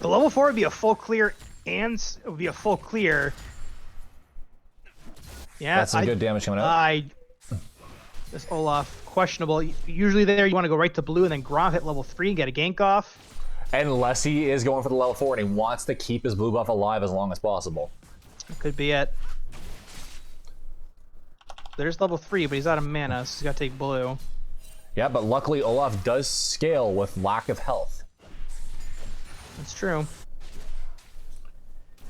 The level 4 would be a full clear, and it would be a full clear. Yeah, that's some good damage coming out. This Olaf questionable. Usually there you want to go right to blue and then Grom hit level 3 and get a gank off. Unless he is going for the level 4 and he wants to keep his blue buff alive as long as possible. Could be it. There's level 3, but he's out of mana, so he's got to take blue. Yeah, but luckily Olaf does scale with lack of health. That's true.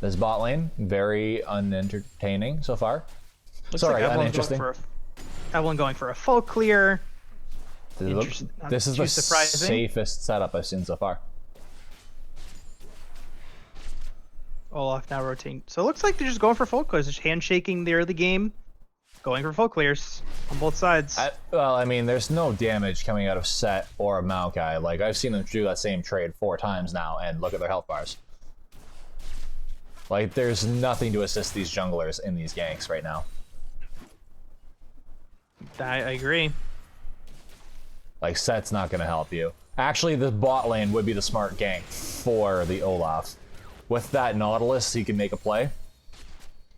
This bot lane, very unentertaining so far. Looks Sorry, like uninteresting. Evelyn going for a full clear. This is the safest setup I've seen so far. Olaf now rotating. So it looks like they're just going for full clears. Just handshaking the early game, going for full clears on both sides. Well, I mean, there's no damage coming out of Set or Maokai. Like, I've seen them do that same trade 4 times now, and look at their health bars. Like, there's nothing to assist these junglers in these ganks right now. I agree. Like, Set's not going to help you. Actually, the bot lane would be the smart gank for the Olaf. With that Nautilus, he can make a play.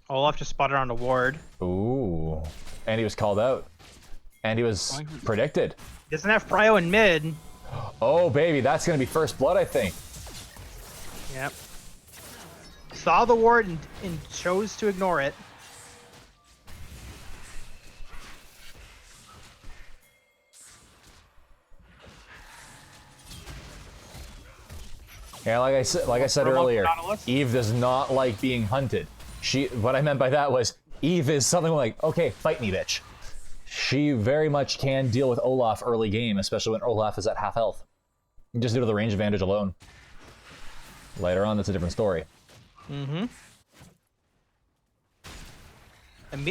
Olaf just spotted on a ward. Ooh. And he was called out. And he was predicted. He doesn't have Prio in mid. Oh, baby, that's going to be first blood, I think. Yep. Saw the ward and chose to ignore it. Yeah, like I said earlier, Eve does not like being hunted. What I meant by that was, Eve is something like, okay, fight me, bitch. She very much can deal with Olaf early game, especially when Olaf is at half health. Just due to the range advantage alone. Later on, that's a different story. Mm-hmm.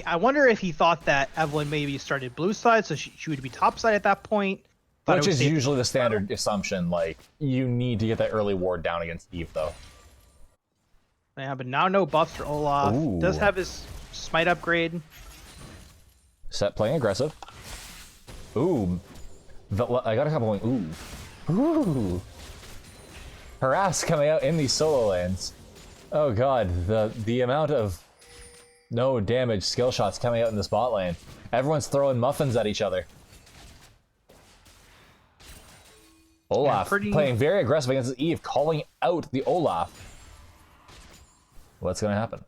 I wonder if he thought that Evelyn maybe started blue side, so she would be top side at that point. Which is usually the standard assumption. Like, you need to get that early ward down against Eve, though. Yeah, but now no buffs for Olaf. Ooh. Does have his smite upgrade. Set playing aggressive. Ooh. I got a couple of... Ooh. Ooh. Harass coming out in these solo lanes. Oh god, the amount of no damage skill shots coming out in this bot lane. Everyone's throwing muffins at each other. Olaf playing very aggressive against Eve, calling out the Olaf. What's going to happen?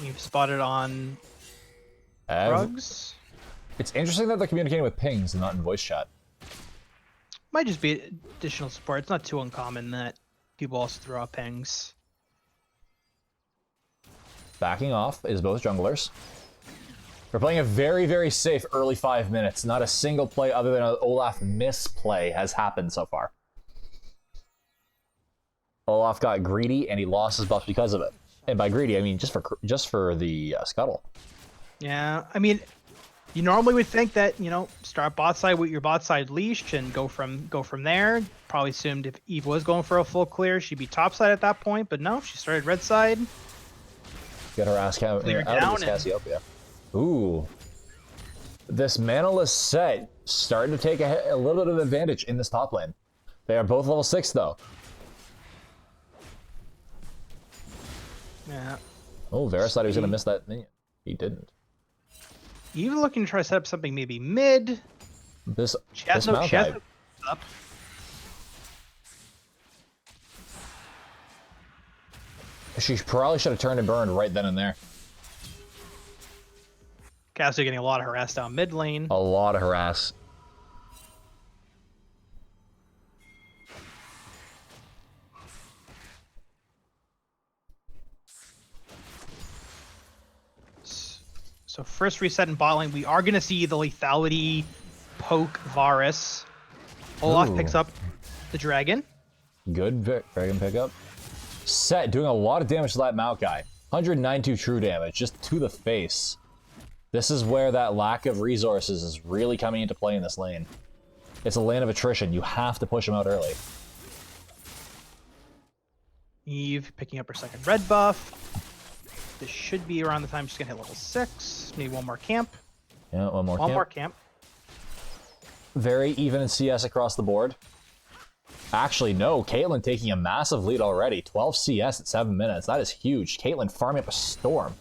You've spotted on drugs. It's interesting that they're communicating with pings and not in voice chat. Might just be additional support. It's not too uncommon that people also throw out pings. Backing off is both junglers. We're playing a very, very safe early 5 minutes. Not a single play other than an Olaf misplay has happened so far. Olaf got greedy and he lost his buff because of it. And by greedy, I mean just for the scuttle. Yeah, I mean, you normally would think that, you know, start bot side with your bot side leash and go from there. Probably assumed if Eve was going for a full clear, she'd be top side at that point, but no, she started red side. Get her ass out of this Cassiopeia. Ooh. This manaless set starting to take a little bit of advantage in this top lane. They are both level 6 though. Yeah. Oh, Varus thought he was going to miss that minion. He didn't. Even looking to try to set up something maybe mid. This Maokai. Up. She probably should have turned and burned right then and there. Caster getting a lot of harass down mid lane. A lot of harass. So first reset in bot lane, we are going to see the lethality poke Varus. Olaf Ooh. picks up the dragon. Good dragon pickup. Set doing a lot of damage to that Maokai. 192 true damage, just to the face. This is where that lack of resources is really coming into play in this lane. It's a lane of attrition. You have to push them out early. Eve picking up her second red buff. This should be around the time she's going to hit level 6. Maybe one more camp. Yeah, one more camp. Very even in CS across the board. Actually, no. Caitlyn taking a massive lead already. 12 CS at 7 minutes. That is huge. Caitlyn farming up a storm.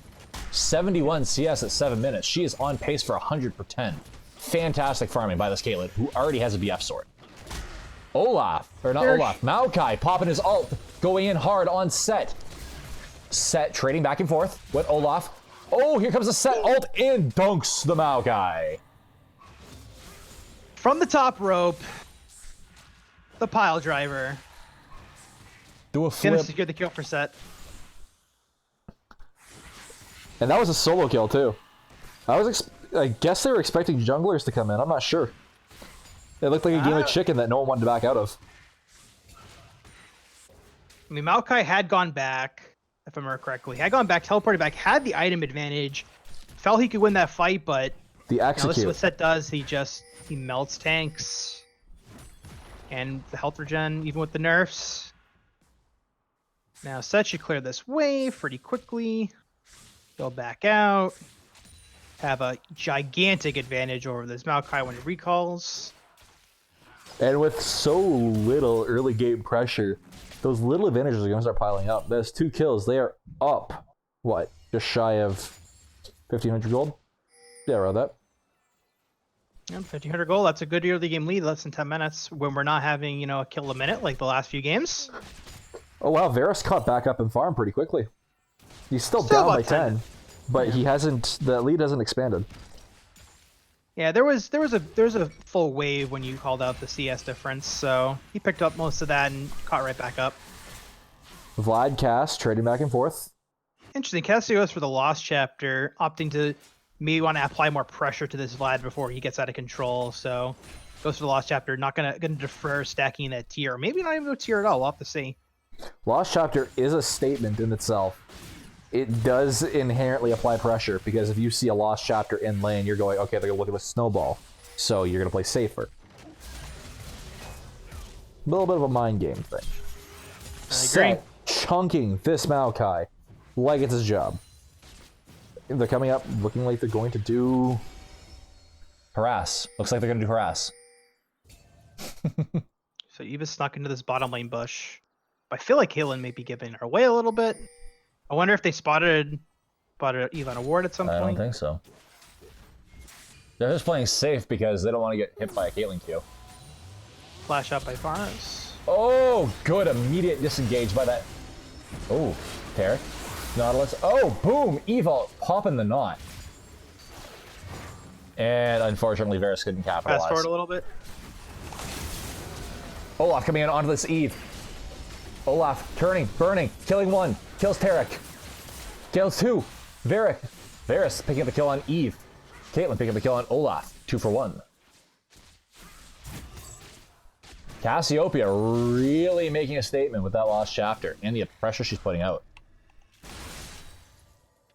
71 CS at 7 minutes. She is on pace for 100 per 10. Fantastic farming by this Caitlyn, who already has a BF sword. Olaf, or not Olaf, Maokai popping his ult, going in hard on Set. Set trading back and forth with Olaf. Oh, here comes the Set ult in, dunks the Maokai. From the top rope, the pile driver. Do a flip. Gonna secure the kill for Set. And that was a solo kill too. I guess they were expecting junglers to come in. I'm not sure. It looked like a game of chicken that no one wanted to back out of. I mean, Maokai had gone back, if I remember correctly. Had gone back, teleported back, had the item advantage. Felt he could win that fight, but The execute. this is what Set does. He melts tanks. And the health regen, even with the nerfs. Now Set should clear this wave pretty quickly. Go back out. Have a gigantic advantage over this Maokai when it recalls. And with so little early game pressure, those little advantages are going to start piling up. There's 2 kills. They are up, what, just shy of 1,500 gold? Yeah, around that. Yeah, 1,500 gold. That's a good early game lead, less than 10 minutes, when we're not having, a kill a minute like the last few games. Oh wow, Varus caught back up and farm pretty quickly. He's still down by 10, but he hasn't. The lead hasn't expanded. Yeah, there was a full wave when you called out the CS difference, so he picked up most of that and caught right back up. Vlad Cass trading back and forth. Interesting. Cassios for the Lost chapter, opting to maybe want to apply more pressure to this Vlad before he gets out of control. So goes for the Lost chapter, not gonna defer stacking that tier. Maybe not even a tier at all. We'll have to see. Lost chapter is a statement in itself. It does inherently apply pressure, because if you see a Lost chapter in lane, you're going, okay, they're gonna look at a snowball, so you're gonna play safer. A little bit of a mind game thing. I agree. Set chunking this Maokai like it's his job. They're coming up, looking like they're going to do Harass. Looks like they're going to do harass. So Eva's snuck into this bottom lane bush. I feel like Caitlyn may be giving her away a little bit. I wonder if they spotted Eva on a ward at some point. I don't think so. They're just playing safe because they don't want to get hit by a Caitlyn Q. Flash up by Varus. Oh, good. Immediate disengage by that. Oh, Tarek. Nautilus. Oh, boom. Eva popping the knot. And unfortunately, Varus couldn't capitalize. Fast forward a little bit. Olaf coming in onto this Eve. Olaf turning, burning, killing 1. Kills Tarek. Kills 2. Varus picking up a kill on Eve. Caitlyn picking up a kill on Olaf. 2 for 1. Cassiopeia really making a statement with that Lost chapter and the pressure she's putting out.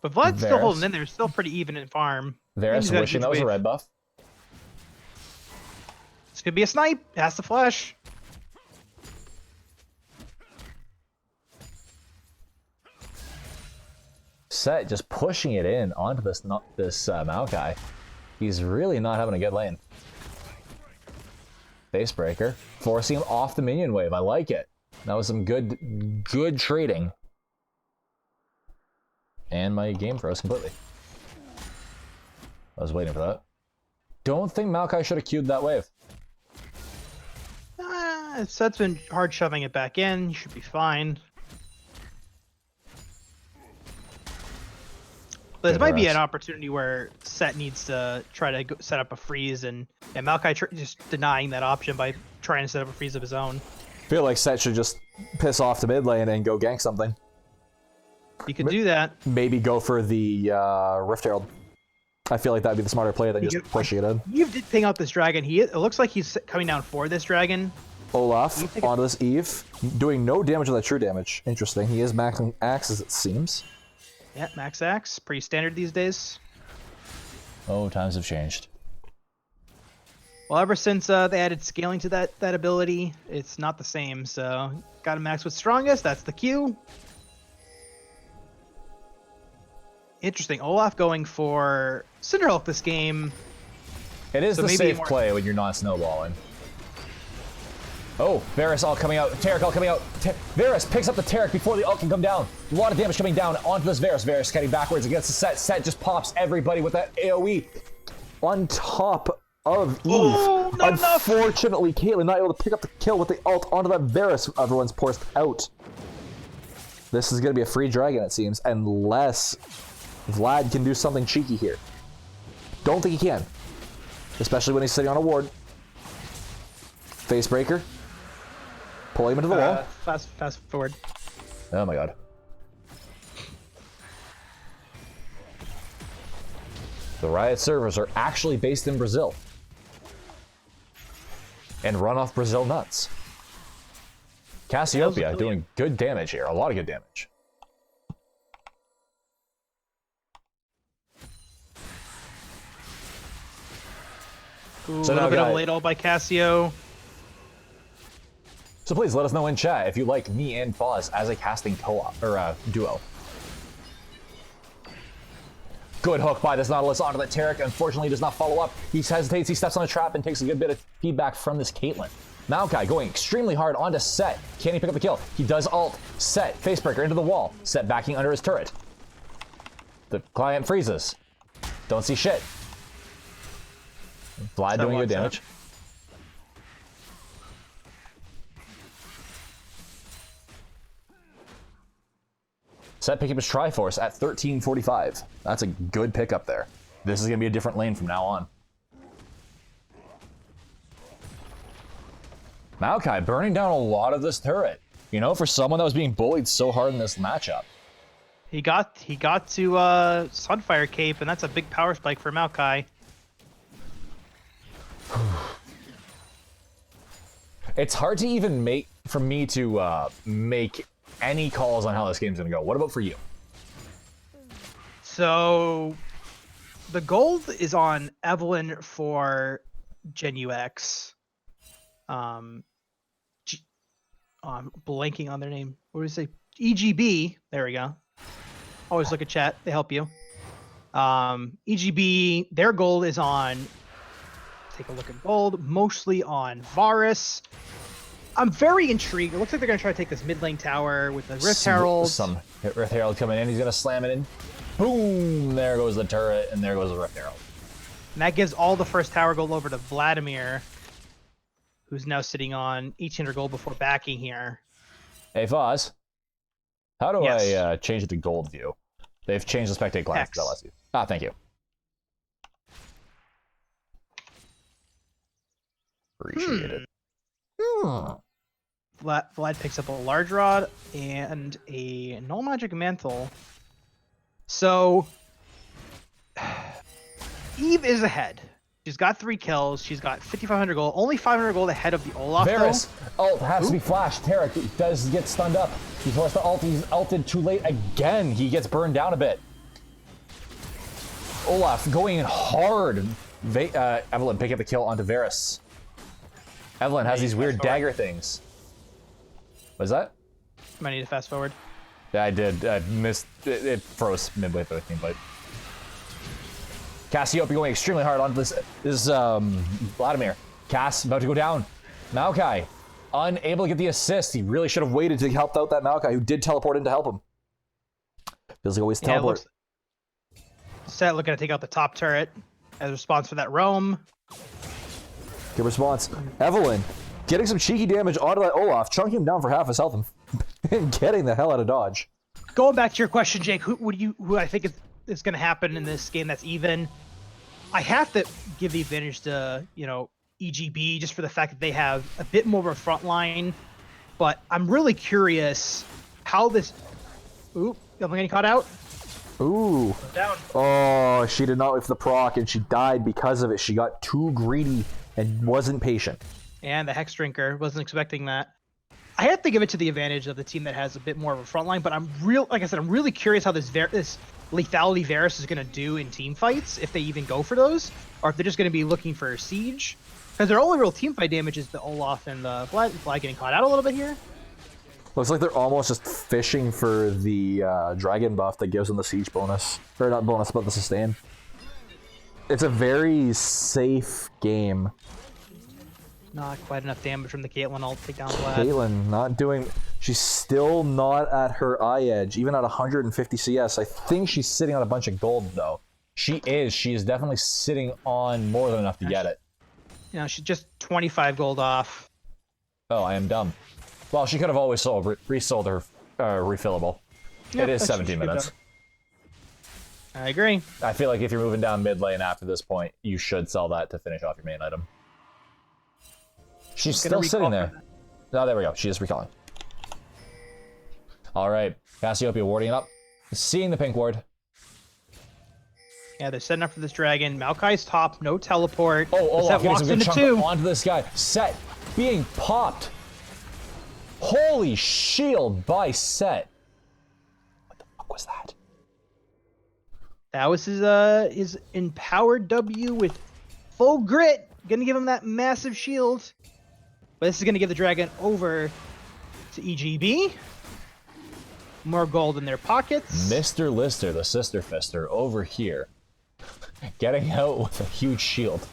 But Vlad's still Varus. holding in there. Still pretty even in farm. Varus wishing that was a red buff. This could be a snipe. It has to flash. Set just pushing it in onto this Maokai. He's really not having a good lane. Face breaker, forcing him off the minion wave. I like it. That was some good trading. And my game froze completely. I was waiting for that. Don't think Maokai should have queued that wave. Set's been hard shoving it back in. You should be fine. But this might be an opportunity where Set needs to try to set up a freeze, and Maokai just denying that option by trying to set up a freeze of his own. I feel like Set should just piss off to mid lane and go gank something. He could do that. Maybe go for the Rift Herald. I feel like that'd be the smarter play than just pushing it in. You did ping out this dragon. It looks like he's coming down for this dragon. Olaf onto this Eve, doing no damage with that true damage. Interesting. He is maxing axes, it seems. Yeah, max axe. Pretty standard these days. Oh, times have changed. Well, ever since they added scaling to that ability, it's not the same. So, got to max what's strongest. That's the cue. Interesting. Olaf going for Cinderhulk this game. It is So the maybe safe more- play when you're not snowballing. Oh, Varus all coming out. Taric all coming out. Varus picks up the Taric before the ult can come down. A lot of damage coming down onto this Varus. Varus getting backwards against the Set. Set just pops everybody with that AoE. On top of Eve. Oh, not enough. Unfortunately, Caitlyn not able to pick up the kill with the ult onto that Varus. Everyone's forced out. This is going to be a free dragon, it seems, unless Vlad can do something cheeky here. Don't think he can. Especially when he's sitting on a ward. Facebreaker. Pull him into the wall. Fast forward. Oh my god. The Riot servers are actually based in Brazil. And run off Brazil nuts. Cassiopeia doing good damage here. A lot of good damage. Ooh, So a now, little bit of guys- a late ult by Cassio. So please let us know in chat if you like me and Fozz as a casting co-op or duo. Good hook by this Nautilus onto that Taric. Unfortunately, he does not follow up. He hesitates, he steps on a trap and takes a good bit of feedback from this Caitlyn. Maokai going extremely hard onto Set. Can he pick up the kill? He does ult. Set, Facebreaker into the wall. Set backing under his turret. The client freezes. Don't see shit. Vlad doing good damage. Set picking up his Triforce at 1345. That's a good pickup there. This is going to be a different lane from now on. Maokai burning down a lot of this turret. You know, for someone that was being bullied so hard in this matchup. He got to Sunfire Cape, and that's a big power spike for Maokai. It's hard to even make any calls on how this game's going to go. What about for you? So, the gold is on Evelyn for Gen UX. I'm blanking on their name. What do you say? EGB. There we go. Always look at chat. They help you. EGB, their gold is on, take a look at gold, mostly on Varus. I'm very intrigued. It looks like they're going to try to take this mid lane tower with the Rift Herald. Some Rift Herald coming in. He's going to slam it in. Boom! There goes the turret, and there goes the Rift Herald. And that gives all the first tower gold over to Vladimir, who's now sitting on 1800 gold before backing here. Hey, Fozz. How do Yes. I change it to gold view? They've changed the spectate class. X. That lets you. Ah, thank you. Appreciate it. Vlad picks up a large rod and a null magic mantle. So Eve is ahead. She's got 3 kills. She's got 5,500 gold. Only 500 gold ahead of the Olaf. Varus, though. ult has to be flashed. Taric does get stunned up. He's forced to ult. He's ulted too late again. He gets burned down a bit. Olaf going hard. Evelyn picking up the kill onto Varus. Evelyn has these weird dagger things. What is that? Might need to fast forward. Yeah, I did. I missed. It froze midway through the thing, but Cassiopeia going extremely hard onto this Vladimir. Cass about to go down. Maokai unable to get the assist. He really should have waited to help out that Maokai, who did teleport in to help him. Feels like always teleport. Set looking to take out the top turret as a response for that roam. Good response. Evelyn getting some cheeky damage onto that Olaf, chunking him down for half his health and getting the hell out of dodge. Going back to your question, Jake, who I think is going to happen in this game that's even? I have to give the advantage to, EGB just for the fact that they have a bit more of a front line. But I'm really curious how this... Oop, am I getting caught out? Ooh. Down. Oh, she did not wait for the proc, and she died because of it. She got too greedy and wasn't patient. And the Hex Drinker, wasn't expecting that. I have to give it to the advantage of the team that has a bit more of a front line, but I'm really curious how this Lethality Varus is going to do in team fights, if they even go for those, or if they're just going to be looking for Siege. Because their only real team fight damage is the Olaf and the Vlad getting caught out a little bit here. Looks like they're almost just fishing for the dragon buff that gives them the siege bonus. Or not bonus, but the sustain. It's a very safe game. Not quite enough damage from the Caitlyn ult to take down Vlad. Caitlyn not doing... She's still not at her eye edge, even at 150 CS. I think she's sitting on a bunch of gold, though. She is. She is definitely sitting on more than enough to get it. She's just 25 gold off. Oh, I am dumb. Well, she could have always resold her refillable. It is 17 minutes. I agree. I feel like if you're moving down mid lane after this point, you should sell that to finish off your main item. She's still sitting there. Oh, there we go. She is recalling. All right, Cassiopeia warding up, seeing the pink ward. Yeah, they're setting up for this dragon. Maokai's top, no teleport. Oh, Olaf getting some good chunk two. onto this guy. Set being popped. Holy shield by Set. What the fuck was that? That was his empowered W with full grit. Gonna give him that massive shield. But this is gonna give the dragon over to EGB. More gold in their pockets. Mr. Lister, the Sister Fister, over here. Getting out with a huge shield.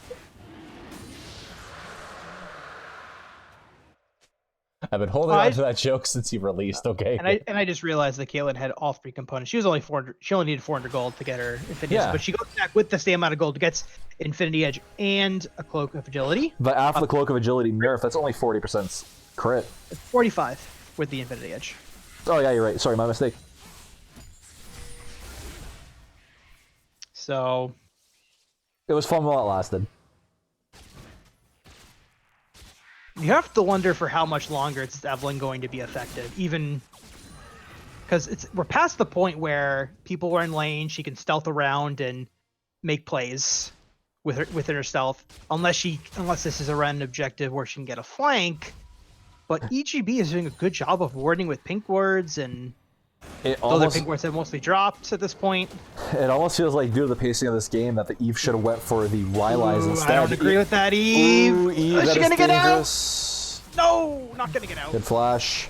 I've been holding on to that joke since he released, okay? And I just realized that Caitlyn had all three components. She was only 400. She only needed 400 gold to get her Infinity Edge, but she goes back with the same amount of gold, gets Infinity Edge and a Cloak of Agility. But after the Cloak of Agility nerf, that's only 40% crit. 45 with the Infinity Edge. Oh yeah, you're right. Sorry, my mistake. So it was fun while it lasted. You have to wonder for how much longer it's Evelyn going to be effective, even because we're past the point where people are in lane, she can stealth around and make plays within her stealth, unless this is a random objective where she can get a flank. But EGB is doing a good job of warding with pink wards, and other pink wards have mostly dropped at this point. It almost feels like, due to the pacing of this game, that the Eve should have went for the Rylai's instead. I don't agree with that, Eve. Ooh, Eve, is she gonna get dangerous. out? No, not gonna get out. Good flash.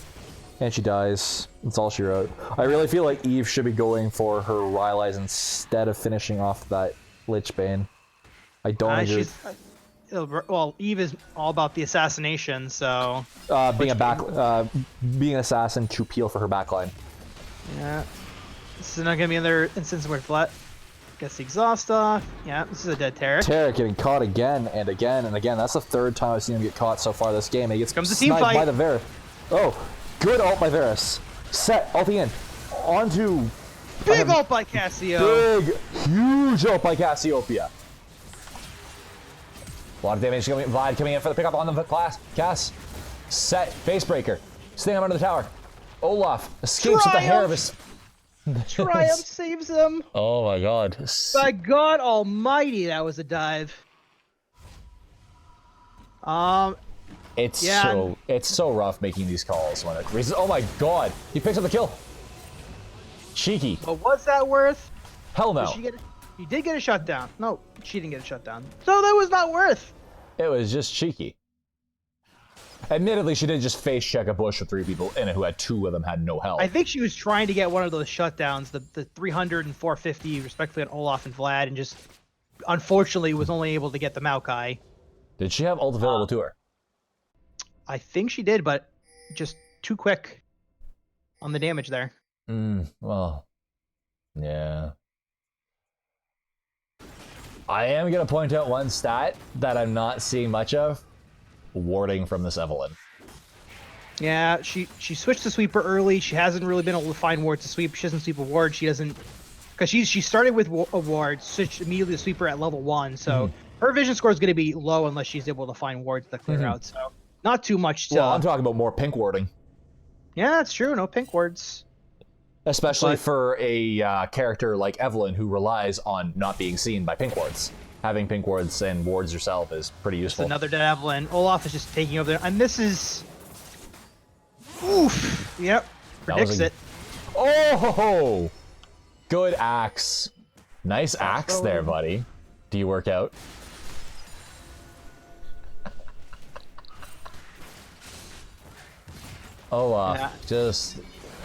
And she dies. That's all she wrote. I really feel like Eve should be going for her Rylai's instead of finishing off that Lich Bane. I don't agree. Well, Eve is all about the assassination, so... being an assassin to peel for her backline. Yeah. This is not gonna be another instance where Flat gets the exhaust off. Yeah, this is a dead Tarek. Tarek getting caught again and again and again. That's the third time I've seen him get caught so far this game. He gets sniped by the Varus. Oh, good ult by Varus. Set, ulting in. Onto... Big ult by Cassio. Big, huge ult by Cassiopeia. A lot of damage coming. Vlad coming in for the pickup on the Cass. Set, Facebreaker. Staying up under the tower. Olaf escapes with the hair of his... Triumph saves him. Oh my god. By God almighty, that was a dive. It's so rough making these calls when it reasons. Oh my god, he picks up the kill. Cheeky. But was that worth? Hell no. He did get a shutdown. No, she didn't get a shutdown. So that was not worth. It was just cheeky. Admittedly, she did just face check a bush with 3 people in it who had 2 of them had no health. I think she was trying to get one of those shutdowns, the 300 and 450, respectively, on Olaf and Vlad, and just unfortunately was only able to get the Maokai. Did she have ult available to her? I think she did, but just too quick on the damage there. Well, yeah. I am going to point out one stat that I'm not seeing much of. Warding from this Evelyn. Yeah, she switched to sweeper early. She hasn't really been able to find wards to sweep. She doesn't sweep a ward. She doesn't because she started with a ward, switched immediately to sweeper at level 1, so her vision score is going to be low unless she's able to find wards to clear out. So not too much. Well, I'm talking about more pink warding. Yeah, that's true. No pink wards. Especially for a character like Evelyn who relies on not being seen by pink wards. Having pink wards and wards yourself is pretty useful. It's another dead Evelyn. Olaf is just taking over there, and this is. Oof. Yep. Predicts it. Oh! Good axe. Nice axe there, buddy. Do you work out? Olaf just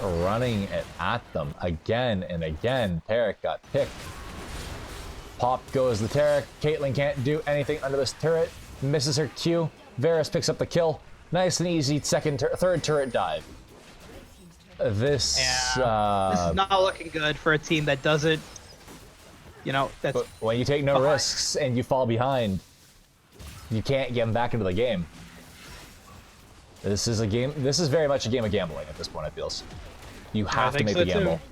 running it at them again and again. Taric got picked. Pop goes the Taric. Caitlyn can't do anything under this turret. Misses her Q. Varus picks up the kill. Nice and easy third turret dive. This is not looking good for a team that doesn't, that's... But when you take no risks and you fall behind, you can't get them back into the game. This is very much a game of gambling at this point, it feels. You have to make the gamble. Too.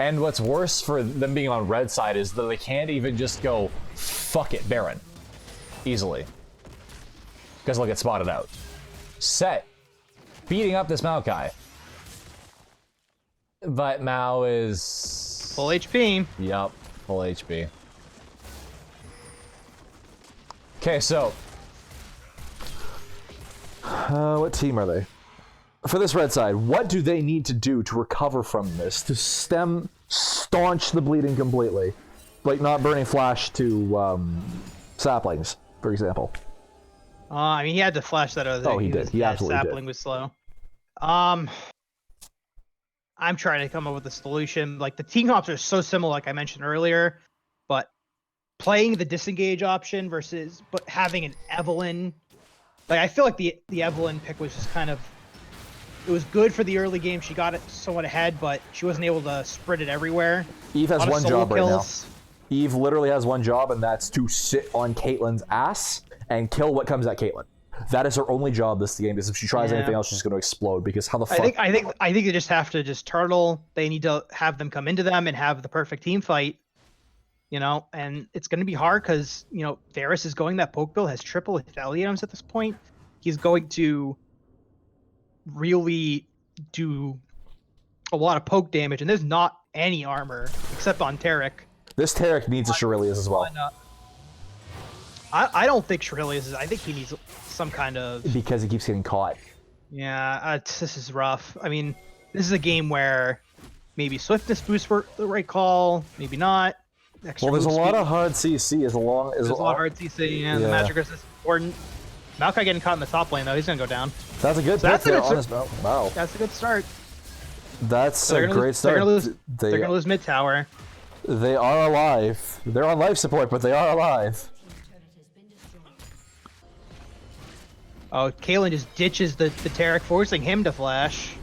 And what's worse for them being on red side is that they can't even just go, fuck it, Baron. Easily. Because they'll get spotted out. Set. Beating up this Maokai. But Mao is... full HP. Yup, full HP. Okay, so... what team are they? For this red side, what do they need to do to recover from this? To staunch the bleeding completely? Like not burning flash to saplings, for example. I mean, he had to flash that other thing. Oh, he did. He absolutely did. Sapling was slow. I'm trying to come up with a solution. Like, the team comps are so similar, like I mentioned earlier, but playing the disengage option versus having an Evelyn, like, I feel like the Evelyn pick was just kind of, it was good for the early game. She got it somewhat ahead, but she wasn't able to spread it everywhere. Eve has one job right now. Eve literally has one job, and that's to sit on Caitlyn's ass and kill what comes at Caitlyn. That is her only job this game, because if she tries anything else, she's going to explode, because how the fuck... I think they just have to just turtle. They need to have them come into them and have the perfect team fight, and it's going to be hard because, Varus is going that poke build, has triple lethality items at this point. He's going to really do a lot of poke damage, and there's not any armor except on Taric. This Taric needs a Shurilius as well. I don't think Shurilius is. I think he needs some kind of... because he keeps getting caught. Yeah, this is rough. I mean, this is a game where maybe swiftness boost were the right call, maybe not. Well, there's a lot of hard CC there's a lot of hard CC, and the magic resist is important. Maokai getting caught in the top lane, though. He's going to go down. That's a good pick there on his mount. Wow. That's a good start. That's a great start. They're going to lose mid tower. They are alive. They're on life support, but they are alive. Oh, Caitlyn just ditches the Taric, forcing him to flash.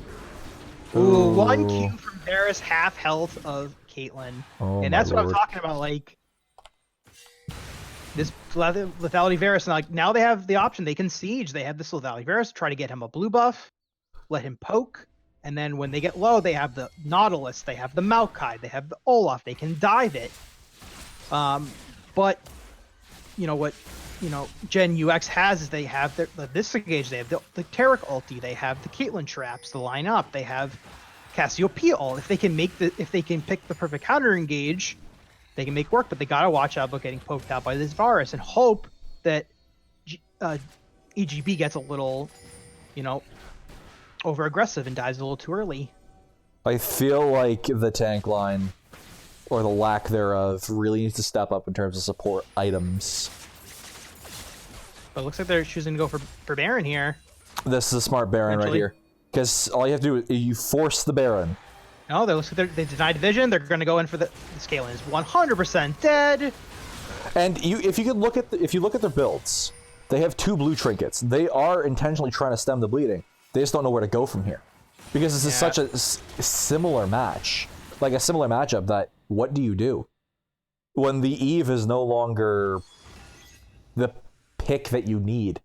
Ooh, 1 Q from Varus, half health of Caitlyn. Oh, and that's what I'm talking about, like... this lethality Varus, and like now they have the option. They can siege. They have this lethality Varus, try to get him a blue buff, let him poke, and then when they get low, they have the Nautilus, they have the Maokai, they have the Olaf. They can dive it. But what Gen UX has is they have the disengage. They have the Taric ulti. They have the Caitlyn traps to line up. They have Cassiopeia ult. If they can pick the perfect counter engage, they can make work, but they gotta watch out about getting poked out by this Varus and hope that EGB gets a little, over aggressive and dies a little too early. I feel like the tank line, or the lack thereof, really needs to step up in terms of support items. But it looks like they're choosing to go for Baron here. This is a smart Baron right here, because all you have to do is you force the Baron. No, they denied vision. They're going to go in for the Caitlyn is 100% dead. And if you look at their builds, they have 2 blue trinkets. They are intentionally trying to stem the bleeding. They just don't know where to go from here, because this is such a similar match, like a similar matchup. That what do you do when the Eve is no longer the pick that you need?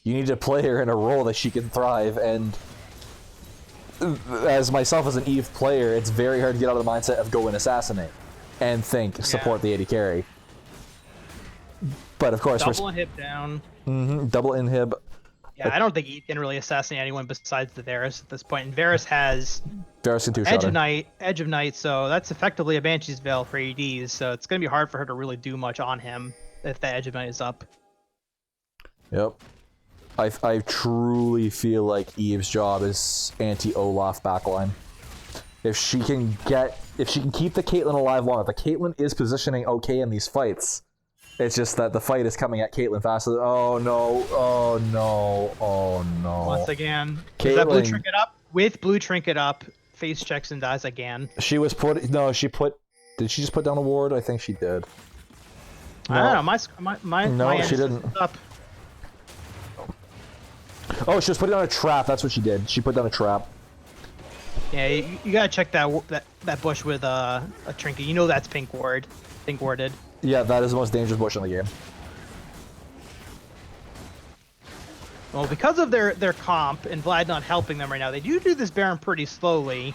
You need to play her in a role that she can thrive, and as myself as an Eve player, it's very hard to get out of the mindset of go and assassinate and think support the AD carry. But of course, double inhib down. Double inhib. Yeah, I don't think Eve can really assassinate anyone besides the Varus at this point. And Varus has Edge of Night, so that's effectively a Banshee's Veil for ADs. So it's gonna be hard for her to really do much on him if the Edge of Night is up. Yep. I truly feel like Eve's job is anti-Olaf backline. If she can keep the Caitlyn alive long enough, the Caitlyn is positioning okay in these fights. It's just that the fight is coming at Caitlyn faster. Oh no! Oh no! Oh no! Once again, Caitlyn, that blue trinket up with blue trinket up, face checks and dies again. She was put. No, she put. Did she just put down a ward? I think she did. No. I don't know. My she didn't. Up. Oh, she was putting down a trap. That's what she did. She put down a trap. Yeah, you gotta check that bush with a trinket. You know that's pink warded. Yeah, that is the most dangerous bush in the game. Well, because of their comp and Vlad not helping them right now, they do this Baron pretty slowly.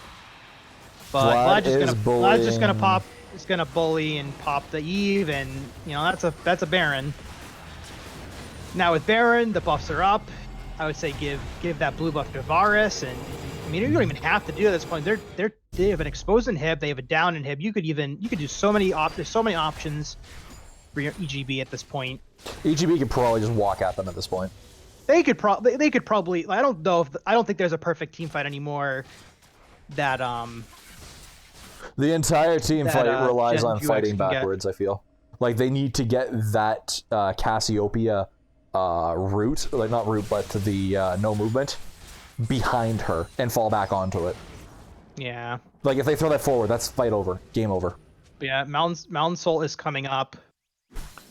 But Vlad's just gonna pop. Is gonna bully and pop the Eve, and you know that's a Baron. Now with Baron, the buffs are up. I would say give that blue buff to Varus, and I mean you don't even have to do it at this point. They have an exposed inhib, they have a down inhib. You could do so many there's so many options for your EGB at this point. EGB could probably just walk at them at this point. They could probably I don't think there's a perfect team fight anymore that the entire team fight relies on fighting backwards, I feel. Like they need to get that Cassiopeia route, like not route, but the no movement behind her and fall back onto it. Yeah. Like if they throw that forward, that's fight over, game over. Yeah, Mountain Soul is coming up,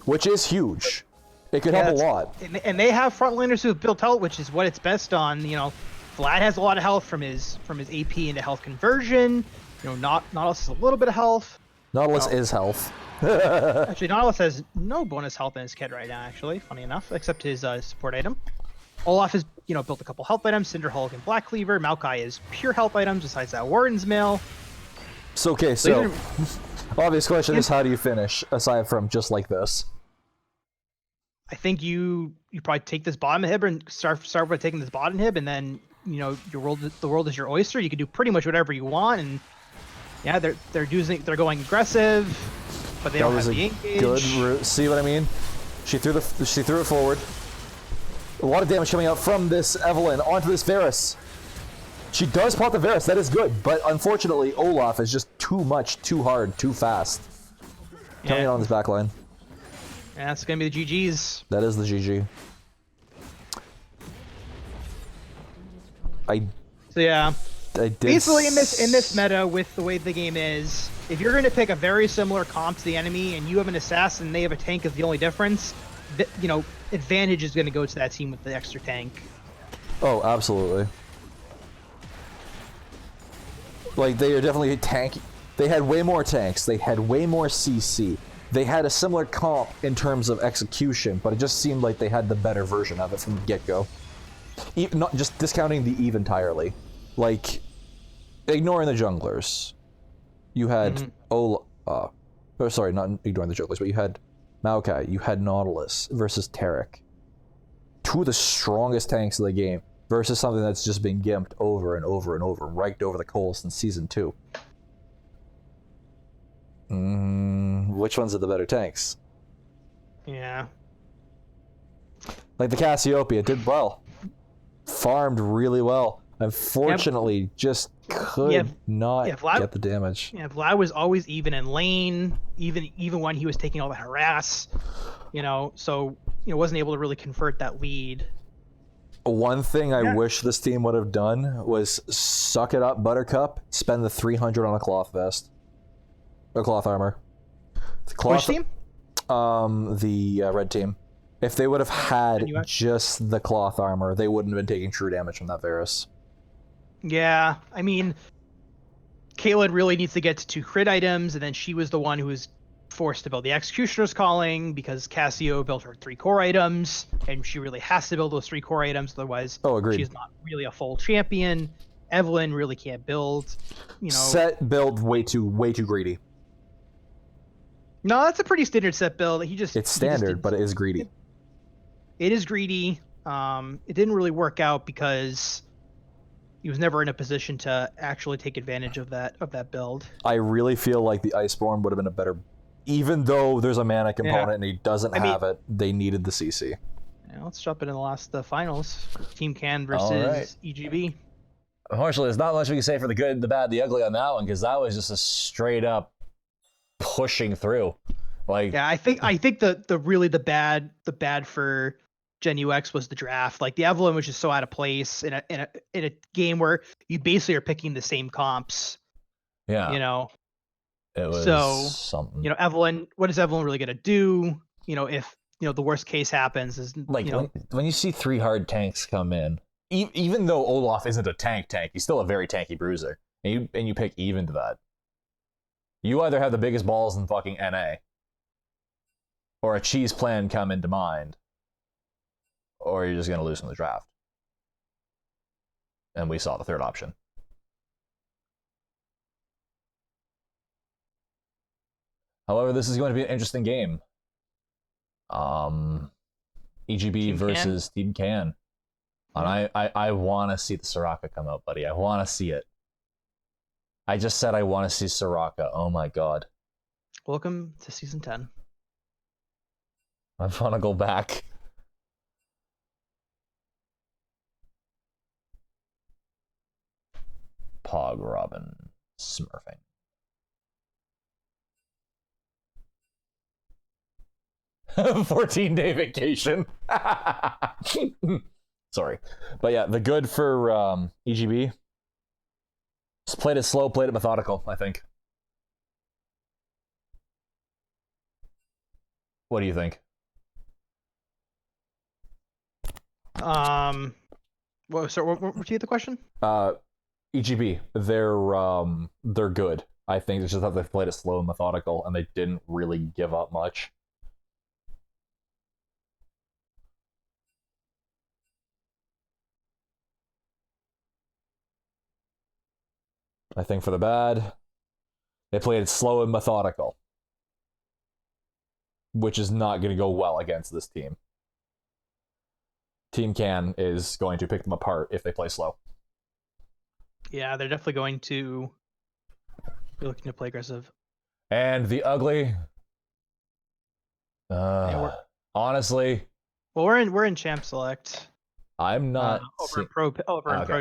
which is huge. It could help a lot. And they have frontliners who have built health, which is what it's best on. You know, Vlad has a lot of health from his AP into health conversion. You know, Nautilus has a little bit of health. Nautilus is health. Actually, Nautilus has no bonus health in his kit right now, actually, funny enough, except his support item. Olaf has, built a couple health items, Cinder Hulk and Black Cleaver. Maokai is pure health items, besides that Warden's Mail. So, okay, so, obvious question is how do you finish, aside from just like this? I think you probably take this bottom inhib and start by taking this bottom inhib, and then, the world is your oyster. You can do pretty much whatever you want, and yeah, they're going aggressive, but they don't have the engage. Good route. See what I mean? She threw it forward. A lot of damage coming out from this Evelynn onto this Varus. She does pop the Varus, that is good, but unfortunately Olaf is just too much, too hard, too fast. Coming in on this backline. Yeah, that's gonna be the GGs. That is the GG. Basically in this meta, with the way the game is, if you're gonna pick a very similar comp to the enemy and you have an assassin and they have a tank is the only difference, advantage is gonna go to that team with the extra tank. Oh, absolutely. Like, they are definitely tanky. They had way more tanks. They had way more CC. They had a similar comp in terms of execution, but it just seemed like they had the better version of it from the get-go. Not just discounting the Eve entirely. Like, ignoring the junglers. You had sorry, not ignoring the junglers, but you had Maokai, you had Nautilus versus Taric. Two of the strongest tanks of the game versus something that's just been gimped over and over and over, raked over the coals since Season 2. Which ones are the better tanks? Yeah. Like the Cassiopeia did well. Farmed really well. Unfortunately, just could not get the damage. Yeah, Vlad was always even in lane, even when he was taking all the harass, so wasn't able to really convert that lead. One thing I wish this team would have done was suck it up, Buttercup, spend the 300 on a cloth vest. Or cloth armor. Which team? The red team. If they would have had just the cloth armor, they wouldn't have been taking true damage from that Varus. Yeah, I mean, Caitlyn really needs to get to 2 crit items, and then she was the one who was forced to build the Executioner's Calling because Cassio built her 3 core items, and she really has to build those 3 core items, otherwise she's not really a full champion. Evelyn really can't build. You know, Set build way too greedy. no, that's a pretty standard set build. It's standard, but it is greedy. It is greedy. It didn't really work out because he was never in a position to actually take advantage of that build. I really feel like the Iceborne would have been a better, even though there's a mana component and he doesn't have it. They needed the CC. Yeah, let's jump into the finals. Team Can versus EGB. Unfortunately, there's not much we can say for the good, the bad, the ugly on that one because that was just a straight up pushing through. Like, yeah, I think the bad for Gen UX was the draft. Like the Evelyn was just so out of place in a game where you basically are picking the same comps. yeah, You know, it was something. you know, Evelyn. What is Evelyn really gonna do? You know, if the worst case happens is Like when you see 3 hard tanks come in, even though Olaf isn't a tank, he's still a very tanky bruiser, and you pick even to that. You either have the biggest balls in fucking NA, or a cheese plan come into mind, or you're just gonna lose from the draft. And we saw the third option. However, this is going to be an interesting game. EGB Team versus Team Can. And I want to see the Soraka come out, buddy. I want to see it. I just said I want to see Soraka. Oh my god. welcome to season 10. I want to go back. Pog Robin smurfing. A 14-day vacation. Sorry. But yeah, the good for EGB. Just played it slow, played it methodical, I think. What do you think? What repeat the question? EGB, they're good. I think it's just that they played it slow and methodical, and they didn't really give up much. I think for the bad, they played it slow and methodical, which is not going to go well against this team. Team Can is going to pick them apart if they play slow. Yeah, they're definitely going to be looking to play aggressive. And the ugly. Honestly, Well, we're in Champ Select. I'm not over in Pro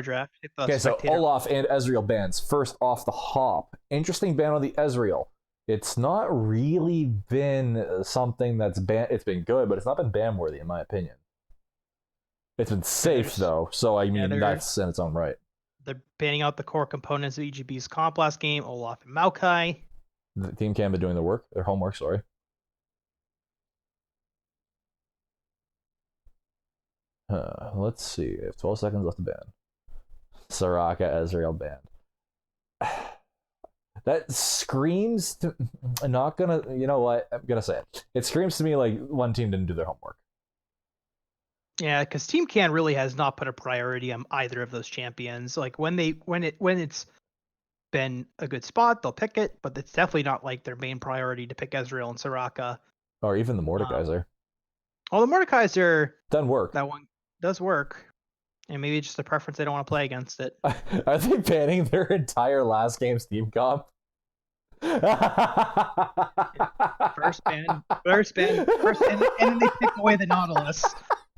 Draft. Okay, so Olaf and Ezreal bans. First off the hop. Interesting ban on the Ezreal. It's not really been something that's banned. It's been good, but it's not been ban worthy in my opinion. It's been safe though, so I mean that's in its own right. They're banning out the core components of EGB's comp last game, Olaf and Maokai. The team can be doing their homework, sorry. Let's see. I have 12 seconds left to ban. Soraka, Ezreal banned. That screams to... I'm not gonna... You know what? I'm gonna say it. It screams to me like one team didn't do their homework. Yeah, because Team Can really has not put a priority on either of those champions. Like when it's been a good spot, they'll pick it, but it's definitely not like their main priority to pick Ezreal and Soraka. Or even the Mordekaiser. The Mordekaiser... Doesn't work. That one does work. And maybe it's just a preference they don't want to play against it. Are they banning their entire last game's team comp? First ban, and then they pick away the Nautilus.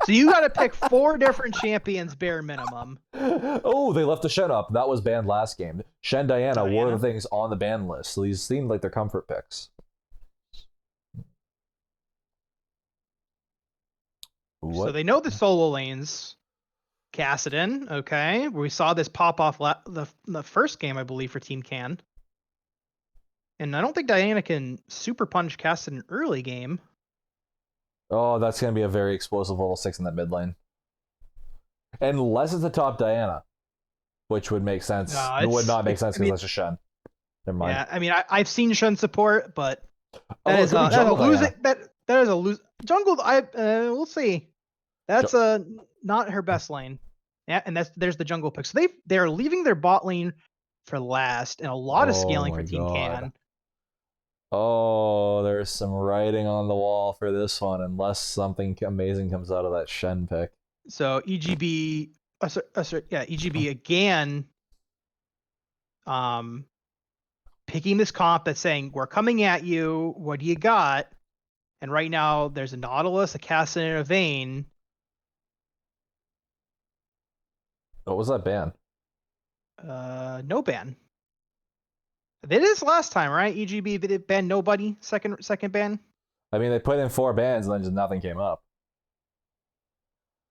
So you got to pick 4 different champions, bare minimum. Oh, they left the Shen up. That was banned last game. Shen Diana were the things on the ban list. So these seemed like their comfort picks. So they know the solo lanes. Kassadin, okay. We saw this pop off the first game, I believe, for Team Can. And I don't think Diana can super punish Kassadin early game. Oh, that's going to be a very explosive level 6 in that mid lane. Unless it's a top Diana, which would make sense. It would not make sense because that's a Shen. Never mind. Yeah, I mean, I've seen Shen support, but that is a losing. That is a lose. Jungle, we'll see. That's not her best lane. Yeah, and there's the jungle pick. So they're leaving their bot lane for last, and a lot of scaling for Team Can. Oh, there's some writing on the wall for this one, unless something amazing comes out of that Shen pick. So EGB, EGB again, picking this comp that's saying, we're coming at you, what do you got? And right now, there's a Nautilus, a Cassin, and a Vayne. What was that ban? No ban. It is last time, right? EGB did it ban nobody, second ban? I mean, they put in 4 bans and then just nothing came up.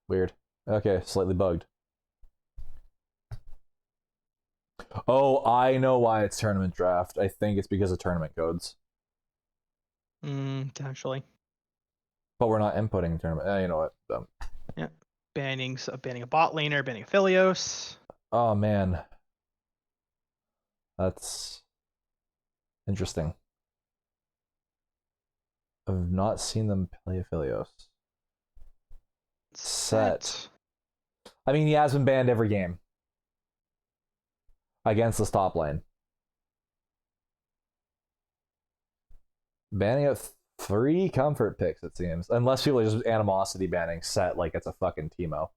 Weird. Okay, slightly bugged. Oh, I know why it's tournament draft. I think it's because of tournament codes. Potentially. But we're not inputting tournament. You know what? Yeah. Banning a bot laner, banning a Philios. Oh, man. That's interesting. I've not seen them play Philios. Set. I mean, he has been banned every game against the top lane. Banning out 3 comfort picks, it seems. Unless people are just animosity banning Set like it's a fucking Teemo.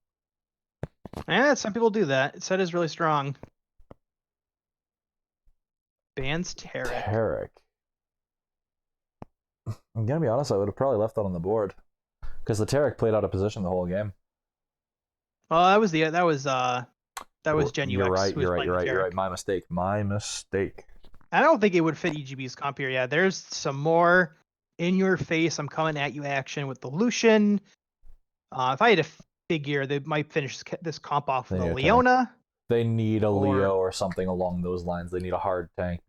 Yeah, some people do that. Set is really strong. Bans Taric. Taric. I'm gonna be honest, I would have probably left that on the board. Because the Taric played out of position the whole game. Well, that was Gen UX. You're right. My mistake. I don't think it would fit EGB's comp here. Yeah, there's some more in your face, I'm coming at you action with the Lucian. If I had to figure, they might finish this comp off with a Leona. They need a Leo or something along those lines. They need a hard tank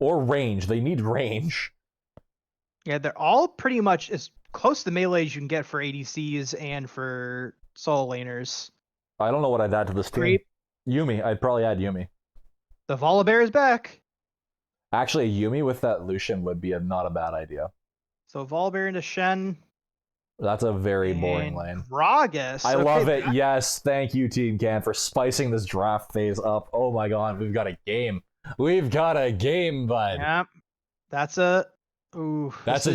or range. They need range. Yeah, they're all pretty much as close to melee as you can get for ADCs and for solo laners. I don't know what I'd add to this team. Yuumi. I'd probably add Yuumi. The Volibear is back. Actually, a Yuumi with that Lucian would be not a bad idea. So Volibear into Shen. That's a very boring lane. Gragas. I love it. Yes, thank you, Team Can, for spicing this draft phase up. Oh my god, we've got a game. We've got a game, bud. Yep. That's a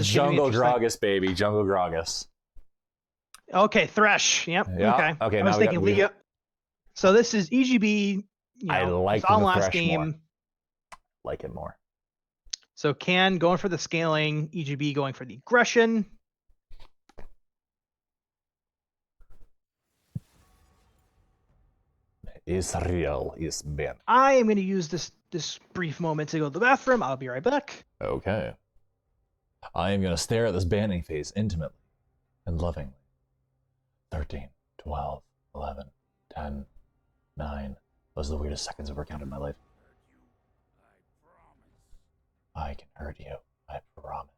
Jungle Gragas, baby. Jungle Gragas. Okay, Thresh. Yep. Yeah. Okay. I was thinking Leo. So this is EGB. I like the last game. More. Like it more. So Can going for the scaling, EGB going for the aggression. Israel is banned. I am going to use this brief moment to go to the bathroom. I'll be right back. Okay. I am going to stare at this banning phase intimately and lovingly. 13, 12, 11, 10, 9. Those are the weirdest seconds I've ever counted in my life. I can hurt you. I promise.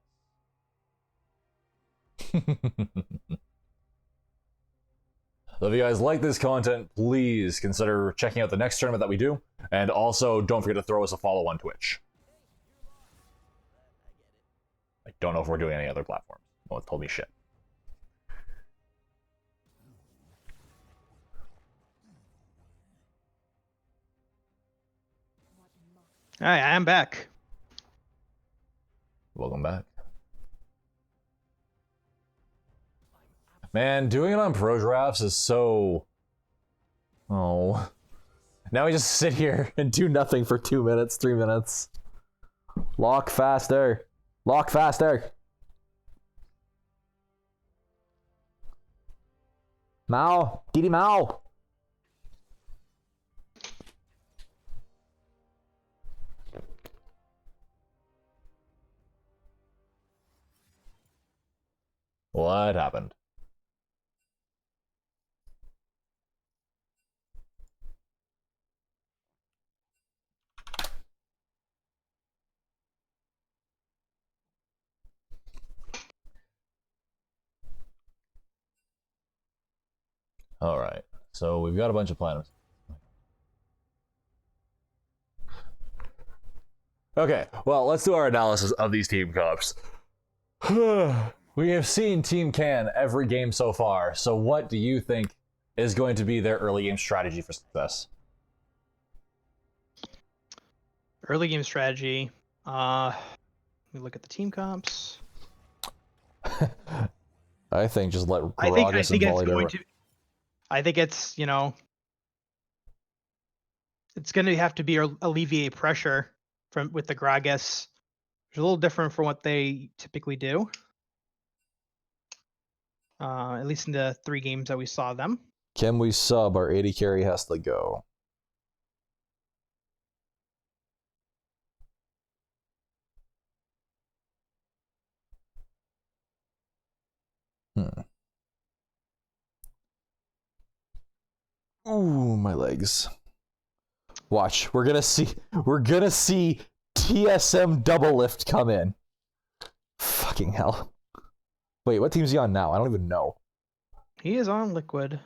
If you guys like this content, please consider checking out the next tournament that we do. And also, don't forget to throw us a follow on Twitch. I don't know if we're doing any other platforms. No one's told me shit. Alright, I am back. Welcome back. Man, doing it on pro drafts is so... Oh. Now we just sit here and do nothing for 2 minutes, 3 minutes. Lock faster. Lock faster. Mao. Didi Mao. What happened? All right, so we've got a bunch of platinums. Okay, well, let's do our analysis of these team comps. We have seen Team Can every game so far, so what do you think is going to be their early game strategy for success? Early game strategy. Let me look at the team comps. I think just let I Gragas think and it's going Volibear. to. I think it's it's going to have to be alleviate pressure from with the Gragas. It's a little different from what they typically do. At least in the 3 games that we saw them. Can we sub? Our 80 carry has to go. Ooh, my legs. Watch, we're gonna see TSM double lift come in. Fucking hell. Wait, what team's he on now? I don't even know. He is on Liquid.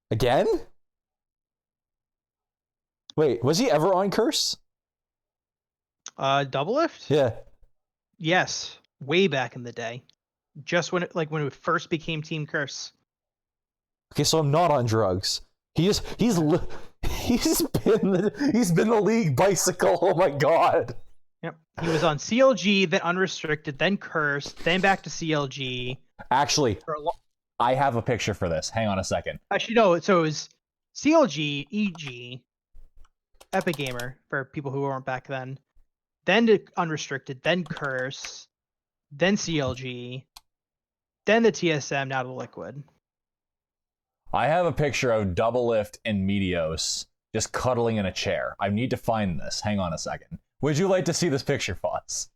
Again? Wait, was he ever on Curse? Double lift? Yeah. Yes, way back in the day. Just when it first became Team Curse. Okay, so I'm not on drugs. He's been the league bicycle. Oh my god. Yep. He was on CLG, then unrestricted, then Curse, then back to CLG. Actually, I have a picture for this. Hang on a second. Actually, no. So it was CLG, EG, Epic Gamer for people who weren't back then to unrestricted, then Curse, then CLG, then the TSM, now to Liquid. I have a picture of Double Lift and Meteos just cuddling in a chair. I need to find this. Hang on a second. Would you like to see this picture, Fozz?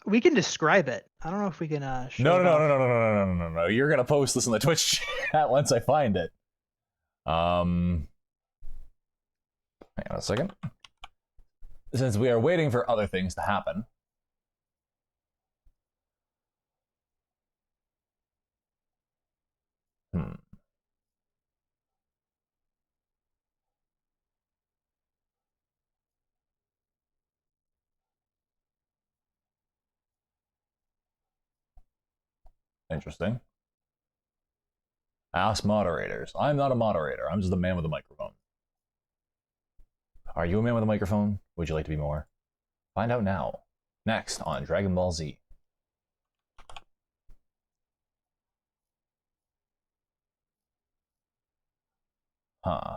We can describe it. I don't know if we can show No. it off. No. You're gonna post this in the Twitch chat once I find it. Hang on a second. Since we are waiting for other things to happen. Interesting. Ask moderators. I'm not a moderator. I'm just a man with a microphone. Are you a man with a microphone? Would you like to be more? Find out now. Next on Dragon Ball Z. Huh.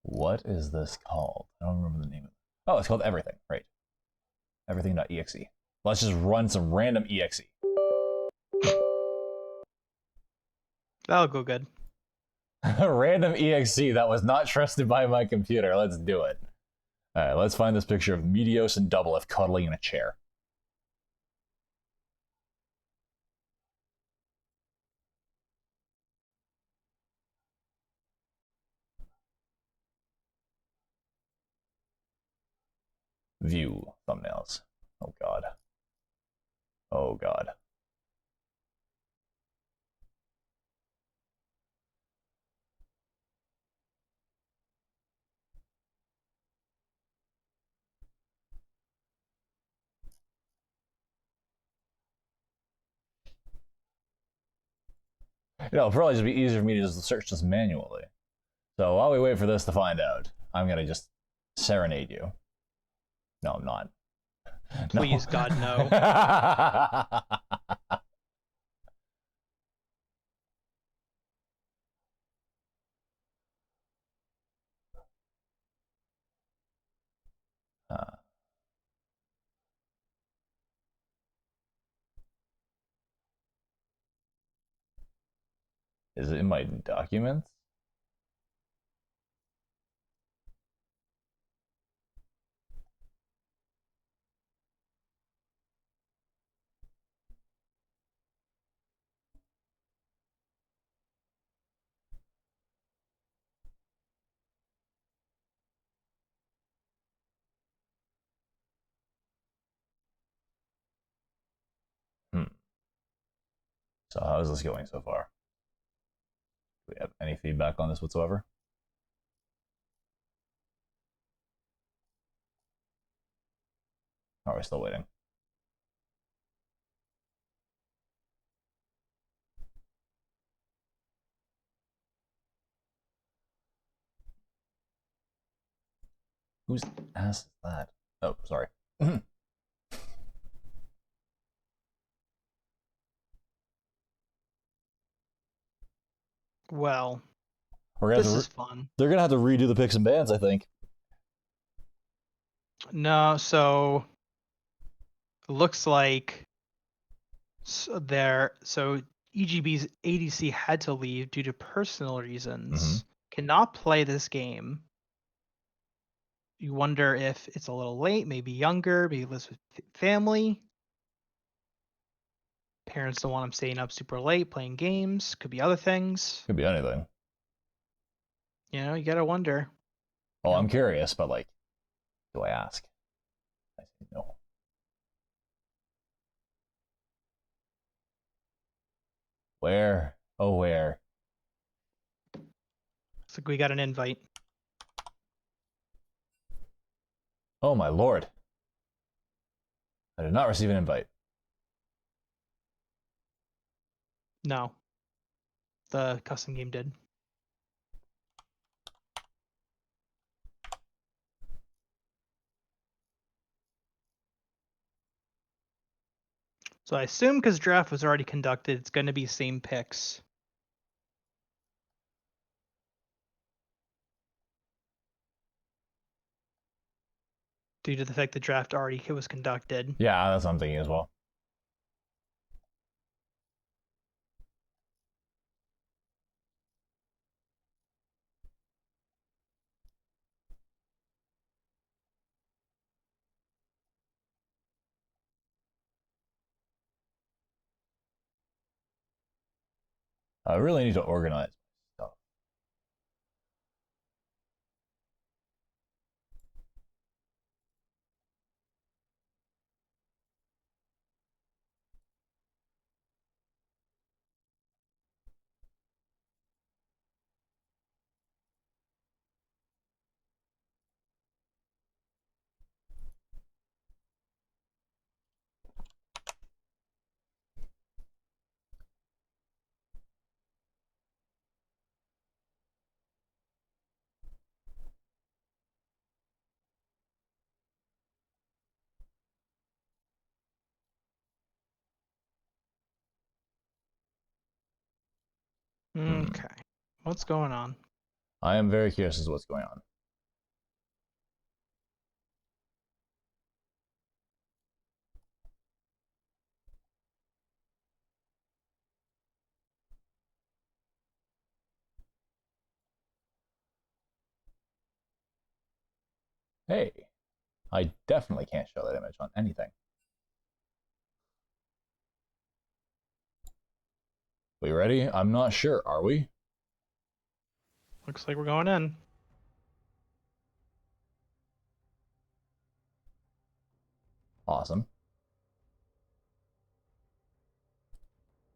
What is this called? I don't remember the name of it. Oh, it's called Everything, right. Everything.exe. Let's just run some random exe. That'll go good. Random exe that was not trusted by my computer. Let's do it. Alright, let's find this picture of Meteos and Doublelift cuddling in a chair. View thumbnails. Oh god. Oh god. It'll probably just be easier for me to just search this manually. So while we wait for this to find out, I'm gonna just serenade you. No, I'm not. Please, No. God, no. Is it in my documents? So how is this going so far? Do we have any feedback on this whatsoever? Are we still waiting? Whose ass is that? Oh, sorry. Well, We're gonna this have is to fun. they're gonna have to redo the picks and bans, I think. No, so it looks like so EGB's ADC had to leave due to personal reasons. Cannot play this game. You wonder if it's a little late, maybe younger, maybe lives with family. Parents don't want him staying up super late playing games. Could be other things. Could be anything. You know, you gotta wonder. Oh, No. I'm curious, but like, do I ask? I say no. Where? Oh, where? Looks like we got an invite. Oh my lord. I did not receive an invite. No. The custom game did. So I assume because draft was already conducted, it's going to be same picks. Due to the fact the draft already was conducted. Yeah, that's what I'm thinking as well. I really need to organize stuff. Okay. What's going on? I am very curious as to what's going on. Hey, I definitely can't show that image on anything. We ready? I'm not sure. Are we? Looks like we're going in. Awesome.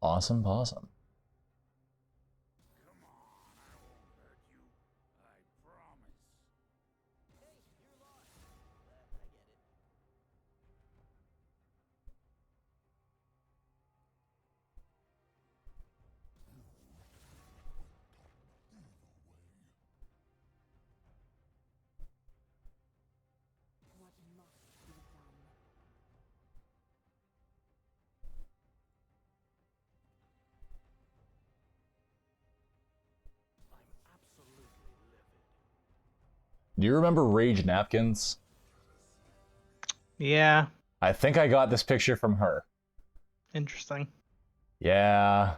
Awesome, awesome. Do you remember Rage Napkins? Yeah. I think I got this picture from her. Interesting. Yeah.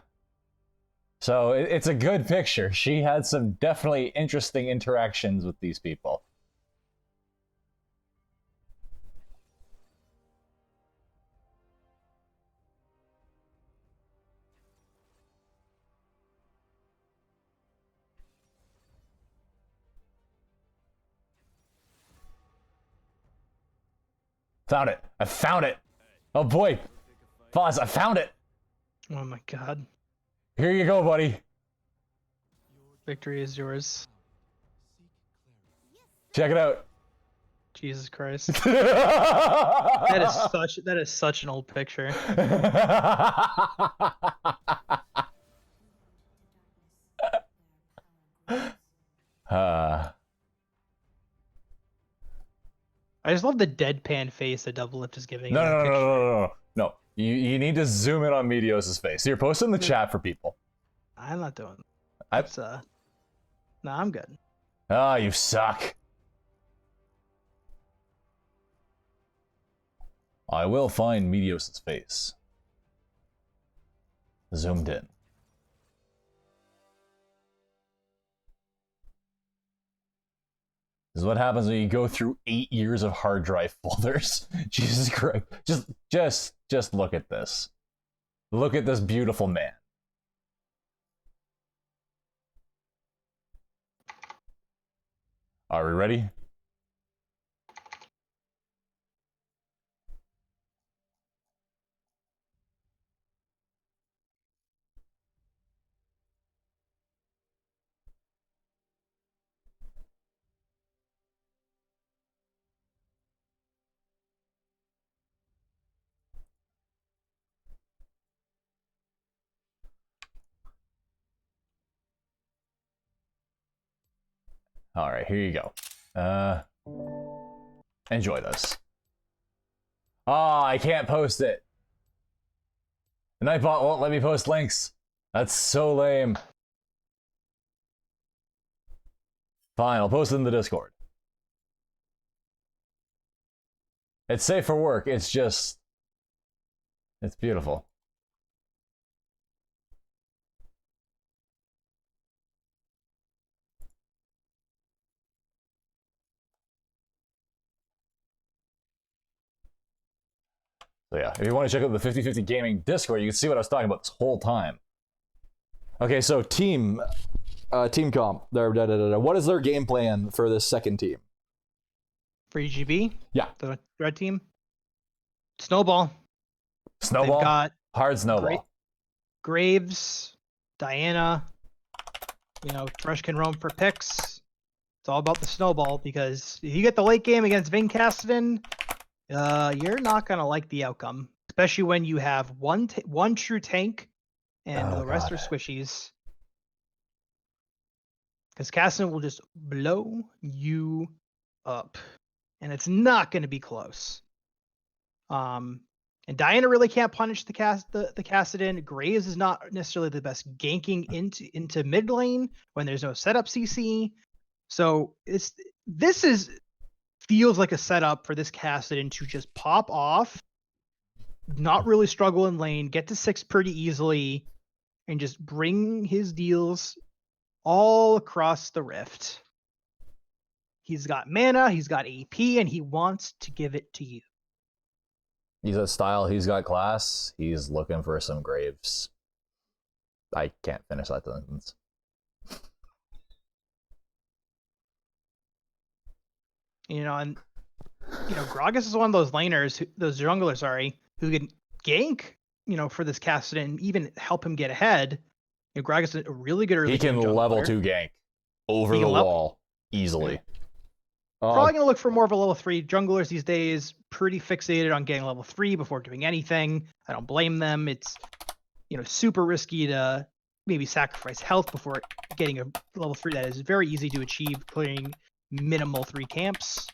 So it's a good picture. She had some definitely interesting interactions with these people. Found it. I found it. Oh boy. Fozz, I found it. Oh my god. Here you go, buddy. Victory is yours. Check it out. Jesus Christ. That is such an old picture. I just love the deadpan face that Double Lift is giving. No, in that no, no, picture. no, no, no, no. You need to zoom in on Meteos' face. Here, post it in the chat for people. I'm not doing. I- That's No, I'm good. Ah, you suck. I will find Meteos' face. Zoomed in. This is what happens when you go through 8 years of hard drive folders. Jesus Christ. Just look at this. Look at this beautiful man. Are we ready? All right, here you go. Enjoy this. Ah, I can't post it. The Nightbot won't let me post links. That's so lame. Fine, I'll post it in the Discord. It's safe for work, it's just... It's beautiful. So yeah, if you want to check out the 50/50 Gaming Discord, you can see what I was talking about this whole time. Okay, so team comp. What is their game plan for this second team? For EGB? Yeah. The red team? Snowball. Snowball? They've got Hard snowball. Graves, Diana, Thresh can roam for picks. It's all about the snowball, because if you get the late game against Vayne Cassidy, you're not going to like the outcome. Especially when you have one true tank and the rest are squishies. Because Cassidy will just blow you up. And it's not going to be close. And Diana really can't punish the Cassidy. Graves is not necessarily the best ganking into mid lane when there's no setup CC. So this feels like a setup for this Cassidy to just pop off, not really struggle in lane, get to 6 pretty easily, and just bring his deals all across the rift. He's got mana, he's got AP, and he wants to give it to you. He's got style, he's got class, he's looking for some Graves. I can't finish that sentence. And Gragas is one of those laners, those junglers, who can gank, for this Cassidy and even help him get ahead. Gragas is a really good early He can game level jungler. 2 gank over the wall easily. Probably going to look for more of a level 3. Junglers these days pretty fixated on getting level 3 before doing anything. I don't blame them. It's super risky to maybe sacrifice health before getting a level 3 that is very easy to achieve, clearing minimal 3 camps.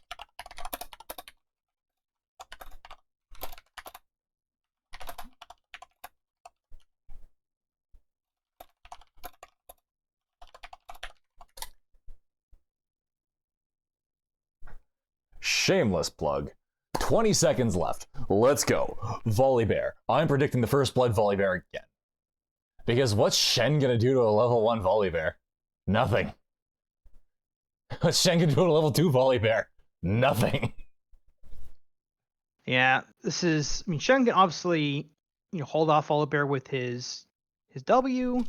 Shameless plug. 20 seconds left. Let's go. Volibear. I'm predicting the first blood Volibear again. Because what's Shen gonna do to a level 1 Volibear? Nothing. What's Shen gonna do to a level 2 Volibear? Nothing. Yeah, Shen can obviously hold off Volibear with his W.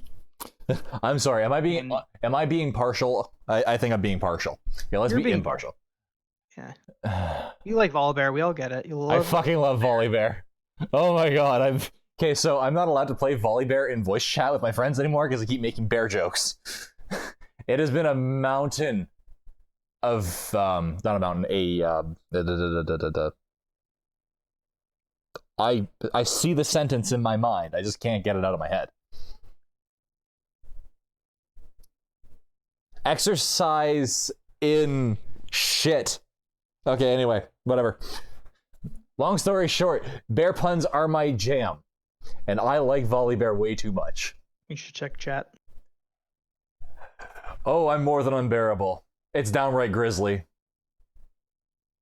I'm sorry, am I being partial? I think I'm being partial. Yeah, let's be impartial. Yeah. You like Volibear, we all get it. I fucking love Volibear. Oh my god, okay, so I'm not allowed to play Volibear in voice chat with my friends anymore because I keep making bear jokes. It has been a mountain not a mountain, I see the sentence in my mind. I just can't get it out of my head. Exercise in shit. Okay, anyway, whatever. Long story short, bear puns are my jam. And I like Volibear way too much. You should check chat. Oh, I'm more than unbearable. It's downright grisly.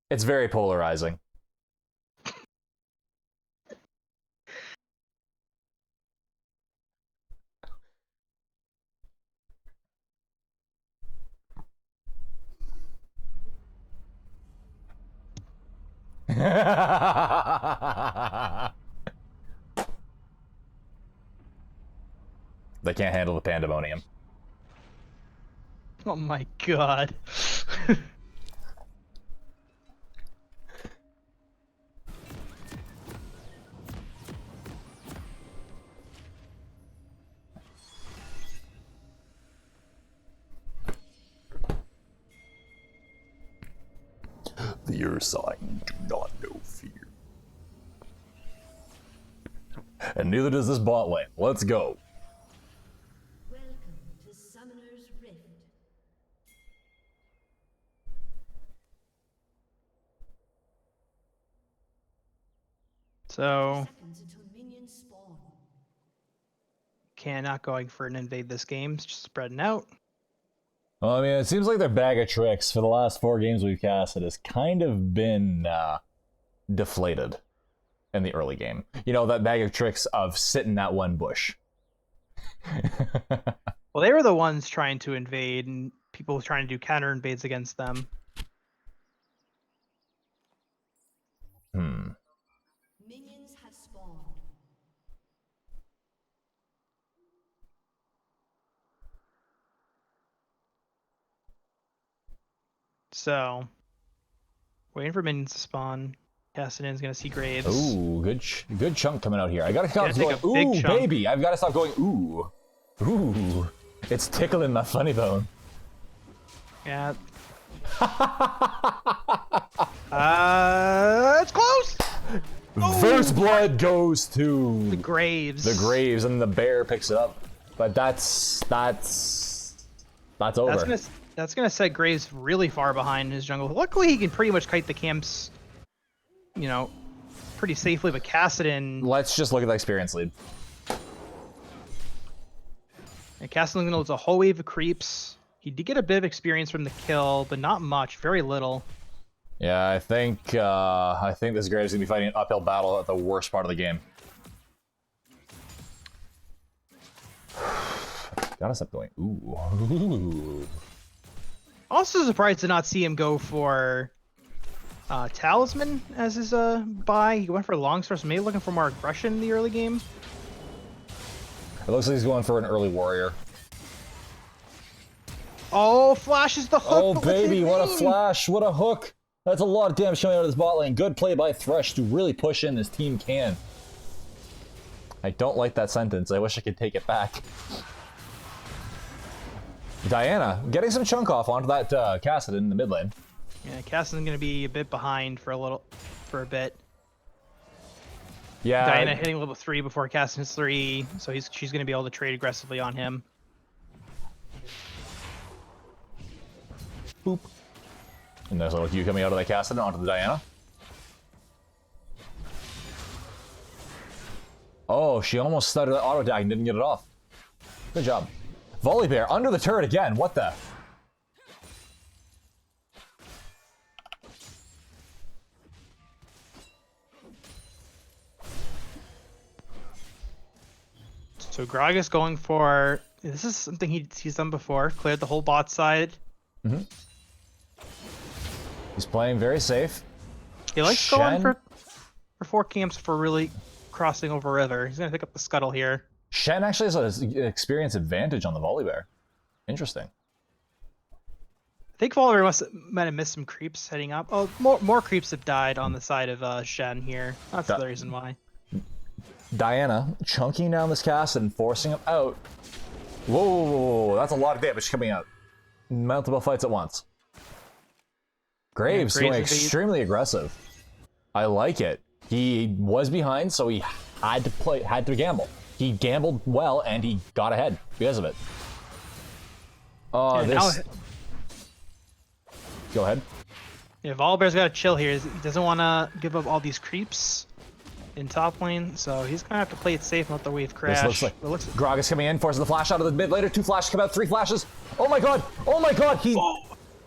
It's very polarizing. They can't handle the pandemonium. Oh my god. The Ursine do not know fear. And neither does this bot lane. Let's go. Welcome to Summoner's Rift. So, Seconds until minions spawn. not going for an invade this game. It's just spreading out. Well, I mean, it seems like their bag of tricks for the last 4 games we've casted has kind of been deflated in the early game. You know, that bag of tricks of sit in that one bush. Well, they were the ones trying to invade, and people were trying to do counter invades against them. Minions have spawned. So, waiting for minions to spawn. Cassidy's gonna see Graves. Ooh, good chunk coming out here. I gotta stop Gotta take going, a big ooh, chunk. baby. I've gotta stop going, ooh. Ooh. It's tickling my funny bone. Yeah. It's close! First blood goes to The Graves. the Graves, and the bear picks it up. But that's over. That's gonna set Graves really far behind his jungle. Luckily, he can pretty much kite the camps, you know, pretty safely. But Kassadin, Let's just look at the experience lead. Kassadin's gonna lose a whole wave of creeps. He did get a bit of experience from the kill, but not much, very little. Yeah, I think this Graves is gonna be fighting an uphill battle at the worst part of the game. Gotta stop going. Ooh. Also surprised to not see him go for Talisman as his buy. He went for Longsword, so maybe looking for more aggression in the early game. It looks like he's going for an early warrior. Oh, flashes the hook. Oh but what's baby, it what a mean? flash! What a hook! That's a lot of damage coming out of this bot lane. Good play by Thresh to really push in this team can. I don't like that sentence. I wish I could take it back. Diana getting some chunk off onto that Kassadin in the mid lane. Yeah, Kassadin's gonna be a bit behind for a bit. Yeah. Diana hitting level 3 before Kassadin's 3, so she's gonna be able to trade aggressively on him. Boop. And there's a little Q coming out of the Kassadin onto the Diana. Oh, she almost started the auto tag and didn't get it off. Good job. Volibear under the turret again. What the? So Gragas going for, this is something he's done before. Cleared the whole bot side. He's playing very safe. He likes Shen? going for 4 camps for really crossing over river. He's gonna pick up the scuttle here. Shen actually has an experience advantage on the Volibear. Interesting. I think Volibear might have missed some creeps heading up. Oh, more creeps have died on the side of Shen here. That's the reason why. Diana chunking down this cast and forcing him out. Whoa, that's a lot of damage coming out. Multiple fights at once. Graves Yeah, going Graves is extremely aggressive. I like it. He was behind, so he had to gamble. He gambled well, and he got ahead because of it. Yeah, This. Go ahead. Yeah, Volibear's got to chill here. He doesn't want to give up all these creeps in top lane, so he's gonna have to play it safe and let the wave crash. This looks like Gragas coming in, forces the flash out of the mid later. 2 flashes come out, 3 flashes. Oh my god! Oh my god!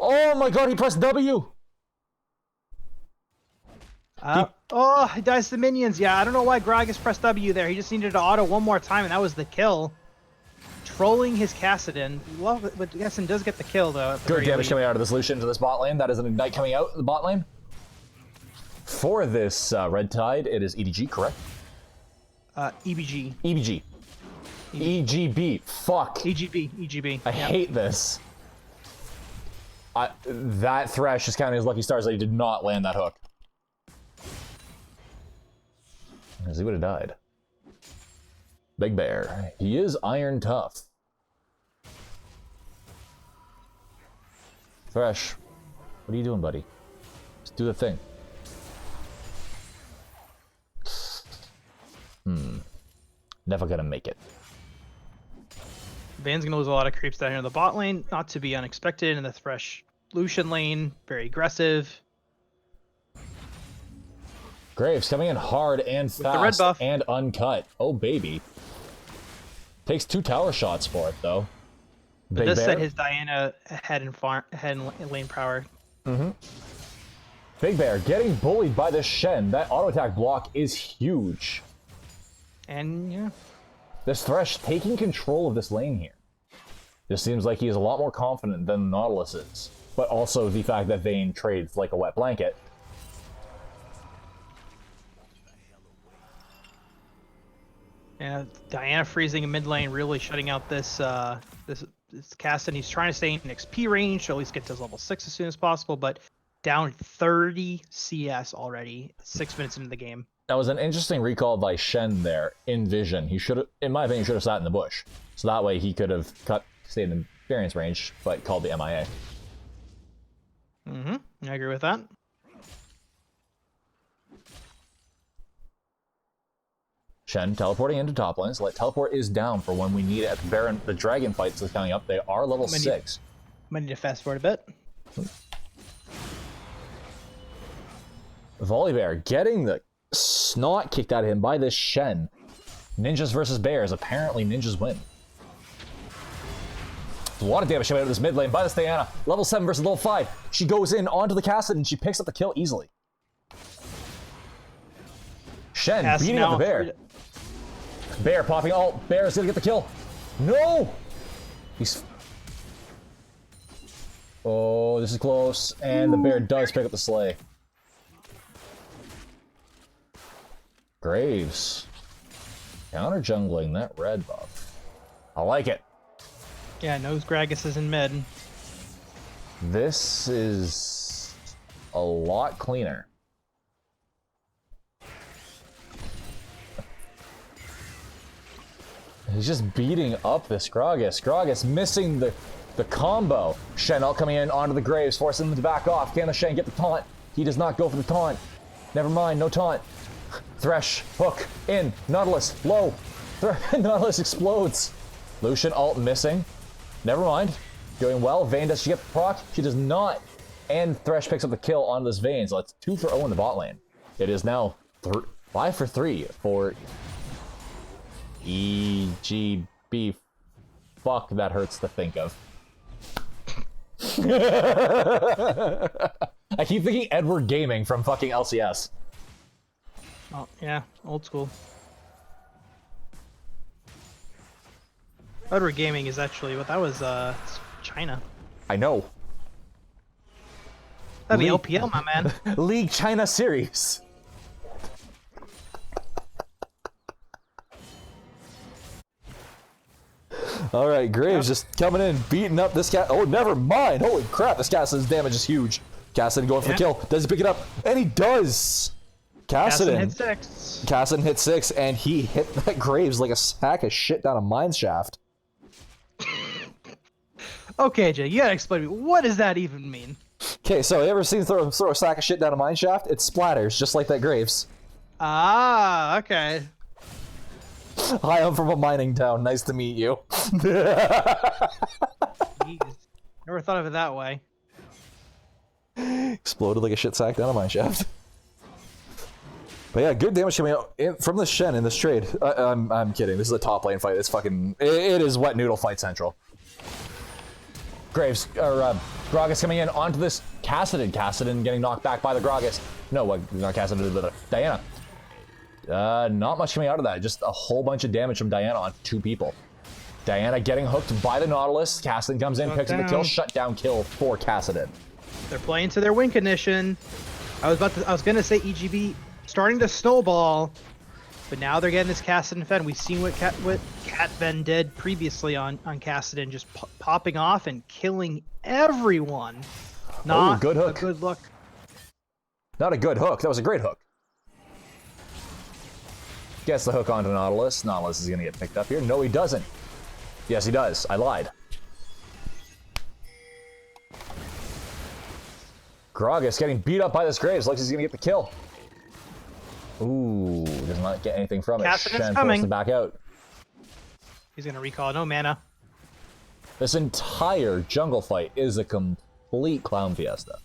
Oh my god! He pressed W. He dies to the minions. Yeah, I don't know why Gragas pressed W there. He just needed to auto one more time, and that was the kill. Trolling his Kassadin. Love it, but Kassadin does get the kill, though. Good damage coming out of this Lucian into this bot lane. That is an Ignite coming out of the bot lane. For this Red Tide, it is EDG, correct? EBG. EBG. EGB. Fuck. EGB. I hate this. That Thresh is counting as lucky stars that he did not land that hook. Because he would have died. Big Bear. He is iron tough. Thresh, what are you doing, buddy? Just do the thing. Never gonna make it. Van's gonna lose a lot of creeps down here in the bot lane, not to be unexpected. In the Thresh Lucian lane, very aggressive. Graves coming in hard and fast the red buff. and uncut. Oh, baby. Takes 2 tower shots for it, though. But this set his Diana ahead in lane power. Big Bear getting bullied by this Shen. That auto attack block is huge. And, yeah. This Thresh taking control of this lane here. This seems like he is a lot more confident than Nautilus is. But also the fact that Vayne trades like a wet blanket. Yeah, Diana freezing in mid lane, really shutting out this this Kassadin. He's trying to stay in XP range, so at least get to his level 6 as soon as possible, but down 30 CS already, 6 minutes into the game. That was an interesting recall by Shen there in Vision. He should have, in my opinion, should have sat in the bush. So that way he could have stayed in experience range, but called the MIA. I agree with that. Shen teleporting into top lane, so teleport is down for when we need it at the Baron. The Dragon fights is coming up. They are level 6. Might need to fast forward a bit. Volibear getting the snot kicked out of him by this Shen. Ninjas versus Bears. Apparently ninjas win. A lot of damage coming out of this mid lane by this Diana. Level 7 versus level 5. She goes in onto the Kassadin and she picks up the kill easily. Shen beating up the Bear. Bear popping ult. Bear is gonna get the kill. No! Oh, this is close. And the Bear does pick up the Slay. Graves. Counter jungling that red buff. I like it. Yeah, knows Gragas is in mid. This is a lot cleaner. He's just beating up this Gragas. Gragas missing the combo. Shen ult coming in onto the Graves, forcing him to back off. Can the Shen get the taunt? He does not go for the taunt. Never mind, no taunt. Thresh, hook, in, Nautilus, low. Nautilus explodes. Lucian ult missing. Never mind. Doing well. Vayne, does she get the proc? She does not. And Thresh picks up the kill on this Vayne, so it's 2 for 0 in the bot lane. It is now 5 for 3 for EGB. Fuck, that hurts to think of. I keep thinking Edward Gaming from fucking LCS. Oh, yeah, old school. Edward Gaming is actually, but that was China. I know. That'd be LPL, my man. League China Series. All right, Graves just coming in, beating up this cat. Oh, never mind. Holy crap, this Kassadin's damage is huge. Kassadin going for the kill. Does he pick it up? And he does. Kassadin hit 6. Kassadin hit 6, and he hit that Graves like a sack of shit down a mine shaft. Okay, Jay, you gotta explain to me. What does that even mean? Okay, so you ever seen throw a sack of shit down a mine shaft? It splatters, just like that Graves. Ah, okay. Hi, I'm from a mining town. Nice to meet you. Jeez. Never thought of it that way. Exploded like a shit sack down a mine shaft. But yeah, good damage coming out from the Shen in this trade. I'm kidding. This is a top lane fight. It's fucking... It is wet noodle fight central. Graves, or Gragas coming in onto this Kassadin. Kassadin getting knocked back by the Gragas. No, what? Not Kassadin, but Diana. Not much coming out of that. Just a whole bunch of damage from Diana on 2 people. Diana getting hooked by the Nautilus. Kassadin comes in, picks up the kill. Shutdown kill for Kassadin. They're playing to their win condition. I was gonna say EGB starting to snowball, but now they're getting this Kassadin Fen. We've seen what Cat Ven did previously on Kassadin, just popping off and killing everyone. Not good hook. a good look. Not a good hook. That was a great hook. Gets the hook onto Nautilus. Nautilus is gonna get picked up here. No, he doesn't. Yes, he does. I lied. Gragas getting beat up by this Graves. Looks like he's gonna get the kill. Ooh, does not get anything from it. Kassadin's coming. Forced to back out. He's gonna recall. No mana. This entire jungle fight is a complete clown fiesta.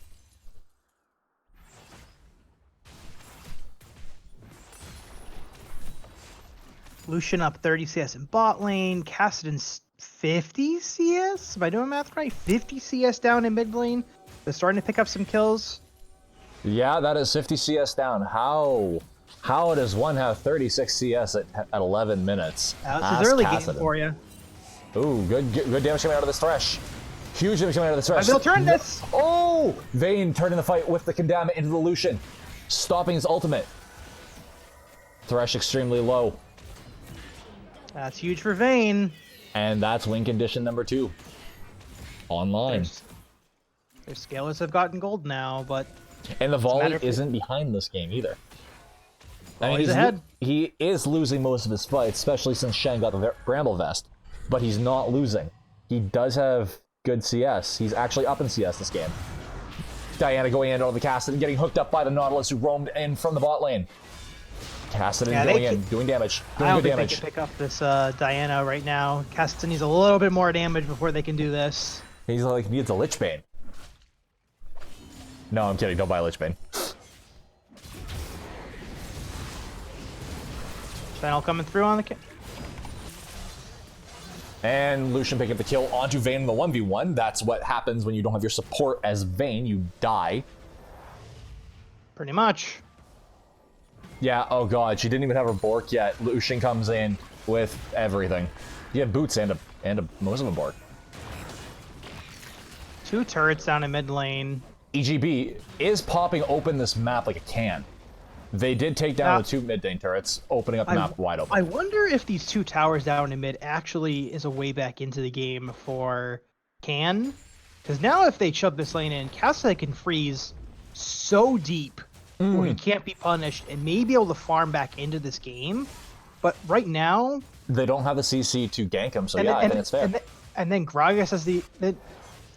Lucian up 30 CS in bot lane. Kassadin's 50 CS? Am I doing math right? 50 CS down in mid lane. They're starting to pick up some kills. Yeah, that is 50 CS down. How does one have 36 CS at 11 minutes? It's early game for you. Ooh, good damage coming out of this Thresh. Huge damage coming out of this Thresh. They'll turn this. Oh! Vayne turning the fight with the Kendama into the Lucian. Stopping his ultimate. Thresh extremely low. That's huge for Vayne. And that's win condition number 2. Online. Their scalers have gotten gold now, but... And the volley isn't behind this game either. I mean, he's ahead. He is losing most of his fights, especially since Shen got the Bramble Vest. But he's not losing. He does have good CS. He's actually up in CS this game. Diana going in on the Kassadin and getting hooked up by the Nautilus who roamed in from the bot lane. Kassadin going in, doing damage. Doing good damage. They can pick up this Diana right now. Kassadin needs a little bit more damage before they can do this. He's like, he needs a Lich Bane. No, I'm kidding. Don't buy a Lich Bane. Fennel coming through on the kill. And Lucian picking up the kill onto Vayne in the 1v1. That's what happens when you don't have your support as Vayne. You die. Pretty much. Yeah, oh god, she didn't even have her Bork yet. Lucian comes in with everything. You have boots and a most of a Bork. 2 turrets down in mid lane. EGB is popping open this map like a can. They did take down the 2 mid lane turrets, opening up the map wide open. I wonder if these 2 towers down in mid actually is a way back into the game for Can. Because now if they shove this lane in, Kassadin can freeze so deep where he can't be punished and may be able to farm back into this game. But right now... They don't have the CC to gank him, so I think it's fair. And then Gragas has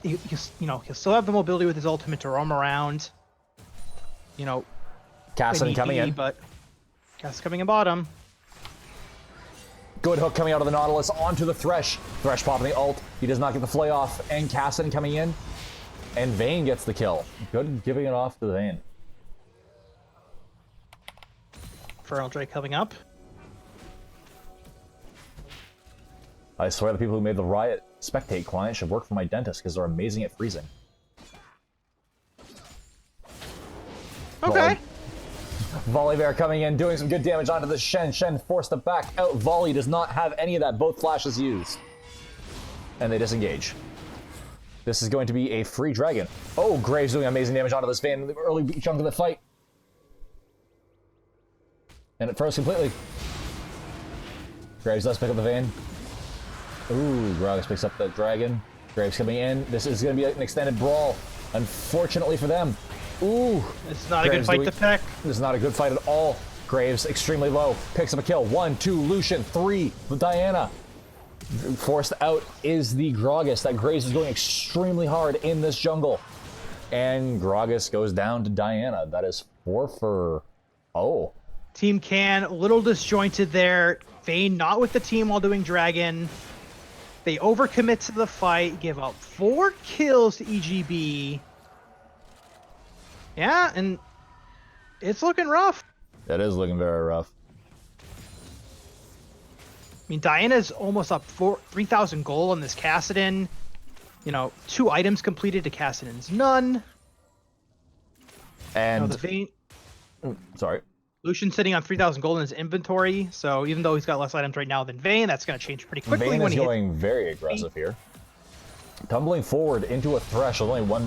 he'll still have the mobility with his ultimate to roam around. You know... Kassadin coming in. But Kassadin coming in bottom. Good hook coming out of the Nautilus onto the Thresh. Thresh popping the ult. He does not get the flay off. And Kassadin coming in. And Vayne gets the kill. Good giving it off to the Vayne. Feral Drake coming up. I swear the people who made the Riot Spectate client should work for my dentist because they're amazing at freezing. Okay. Volley Bear coming in, doing some good damage onto the Shen. Shen forced to back out. Volley does not have any of that. Both flashes used. And they disengage. This is going to be a free dragon. Oh, Graves doing amazing damage onto this Vayne in the early chunk of the fight. And it froze completely. Graves does pick up the Vayne. Ooh, Gragas picks up the dragon. Graves coming in. This is going to be an extended brawl. Unfortunately for them. Ooh. It's not a good fight to pick. This is not a good fight at all. Graves extremely low. Picks up a kill. 1, 2, Lucian. 3 with Diana. Forced out is the Gragas. That Graves is going extremely hard in this jungle. And Gragas goes down to Diana. That is 4 for... Oh. Team Can, a little disjointed there. Vayne not with the team while doing Dragon. They overcommit to the fight, give up 4 kills to EGB. Yeah, and it's looking rough. That is looking very rough. I mean, Diana's almost up 3,000 gold on this Kassadin. You know, 2 items completed to Kassadin's none. And... the Vayne... Sorry. Lucian's sitting on 3,000 gold in his inventory, so even though he's got less items right now than Vayne, that's going to change pretty quickly. Vayne when is he going very aggressive here. Tumbling forward into a Thresh with only 1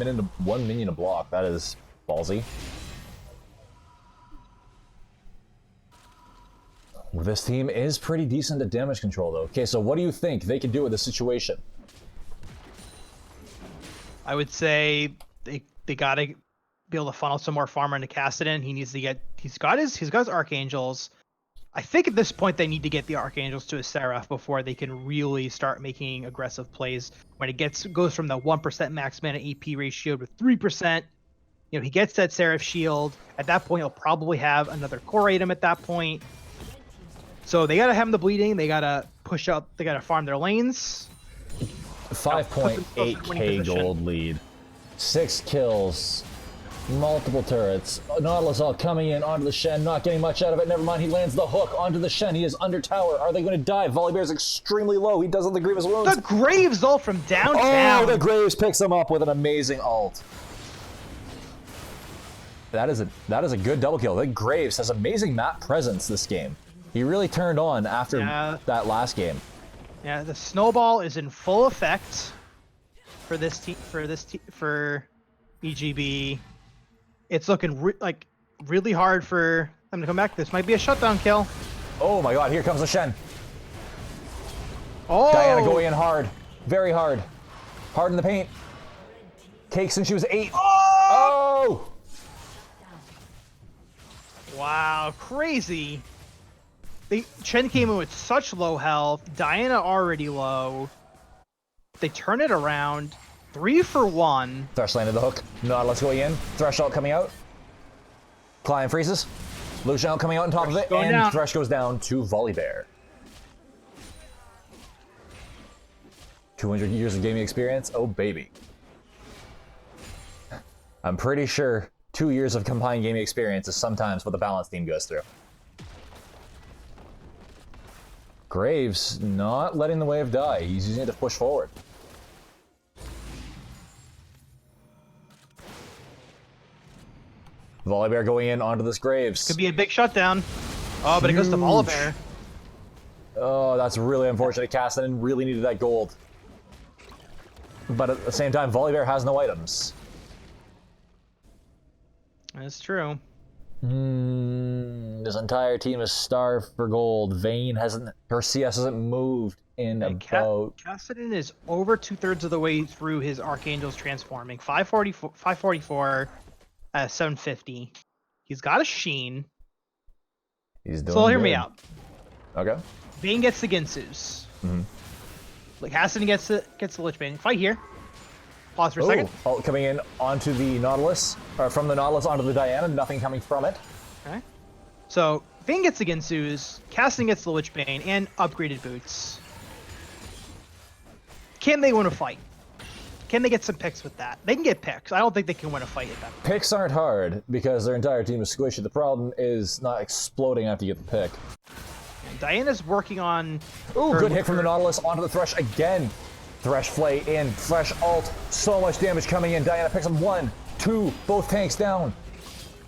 minion to block. That is ballsy. This team is pretty decent at damage control, though. Okay, so what do you think they could do with this situation? I would say they got to be able to funnel some more farmer into Kassadin. He needs to get... He's got his Archangels. I think at this point they need to get the Archangels to a Seraph before they can really start making aggressive plays. When it goes from the 1% max mana AP ratio to 3%, you know, he gets that Seraph shield. At that point, he'll probably have another core item at that point. So they got to have the bleeding. They got to push up. They got to farm their lanes. 5.8k gold lead. 6 kills. Multiple turrets. Nautilus all coming in onto the Shen, not getting much out of it. Never mind, he lands the hook onto the Shen. He is under tower. Are they going to die? Volibear is extremely low. He does have the Grievous Wounds. The Graves ult from downtown. Oh, the Graves picks him up with an amazing ult. That is a good double kill. The Graves has amazing map presence this game. He really turned on after that last game. Yeah, the snowball is in full effect for this team. For EGB. It's looking really hard for them to come back. This might be a shutdown kill. Oh my god, here comes the Shen. Oh! Diana going in hard. Very hard. Hard in the paint. Cake since she was 8. Oh! Wow, crazy. Chen came in with such low health. Diana already low. They turn it around. 3 for 1. Thresh landed the hook. Nautilus going in. Thresh ult coming out. Client freezes. Lucian ult coming out on top of it. And down. Thresh goes down to Volibear. 200 years of gaming experience? Oh, baby. I'm pretty sure 2 years of combined gaming experience is sometimes what the balance team goes through. Graves not letting the wave die. He's using it to push forward. Volibear going in onto this Graves. Could be a big shutdown. Oh, but it goes to Volibear. Oh, that's really unfortunate. Kassadin really needed that gold. But at the same time, Volibear has no items. That's true. This entire team is starved for gold. Vayne hasn't... Her CS hasn't moved in about... Kassadin is over 2/3 of the way through his Archangels transforming. 544... 750. He's got a Sheen. He's doing So hear me good. out. Okay. Vayne gets the Ginsus. Like Kassadin gets the Lich Bane. Fight here. Pause for a second. Oh, coming in onto the Nautilus, or from the Nautilus onto the Diana. Nothing coming from it. Okay. So Vayne gets the Ginsus. Kassadin gets the Lich Bane and upgraded boots. Can they win a fight? Can they get some picks with that? They can get picks. I don't think they can win a fight at that point. Picks aren't hard because their entire team is squishy. The problem is not exploding after you get the pick. And Diana's working on... Ooh, good hit from the Nautilus onto the Thresh again. Thresh flay in, Thresh ult. So much damage coming in. Diana picks him 1, 2, both tanks down.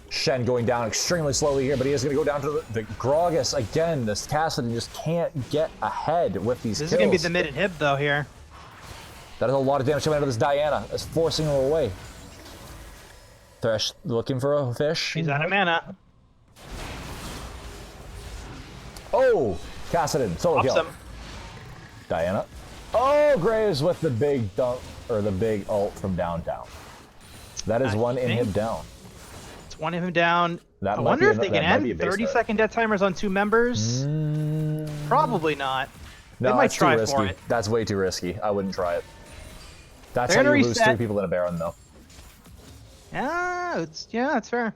Shen going down extremely slowly here, but he is going to go down to the Gragas again. This Kassadin just can't get ahead with these kills. This is going to be the mid inhib though here. That is a lot of damage coming out of this Diana. It's forcing her away. Thresh looking for a fish. He's out of mana. Oh! Kassadin, solo kill. Awesome. Diana. Oh, Graves with the big dunk, or the big ult from downtown. That is one inhib down. It's one inhib down. That I might wonder be if they that can might be a end base 30-second death timers on 2 members. Probably not. No, they might it's too try risky. for it. That's way too risky. I wouldn't try it. That's They're how you gonna lose reset. 3 people in a Baron, though. Yeah, that's fair.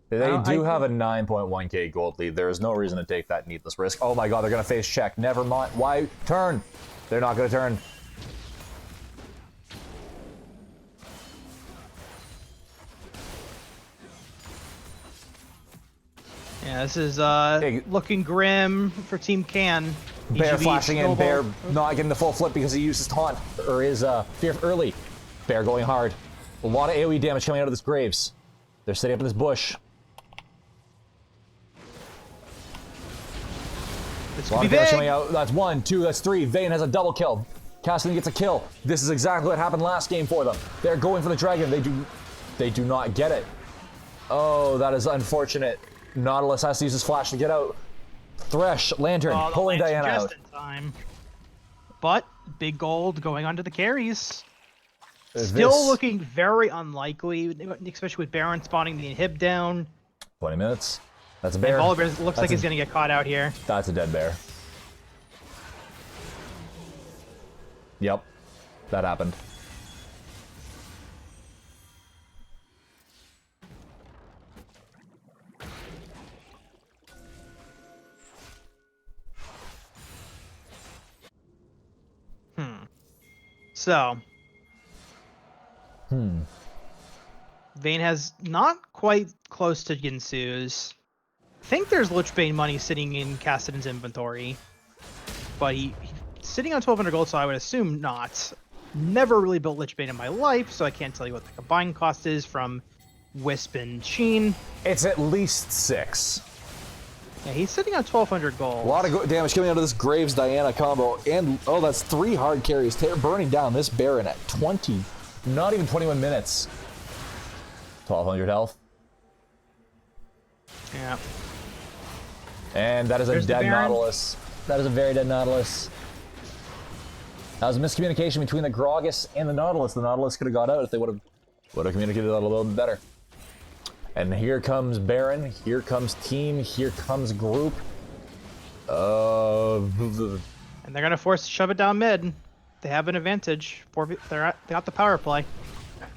They do have a 9.1k gold lead. There is no reason to take that needless risk. Oh my god, they're going to face check. Never mind. Why? Turn. They're not going to turn. Yeah, this is looking grim for Team Can. Bear flashing in. Bear not getting the full flip because he used his taunt, or his fear early. Bear going hard. A lot of AoE damage coming out of this Graves. They're sitting up in this bush. This A lot could of be damage big. coming out. That's 1, 2, that's 3. Vayne has a double kill. Cassidy gets a kill. This is exactly what happened last game for them. They're going for the dragon. They do not get it. Oh, that is unfortunate. Nautilus has to use his flash to get out. Thresh, Lantern, pulling Diana out. Just in time. But big gold going onto the carries. Still looking very unlikely, especially with Baron spawning the inhib down. 20 minutes. That's a bear. Volibear looks like he's going to get caught out here. That's a dead bear. Yep. That happened. So. Vayne has not quite close to Ginsu's. I think there's Lichbane money sitting in Kassadin's inventory. But he's sitting on 1,200 gold, so I would assume not. Never really built Lichbane in my life, so I can't tell you what the combined cost is from Wisp and Sheen. It's at least 6. Yeah, he's sitting on 1,200 gold. A lot of damage coming out of this Graves Diana combo, and oh, that's 3 hard carries. They're burning down this Baron at 20. Not even 21 minutes. 1,200 health. Yeah. And that is a dead Nautilus. That is a very dead Nautilus. That was a miscommunication between the Gragas and the Nautilus. The Nautilus could have got out if they would have communicated that a little bit better. And here comes Baron. Here comes team. Here comes group. And they're gonna force to shove it down mid. They have an advantage. They got the power play.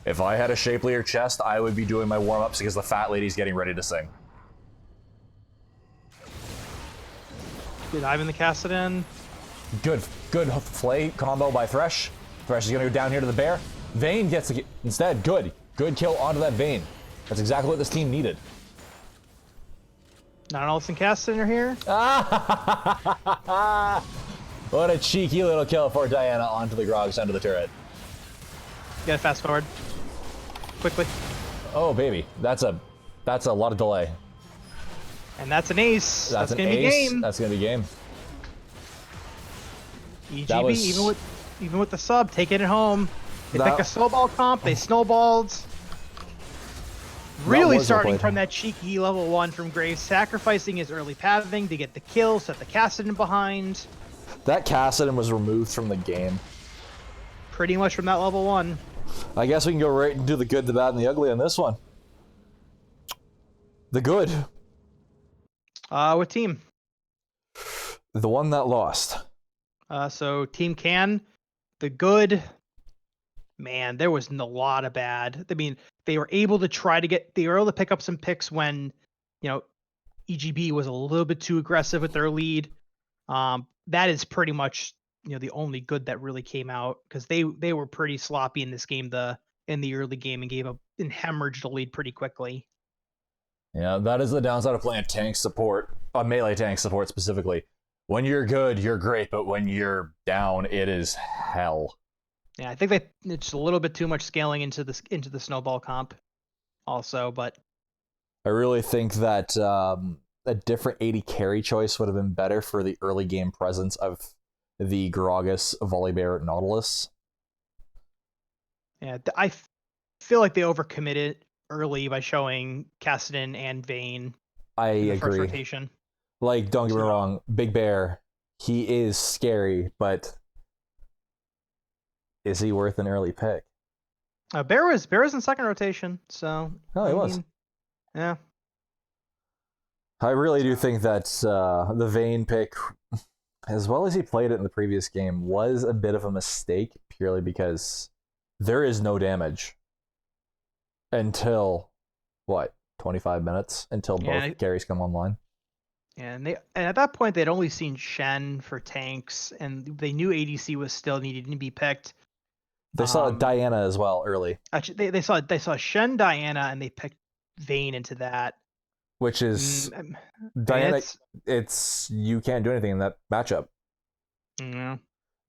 If I had a shapelier chest, I would be doing my warm-ups because the fat lady's getting ready to sing. Good dive in the Kassadin. Good flay combo by Thresh. Thresh is gonna go down here to the bear. Vayne gets the instead. Good kill onto that Vayne. That's exactly what this team needed. Nautilus and Kassadin are here. What a cheeky little kill for Diana onto the Grogs under the turret. Gotta fast forward. Quickly. Oh baby, that's a lot of delay. And that's an ace. That's gonna an be ace. game. That's gonna be game. EGB, was... even with the sub, taking it home. They pick a snowball comp. They snowballed. Really starting from that cheeky level 1 from Graves, sacrificing his early pathing to get the kill, set the Kassadin behind. That Kassadin was removed from the game. Pretty much from that level 1. I guess we can go right into the good, the bad, and the ugly on this one. The good. What team? The one that lost. So Team Can, the good. Man, there was a lot of bad. I mean, they were able to pick up some picks when, EGB was a little bit too aggressive with their lead. That is pretty much, the only good that really came out because they were pretty sloppy in this game, in the early game, and hemorrhaged the lead pretty quickly. Yeah, that is the downside of playing tank support, melee tank support specifically. When you're good, you're great, but when you're down, it is hell. Yeah, I think it's a little bit too much scaling into the snowball comp, also. But I really think that a different 80 carry choice would have been better for the early game presence of the Gragas, Volibear, Nautilus. Yeah, I feel like they overcommitted early by showing Kassadin and Vayne. I in the agree. First rotation. Like, don't get me wrong, Big Bear, he is scary, but is he worth an early pick? Bear was in second rotation, so. Oh, he was. Yeah. I really do think that the Vayne pick, as well as he played it in the previous game, was a bit of a mistake purely because there is no damage. until what, 25 minutes until both carries come online. And at that point they'd only seen Shen for tanks, and they knew ADC was still needing to be picked. They saw Diana as well early. Actually, they saw Shen, Diana, and they picked Vayne into that. Which is Diana. It's you can't do anything in that matchup. Yeah.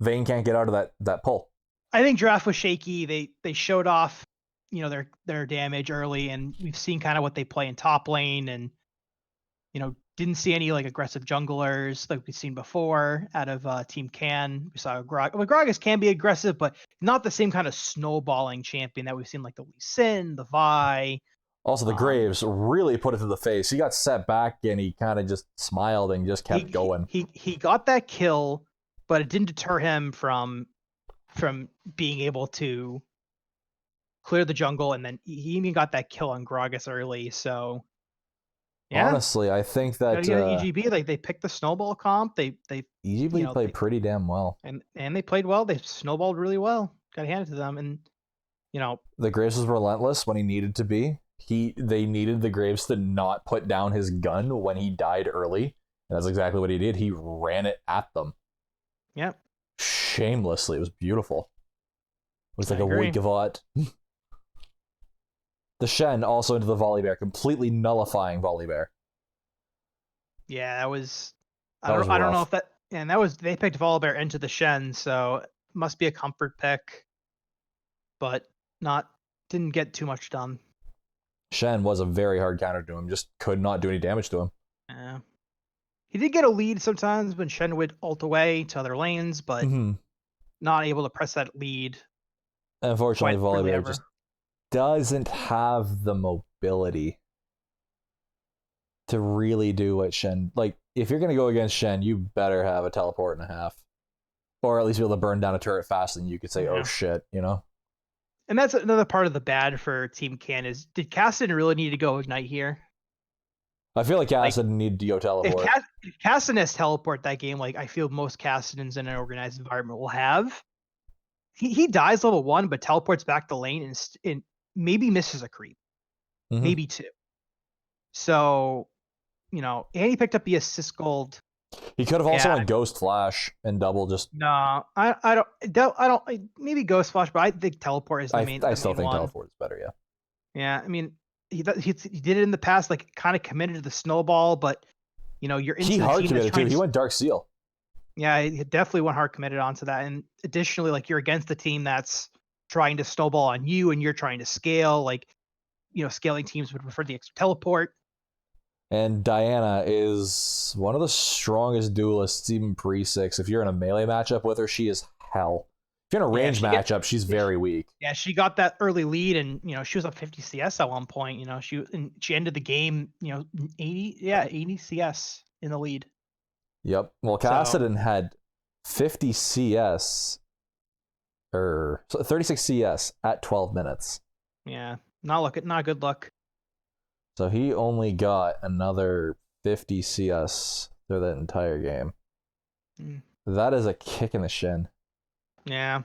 Vayne can't get out of that pull. I think draft was shaky. They showed off, their damage early, and we've seen kind of what they play in top lane, and didn't see any like aggressive junglers like we've seen before out of Team Can. We saw Gragas can be aggressive, but not the same kind of snowballing champion that we've seen like the Lee Sin, the Vi. Also, the Graves really put it to the face. He got set back and he kind of just smiled and just kept going. He got that kill, but it didn't deter him from being able to clear the jungle, and then he even got that kill on Gragas early. So yeah. Honestly, I think that EGB, like they picked the snowball comp. They EGB played pretty damn well, and they played well. They snowballed really well. Got to hand it to them, and the Graves was relentless when he needed to be. They needed the Graves to not put down his gun when he died early, and that's exactly what he did. He ran it at them. Yep. Shamelessly, it was beautiful. It was like a Winkavot. The Shen also into the Volibear, completely nullifying Volibear. Yeah, that was. I don't know if that. And that was they picked Volibear into the Shen, so it must be a comfort pick, but didn't get too much done. Shen was a very hard counter to him. Just could not do any damage to him. Yeah. He did get a lead sometimes when Shen would ult away to other lanes, but not able to press that lead. Unfortunately, Volibear just doesn't have the mobility to really do what Shen... Like, if you're going to go against Shen, you better have a teleport and a half. Or at least be able to burn down a turret fast and you could say, oh shit, And that's another part of the bad for Team Can is, did Kassadin really need to go Ignite here? I feel like Kassadin needed to go teleport. If Kassadin has teleport that game, like I feel most Kassadins in an organized environment will have. He dies level 1, but teleports back to lane and maybe misses a creep. Maybe 2. So, and he picked up the assist gold. He could have also went Ghost Flash and double just... No, I don't. Maybe Ghost Flash, but I think teleport is the main. I still think teleport is better. Yeah. Yeah, I mean, he did it in the past, like kind of committed to the snowball, but you're into he hard committed too. He went Dark Seal. Yeah, he definitely went hard committed onto that, and additionally, like you're against the team that's trying to snowball on you, and you're trying to scale. Like, scaling teams would prefer the extra teleport. And Diana is one of the strongest duelists, even pre-6. If you're in a melee matchup with her, she is hell. If you're in a range matchup, she's very weak. Yeah, she got that early lead, and she was up 50 CS at one point. She ended the game, 80 CS in the lead. Yep. Well, Kassadin had 50 CS, or 36 CS at 12 minutes. Yeah, not good luck. So he only got another 50 CS through that entire game. That is a kick in the shin. Yeah.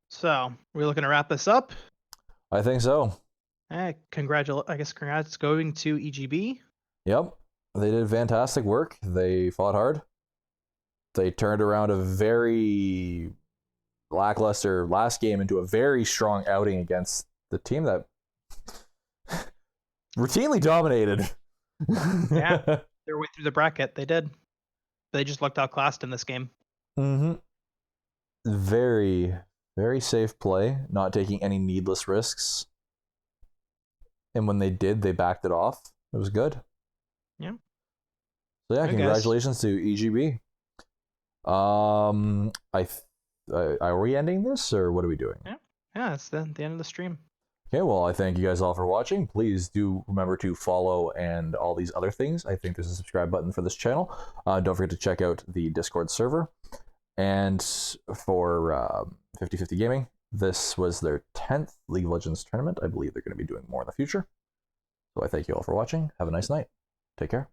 So, we're looking to wrap this up? I think so. Congrats going to EGB. Yep. They did fantastic work. They fought hard. They turned around a very lackluster last game into a very strong outing against the team that routinely dominated. Yeah, their way through the bracket. They did. They just looked outclassed in this game. Very, very safe play, not taking any needless risks. And when they did, they backed it off. It was good. Yeah. So yeah, congratulations to EGB. Are we ending this, or what are we doing? Yeah, it's the end of the stream. Okay, well, I thank you guys all for watching. Please do remember to follow and all these other things. I think there's a subscribe button for this channel. Don't forget to check out the Discord server. And for 50/50 Gaming, this was their 10th League of Legends tournament. I believe they're going to be doing more in the future. So I thank you all for watching. Have a nice night. Take care.